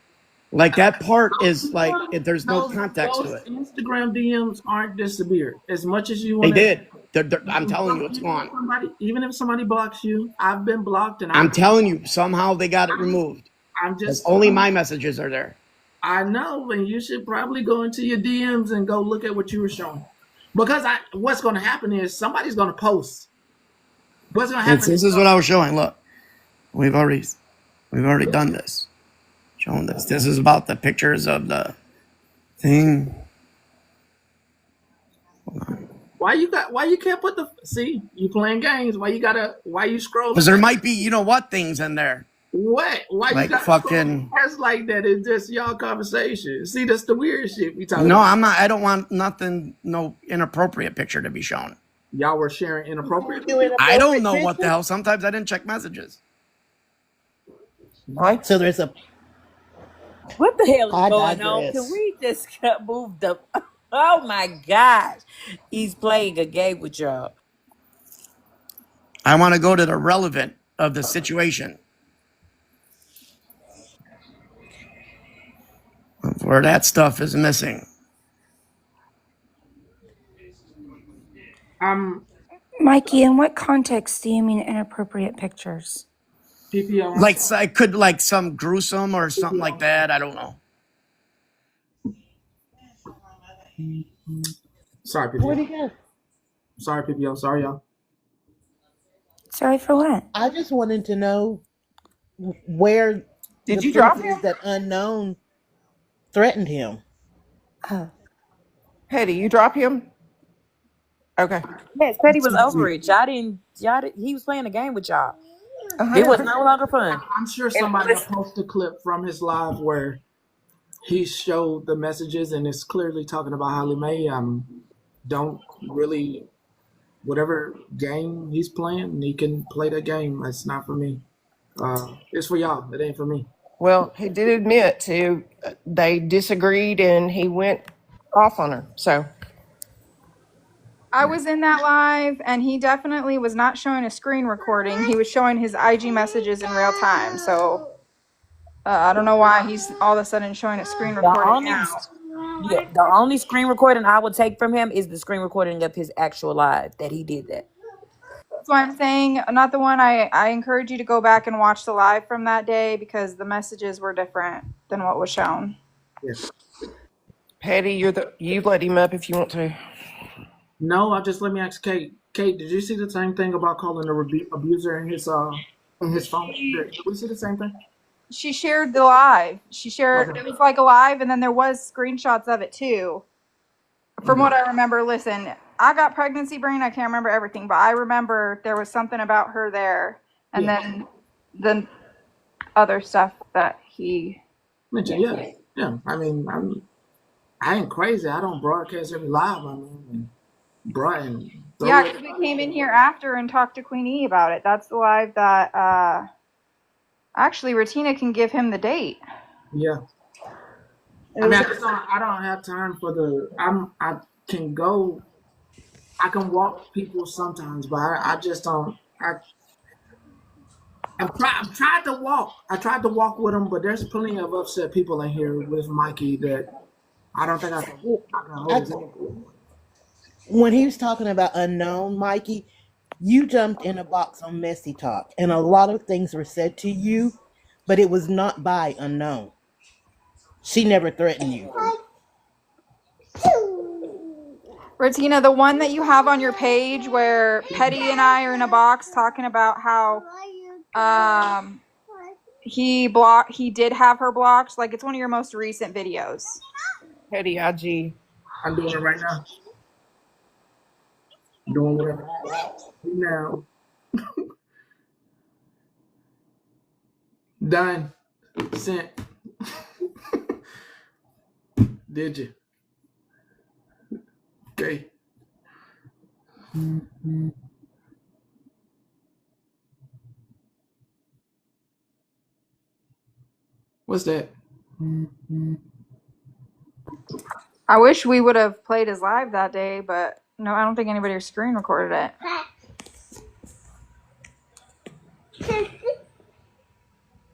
Like that part is like there's no context to it. Instagram DMs aren't disappeared as much as you They want. did. I'm telling you, it's gone. Even if somebody blocks you, I've been blocked, and I'm telling you, somehow they got it removed. I'm just only my messages are there. I know, and you should probably go into your DMs and go look at what you were showing, because what's going to happen is somebody's going to post. What's going to happen? This is what I was showing. Look, we've already done this. Showing this. This is about the pictures of the thing. Why you can't put you playing games? Why you scrolling? Because there might be things in there. What? Why like you got fucking that's like that? It's just y'all conversation. See, that's the weird shit we talking No, about. I'm not. I don't want no inappropriate picture to be shown. Y'all were sharing inappropriate. I don't know what the hell. Sometimes I didn't check messages. Right. So there's a. What the hell is going on? Can we just move the? Oh my gosh, he's playing a game with y'all. I want to go to the relevant of the situation. Where that stuff is missing. Mikey, in what context do you mean inappropriate pictures? PPO. Like I could like some gruesome or something like that. I don't know. Sorry, PPO. Where'd he go? Sorry, PPO. Sorry, y'all. Sorry for what? I just wanted to know where did you drop him? That unknown threatened him. Oh. Petty, you drop him? Okay. Yes, Petty was over it. Y'all didn't. He was playing a game with y'all. It was no longer fun. I'm sure somebody will post a clip from his live where he showed the messages and it's clearly talking about Holly Mae. Don't really, whatever game he's playing, he can play that game. That's not for me. It's for y'all. It ain't for me. Well, he did admit to they disagreed and he went off on her. So I was in that live and he definitely was not showing a screen recording. He was showing his IG messages in real time. So I don't know why he's all of a sudden showing a screen recording now. Yeah, the only screen recording I would take from him is the screen recording of his actual live that he did that. That's why I'm saying, not the one. I encourage you to go back and watch the live from that day because the messages were different than what was shown. Yes. Patty, you let him up if you want to. No, let me ask Kate. Kate, did you see the same thing about calling the abuser in his phone? Did we see the same thing? She shared the live. It was like a live, and then there was screenshots of it too. From what I remember, listen, I got pregnancy brain. I can't remember everything, but I remember there was something about her there, and then the other stuff that he mentioned. Yeah. I mean, I ain't crazy. I don't broadcast every live. I mean, Brian. Yeah, because we came in here after and talked to Queen E about it. That's the live that Actually, Retina can give him the date. Yeah. I mean, I don't have time for the. I can go. I can walk people sometimes, but I just don't. I'm trying to walk. I tried to walk with him, but there's plenty of upset people in here with Mikey that I don't think I can hold his hand. When he was talking about unknown, Mikey, you jumped in a box on Messy Talk, and a lot of things were said to you, but it was not by unknown. She never threatened you. Retina, the one that you have on your page where Petty and I are in a box talking about how he did have her blocked. Like, it's one of your most recent videos. Petty IG. I'm doing it right now. Doing whatever now. Done. Sent. Did you? Okay. What's that? I wish we would have played his live that day, but no, I don't think anybody screen recorded it.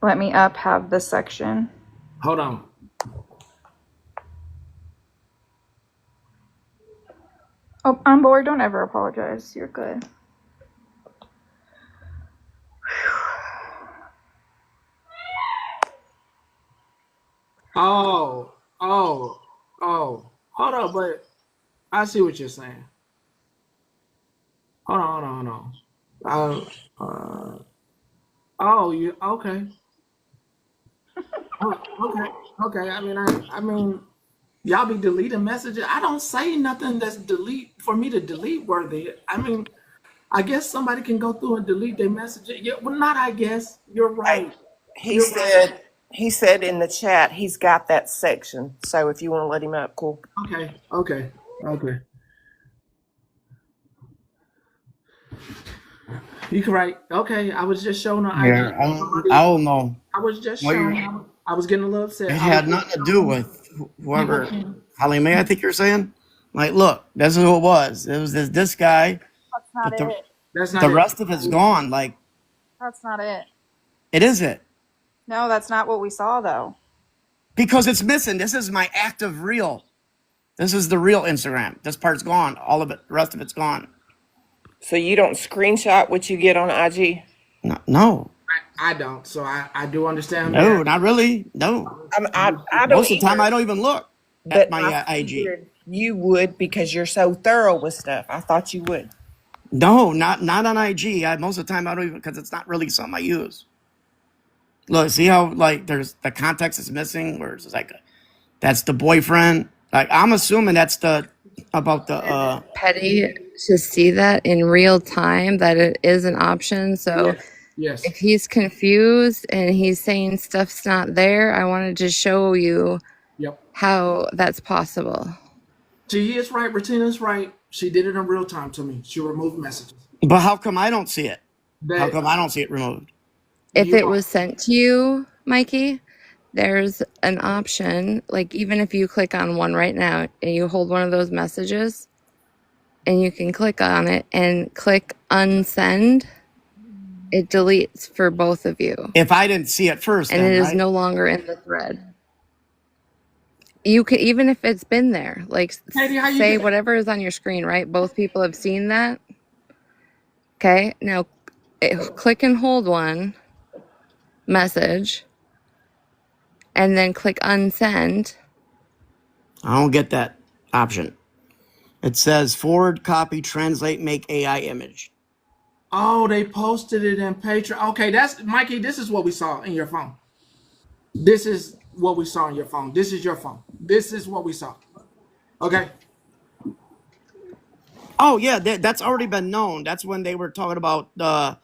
Let me have this section. Hold on. Oh, I'm bored. Don't ever apologize. You're good. Oh. Hold on, but I see what you're saying. Hold on. Oh, you okay? Okay. I mean, y'all be deleting messages. I don't say nothing that's for me to delete worthy. I mean, I guess somebody can go through and delete their messages. Yeah, well, not I guess. You're right. He said in the chat he's got that section. So if you want to let him up, cool. Okay. You can write. Okay, I was just showing on Yeah, IG. I don't know. I was just showing. I was getting a little upset. It had nothing to do with whoever, Holly Mae, I think you're saying. Like, look, this is who it was. It was this guy. That's not it. That's not the it. rest of it's gone. Like, That's not it. it is it. No, that's not what we saw, though. Because it's missing. This is my active reel. This is the real Instagram. This part's gone. All of it. The rest of it's gone. So you don't screenshot what you get on IG? No. I don't. So I do understand. No, that. not really. No. I don't Most of the time, I don't even look at my IG. You would because you're so thorough with stuff. I thought you would. No, not on IG. Most of the time, I don't even, because it's not really something I use. Look, see how, like, there's the context is missing, where it's like, that's the boyfriend. Like, I'm assuming that's about the Petty to see that in real time, that it is an option. So yes. If he's confused and he's saying stuff's not there, I wanted to show you how that's possible. She is right. Retina's right. She did it in real time to me. She removed messages. But how come I don't see it? How come I don't see it removed? If it was sent to you, Mikey, there's an option. Like, even if you click on one right now and you hold one of those messages and you can click on it and click unsend, it deletes for both of you. If I didn't see it first, and it is no longer in the thread. You could, even if it's been there, like, say whatever is on your screen, right? Both people have seen that. Okay, now click and hold one message and then click unsend. I don't get that option. It says forward, copy, translate, make AI image. Oh, they posted it in Patreon. Okay, that's Mikey. This is what we saw in your phone. This is what we saw in your phone. This is your phone. This is what we saw. Okay. Oh yeah, that's already been known. That's when they were talking about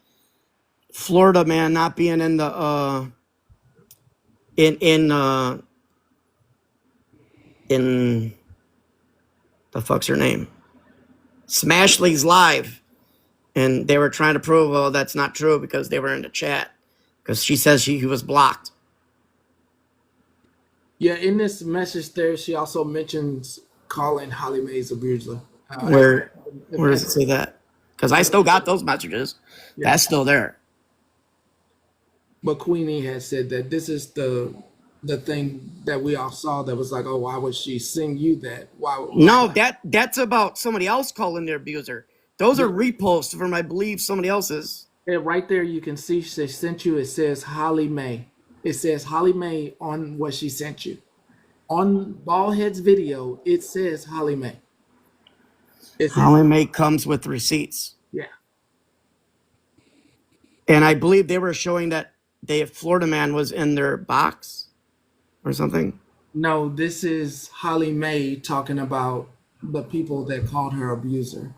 Florida man not being in the in the fuck's her name? Smashley's live. And they were trying to prove, oh, that's not true because they were in the chat. because she says he was blocked. Yeah, in this message there, she also mentions calling Holly Mae's abuser. Where does it say that? Because I still got those messages. Yeah. That's still there. But Queenie has said that this is the thing that we all saw that was like, oh, why would she sing you that? Why? No, that's about somebody else calling their abuser. Those are reposts from, I believe, somebody else's. And right there, you can see she sent you. It says Holly Mae. It says Holly Mae on what she sent you. On Ballhead's video, it says Holly Mae. Holly Mae comes with receipts. Yeah. And I believe they were showing that Florida Man was in their box or something. No, this is Holly Mae talking about the people that called her abuser.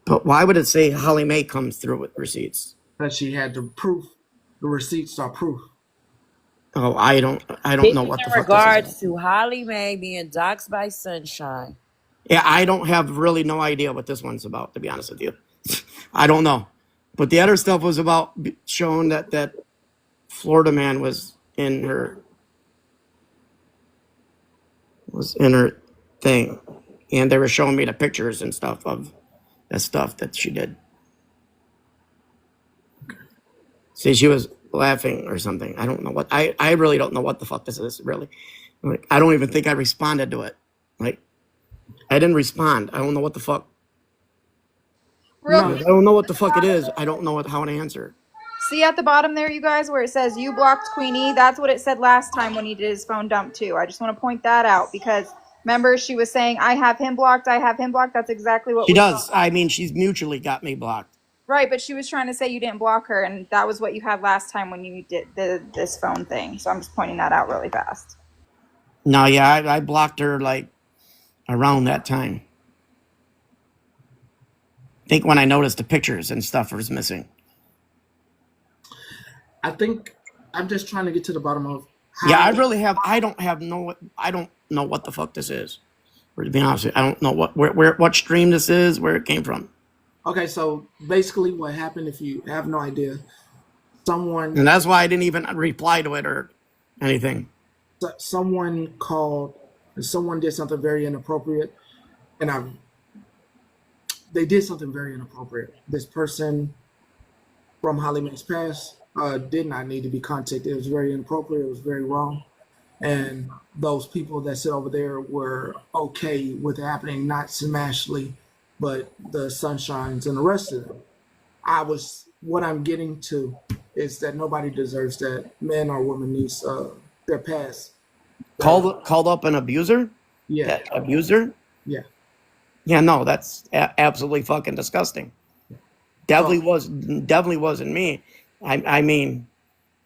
But why would it say Holly Mae comes through with receipts? Because she had the proof. The receipts are proof. Oh, I don't This know is what the in fuck regards this is. to Holly Mae being doxxed by Sunshine. Yeah, I don't have really no idea what this one's about, to be honest with you. I don't know. But the other stuff was about showing that Florida Man was in her thing. And they were showing me the pictures and stuff of the stuff that she did. See, she was laughing or something. I don't know what. I really don't know what the fuck this is, really. Like, I don't even think I responded to it. Like, I didn't respond. I don't know what the fuck. I don't know what the fuck it is. I don't know how to answer. See at the bottom there, you guys, where it says you blocked Queenie? That's what it said last time when he did his phone dump too. I just want to point that out because remember she was saying, I have him blocked, I have him blocked. That's exactly what She we does. saw. I mean, she's mutually got me blocked. Right, but she was trying to say you didn't block her, and that was what you had last time when you did this phone thing. So I'm just pointing that out really fast. No, yeah, I blocked her like around that time. I think when I noticed the pictures and stuff was missing. I think I'm just trying to get to the bottom of how. Yeah, I don't know what the fuck this is. Or to be honest with you, I don't know what stream this is, where it came from. Okay, so basically what happened, if you have no idea, someone... And that's why I didn't even reply to it or anything. Someone called, someone did something very inappropriate, and they did something very inappropriate. This person from Holly Mae's past did not need to be contacted. It was very inappropriate. It was very wrong. And those people that sit over there were okay with it happening, not Smashley, but the Sunshines and the rest of them. What I'm getting to is that nobody deserves that. Man or woman needs their past. Called up an abuser? Yeah. That abuser? Yeah. Yeah, no, that's absolutely fucking disgusting. Definitely wasn't me. I mean,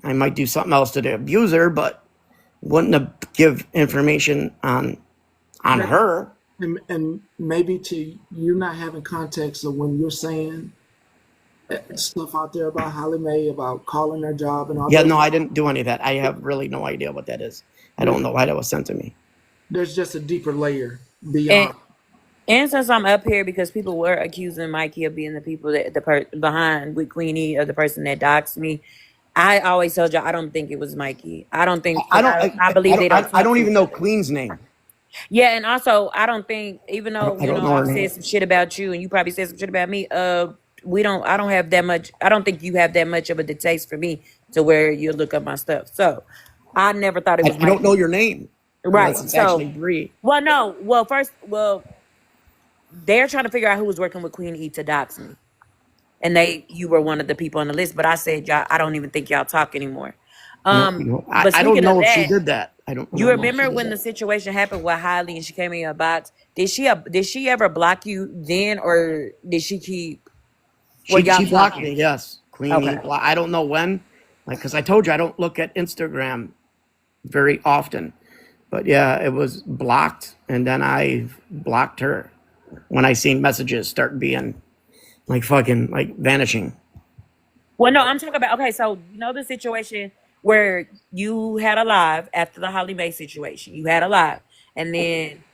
I might do something else to the abuser, but wouldn't have give information on her. And maybe to you not having context of when you're saying stuff out there about Holly Mae, about calling her job and all that. Yeah, no, I didn't do any of that. I have really no idea what that is. I don't know why that was sent to me. There's just a deeper layer beyond. And since I'm up here, because people were accusing Mikey of being the people that behind with Queenie or the person that doxed me, I always told you I don't think it was Mikey. I don't think. I believe they don't. I don't even know Queen's name. Yeah, and also I don't think, even though I don't know her I've name. said some shit about you and you probably said some shit about me. I don't have that much. I don't think you have that much of a distaste for me to where you look up my stuff. So I never thought it was. I don't know your name. Right. It's actually Bree. Well, no. Well, they're trying to figure out who was working with Queen E to dox me, and you were one of the people on the list. But I said, y'all, I don't even think y'all talk anymore. I don't know if she did that. I don't. You remember when the situation happened with Holly and she came in your box? Did she ever block you then, or did she keep? She blocked me. Yes, Queenie. Okay. I don't know when, because I told you I don't look at Instagram very often, but yeah, it was blocked, and then I blocked her when I seen messages start being vanishing. Well, no, I'm talking about, okay, so the situation where you had a live after the Holly Mae situation. You had a live, and then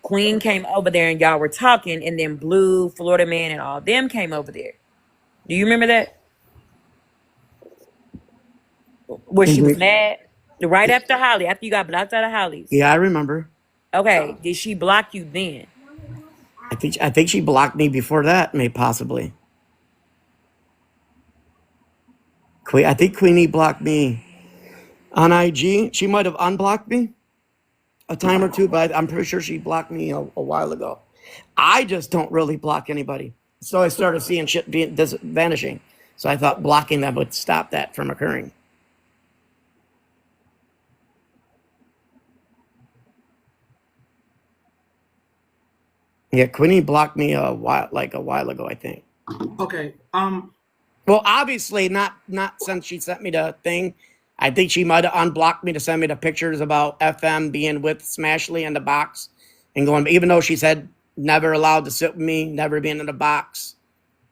Queen came over there and y'all were talking, and then Blue, Florida Man, and all them came over there. Do you remember that? Where she was Mhm. mad? Right after Holly, after you got blocked out of Holly's. Yeah, I remember. Okay, did she block you then? I think she blocked me before that, maybe possibly. I think Queenie blocked me on IG. She might have unblocked me a time or two, but I'm pretty sure she blocked me a while ago. I just don't really block anybody. So I started seeing shit vanishing. So I thought blocking them would stop that from occurring. Yeah, Queenie blocked me a while ago, I think. Okay. Well, obviously not since she sent me the thing. I think she might have unblocked me to send me the pictures about FM being with Smashley in the box and going, even though she said never allowed to sit with me, never being in the box,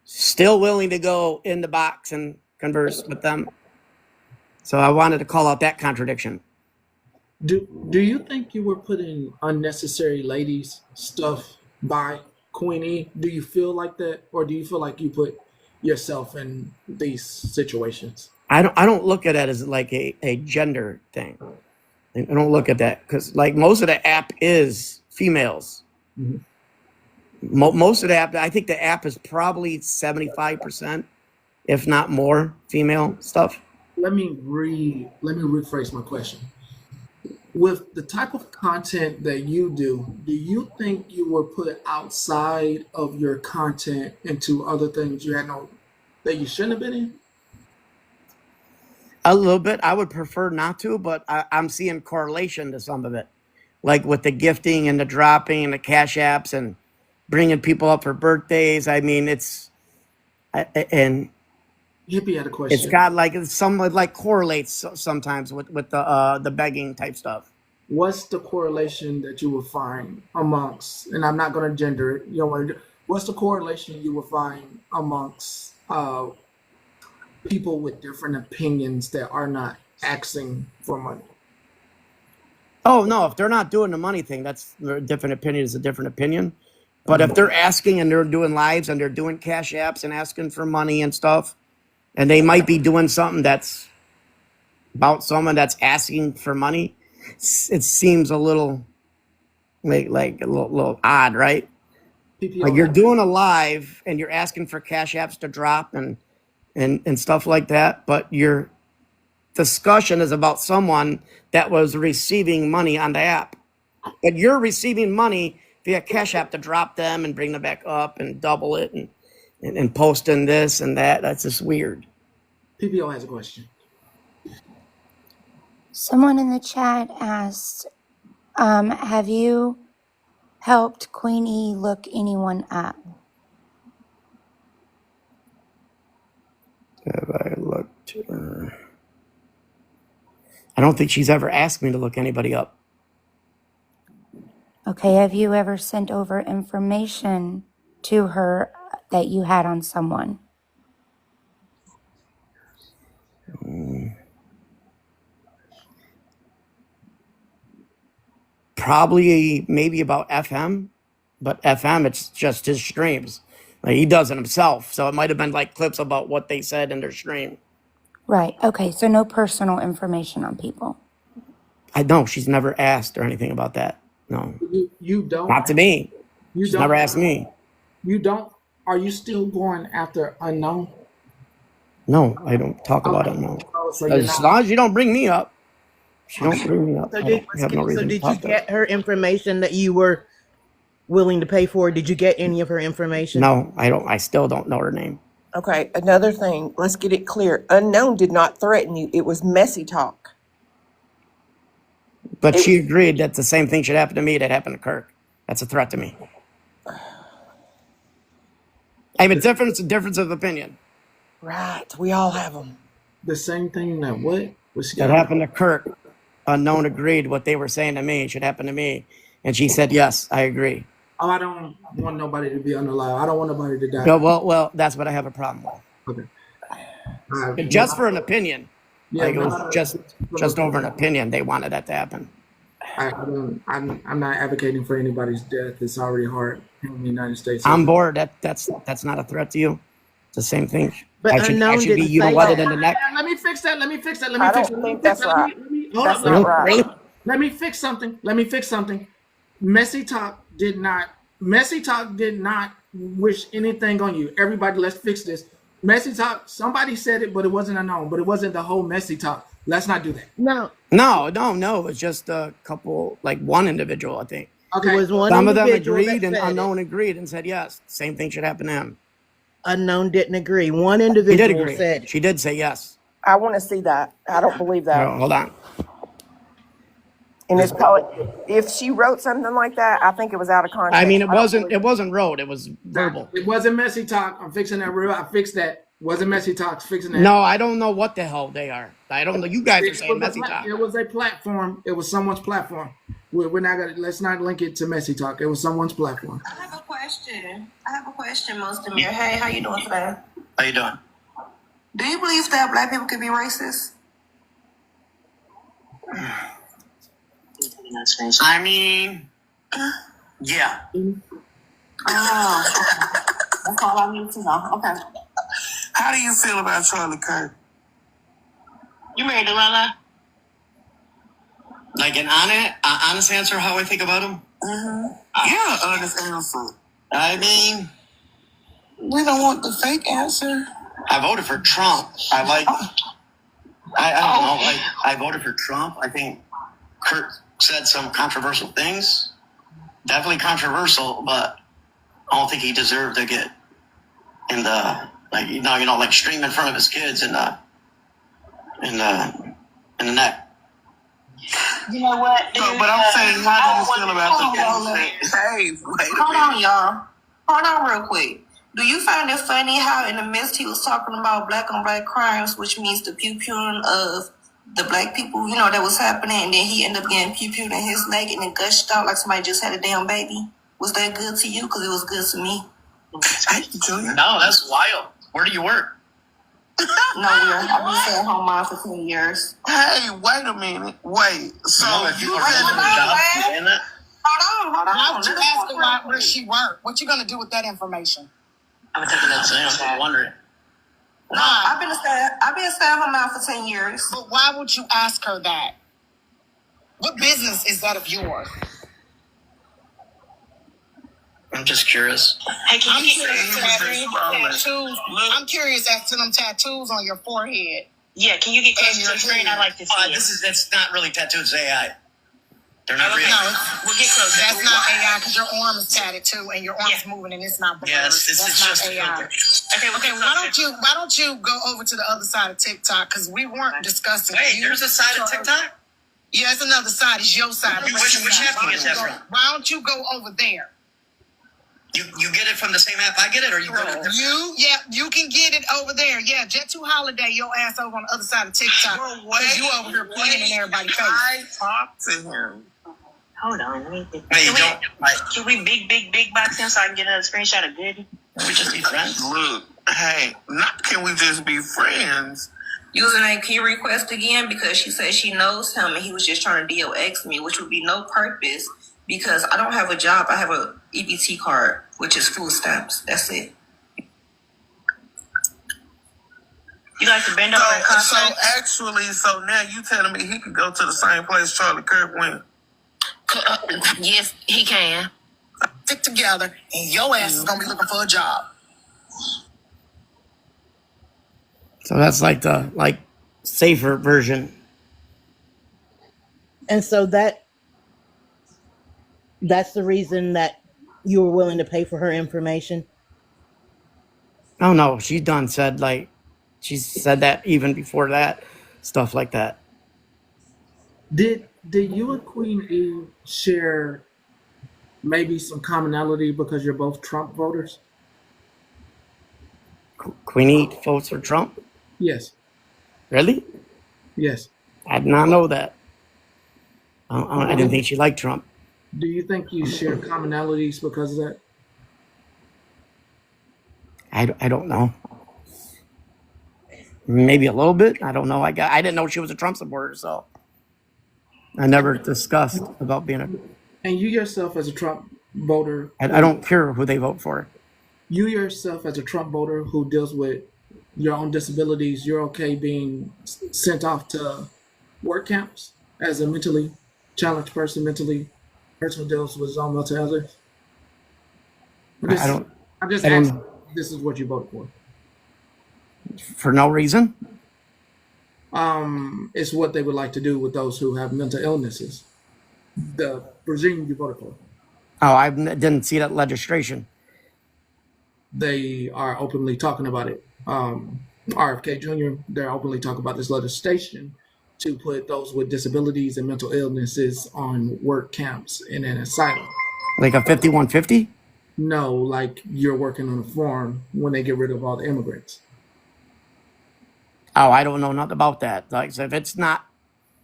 still willing to go in the box and converse with them. So I wanted to call out that contradiction. Do you think you were putting unnecessary ladies stuff by Queenie? Do you feel like that, or do you feel like you put yourself in these situations? I don't look at it as like a gender thing. I don't look at that because like most of the app is females. Mm-hmm. Most of the app, I think the app is probably 75%, if not more, female stuff. Let me rephrase my question. With the type of content that you do you think you were put outside of your content into other things you had no that you shouldn't have been in? A little bit. I would prefer not to, but I'm seeing correlation to some of it, like with the gifting and the dropping and the cash apps and bringing people up for birthdays. I mean, and Hippie had a it's question. got like some like correlates sometimes with the begging type stuff. What's the correlation that you will find amongst, and I'm not going to gender it, what's the correlation you will find amongst people with different opinions that are not asking for money? Oh no, if they're not doing the money thing, that's a different opinion is a different opinion. But if they're asking and they're doing lives and they're doing cash apps and asking for money and stuff, and they might be doing something that's about someone that's asking for money, it seems a little like a little odd, right? Like you're doing a live and you're asking for cash apps to drop and stuff like that, but your discussion is about someone that was receiving money on the app. But you're receiving money via cash app to drop them and bring them back up and double it and posting this and that. That's just weird. PPO has a question. Someone in the chat asked, have you helped Queenie look anyone up? Have I looked? I don't think she's ever asked me to look anybody up. Okay, have you ever sent over information to her that you had on someone? Probably maybe about FM, but FM, it's just his streams. Like he does it himself. So it might have been like clips about what they said in their stream. Right, okay, so no personal information on people. I know she's never asked or anything about that. No. You don't? Not to me. You She's don't? never asked me. You don't? Are you still going after unknown? No, I don't talk about it. No. As long as you don't bring me up. She don't bring me up. So I did, have no reason to you talk to her. get her information that you were willing to pay for? Did you get any of her information? No, I don't. I still don't know her name. Okay, another thing. Let's get it clear. Unknown did not threaten you. It was messy talk. But she agreed that the same thing should happen to me that happened to Kirk. That's a threat to me. I mean, difference of opinion. Right, we all have them. The same thing that what? That happened to Kirk. Unknown agreed what they were saying to me should happen to me. And she said, yes, I agree. Oh, I don't want nobody to be unalive. I don't want nobody to die. No, well, that's what I have a problem with. Okay. Just for an opinion. Yeah, like it was just over an opinion. They wanted that to happen. I'm not advocating for anybody's death. It's already hard in the United States. I'm bored. That's not a threat to you. the same thing. But Actually, unknown be, didn't you know say what, that. in the neck. Let me fix that. Let me fix that. Let me I fix don't it. Let me think fix that's that. right. Hold That's up. not right. Really? Let me fix something. Let me fix something. Messy Talk did not wish anything on you. Everybody, let's fix this. Messy Talk, somebody said it, but it wasn't unknown, but it wasn't the whole Messy Talk. Let's not do that. No, No. It's just a couple, like one individual, I think. it Okay. was one Some of them individual agreed that and said unknown it. agreed and said yes. Same thing should happen to him. Unknown didn't agree. One He did individual agree. said it. She did say yes. I want to see that. I don't believe that. Hold on. And it's probably, if she wrote something like that, I think it was out of context. I mean, I don't believe it wasn't road. It was verbal. It wasn't Messy Talk. I'm fixing that real. I fixed that. Wasn't Messy Talk. Fixing that. No, I don't know what the hell they are. I don't know. You guys are saying Messy Talk. It was a platform. It was someone's platform. We're not gonna. Let's not link it to Messy Talk. It was someone's platform. I have a question, Most Amir. Hey, how you doing today? How you doing? Do you believe that black people can be racist? I mean, yeah. Oh, okay. That's all I need to know. Okay. How do you feel about Charlie Kirk? You married Lala? Like an honest answer how I think about him? Yeah, honest answer. I mean, we don't want the fake answer. I voted for Trump. I don't know. Like, I voted for Trump. I think Kurt said some controversial things. Definitely controversial, but I don't think he deserved to get in the like stream in front of his kids in the neck. You know what? Dude, but I'm saying, how do you feel about the things that? Hey, wait. Hold on, y'all. Hold on, real quick. Do you find it funny how in the midst he was talking about black on black crimes, which means the pew-pewing of the black people, that was happening, and then he ended up getting pew-pewed in his leg and then gushed out like somebody just had a damn baby? Was that good to you? Because it was good to me. No, that's wild. Where do you work? Nowhere. I've been staying home mom for 10 years. Hey, wait a minute. Wait. So you Hold on. Why would you ask her where she worked? What you gonna do with that information? I'm taking that chance. I'm wondering. No, I've been a stay-at-home mom for 10 years. But why would you ask her that? What business is that of yours? I'm just curious. Hey, I'm curious as to them tattoos on your forehead. Yeah, can you get closer to the screen? I like to see that's not really tattoos, it's AI. They're not real. No, we'll get close. That's not AI because your arm is tatted too, and your arm's moving, and it's not blurred. Yes, this is just AI. Okay. Why don't you go over to the other side of TikTok because we weren't discussing. Wait, there's a side of TikTok? Yeah, it's another side. It's your side. Which app is that from? Why don't you go over there? You get it from the same app I get it, or you go to you can get it over there. Yeah, Jet2 Holiday, your ass over on the other side of TikTok. Because you over here playing in everybody's face. I talked to him. Hold on, let me get Should we big box him so I can get a screenshot of Goody? We just be friends. Look, hey, not can we just be friends? Username key request again because she said she knows him and he was just trying to DOX me, which would be no purpose because I don't have a job. I have a EBT card, which is food stamps. That's it. You like to bend over and contact? So now you telling me he could go to the same place Charlie Kirk went? Yes, he can. Stick together, and your ass is gonna be looking for a job. So that's like the safer version. And so that's the reason that you were willing to pay for her information? Oh no, she said that even before that, stuff like that. Did you and Queen E share maybe some commonality because you're both Trump voters? Queen E votes for Trump? Yes. Really? Yes. I did not know that. I didn't think she liked Trump. Do you think you share commonalities because of that? I don't know. Maybe a little bit. I don't know. I didn't know she was a Trump supporter, so I never discussed about being a. And you yourself as a Trump voter. I don't care who they vote for. You yourself, as a Trump voter who deals with your own disabilities, you're okay being sent off to work camps as a mentally challenged person who deals with his own mental illness? I don't. I'm just I don't asking. know. This is what you voted for. For no reason. It's what they would like to do with those who have mental illnesses. The regime you voted for. Oh, I didn't see that legislation. They are openly talking about it. RFK Jr., they're openly talking about this legislation to put those with disabilities and mental illnesses on work camps in an asylum. Like a 5150? No, like you're working on a farm when they get rid of all the immigrants. Oh, I don't know nothing about that. Like, so if it's not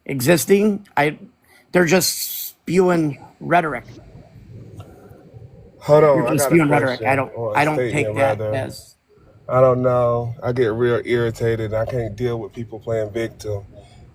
existing, they're just spewing rhetoric. Hold They're on, I just got a spewing rhetoric. question or a I don't statement take that rather. as. I don't know. I get real irritated. I can't deal with people playing victim.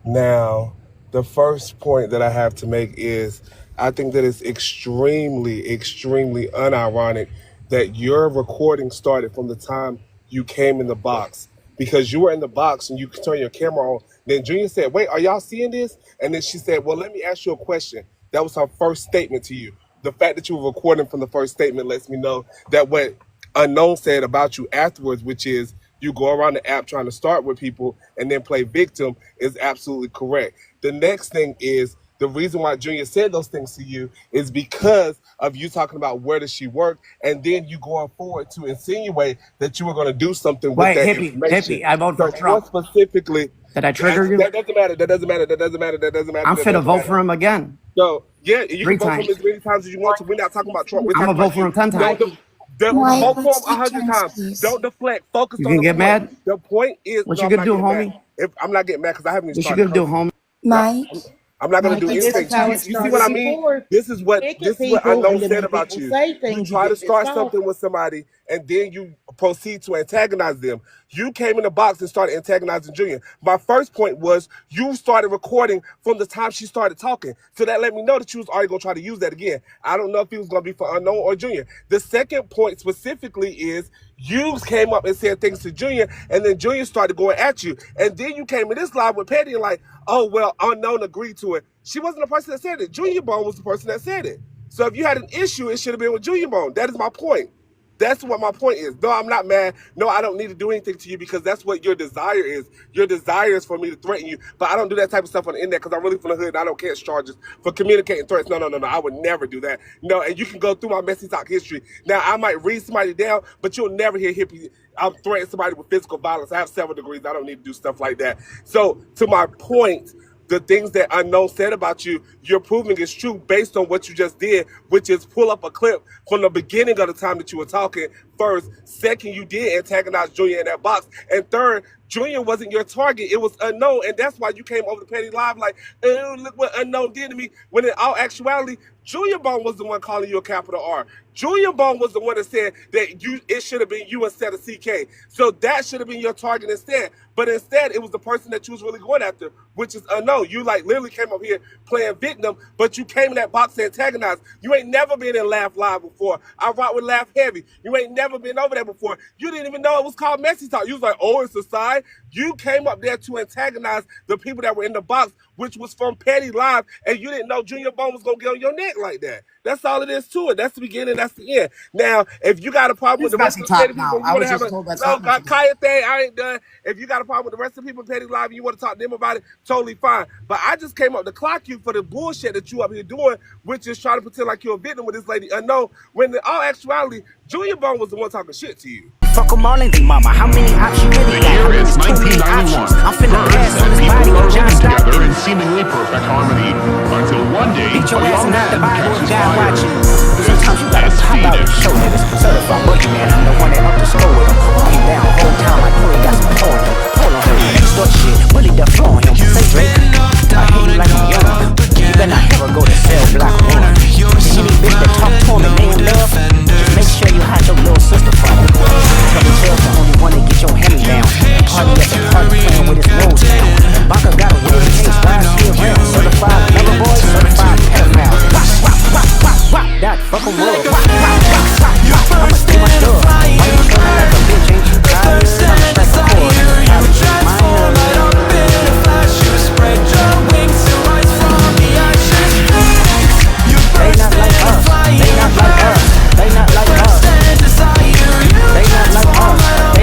Now, the first point that I have to make is I think that it's extremely, extremely unironic that your recording started from the time you came in the box. Because you were in the box and you turn your camera on. Then Junior said, wait, are y'all seeing this? And then she said, well, let me ask you a question. That was her first statement to you. The fact that you were recording from the first statement lets me know that what Unknown said about you afterwards, which is you go around the app trying to start with people and then play victim, is absolutely correct. The next thing is the reason why Junior said those things to you is because of you talking about where does she work, and then you going forward to insinuate that you were going to do something with Wait, that hippie, information. I voted for So more Trump. specifically, Did I trigger you? that doesn't matter. That doesn't matter. That doesn't matter. That doesn't matter. I'm That fit to doesn't vote matter. for him again. So yeah, you 3 can vote for times. him as many times as you want to. We're not talking about Trump. We're I'm talking gonna vote about for you. him 10 times. Mike, Vote for him let's take 100 turns, times. please. Don't deflect. Focus You on gonna the get point. mad? The point is, What no, you I'm gonna not do, getting mad. homie? If I'm not getting mad because I haven't even What you started gonna do, cursing. homie? No, Mike, I'm not gonna do Mikey, let's this anything. is take how You, it turns, you see started what I please. mean? before. This is what Picking people, Unknown and then said when about people you. say You things, you try to get pissed start off. something with somebody, and then you proceed to antagonize them. You came in the box and started antagonizing Junior. My first point was you started recording from the time she started talking, so that let me know that you was already gonna try to use that again. I don't know if it was gonna be for Unknown or Junior. The second point specifically is you came up and said things to Junior, and then Junior started going at you. And then you came in this live with Petty and like, oh, well, Unknown agreed to it. She wasn't the person that said it. Junior Bone was the person that said it. So if you had an issue, it should have been with Junior Bone. That is my point. That's what my point is. No, I'm not mad. No, I don't need to do anything to you because that's what your desire is. Your desire is for me to threaten you. But I don't do that type of stuff on the internet because I'm really from the hood and I don't catch charges for communicating threats. No. I would never do that. No, and you can go through my messy talk history. Now, I might read somebody down, but you'll never hear hippie. I'm threatening somebody with physical violence. I have 7 degrees. I don't need to do stuff like that. So, to my point, the things that Unknown said about you, you're proving is true based on what you just did, which is pull up a clip from the beginning of the time that you were talking. First, second, you did antagonize Junior in that box, and third, Junior wasn't your target. It was Unknown, and that's why you came over to Petty Live like, oh, look what Unknown did to me. When in all actuality, Junior Bone was the one calling you a capital R. Junior Bone was the one that said that it should have been you instead of CK. So that should have been your target instead. But instead, it was the person that you was really going after, which is Unknown. You like literally came up here playing victim, but you came in that box to antagonize. You ain't never been in Laugh Live before. I rock with Laugh Heavy. You ain't never been over there before. You didn't even know it was called Messy Talk. You was like, oh, it's a side. You came up there to antagonize the people that were in the box, which was from Petty Live, and you didn't know Junior Bone was going to get on your neck like that. That's all it is to it. That's the beginning. That's the end. Now, if you got a problem with This the rest messy of the Petty talk people, now. you I want to was have just a told that's no, not messy talk. Kaya thing, I ain't done. If you got a problem with the rest of the people in Petty Live and you want to talk to them about it, totally fine. But I just came up to clock you for the bullshit that you up here doing, which is trying to pretend like you're a victim with this lady Unknown, when in all actuality, Junior Bone was the one talking shit to you. Fuck 'em all, ain't they mama? How many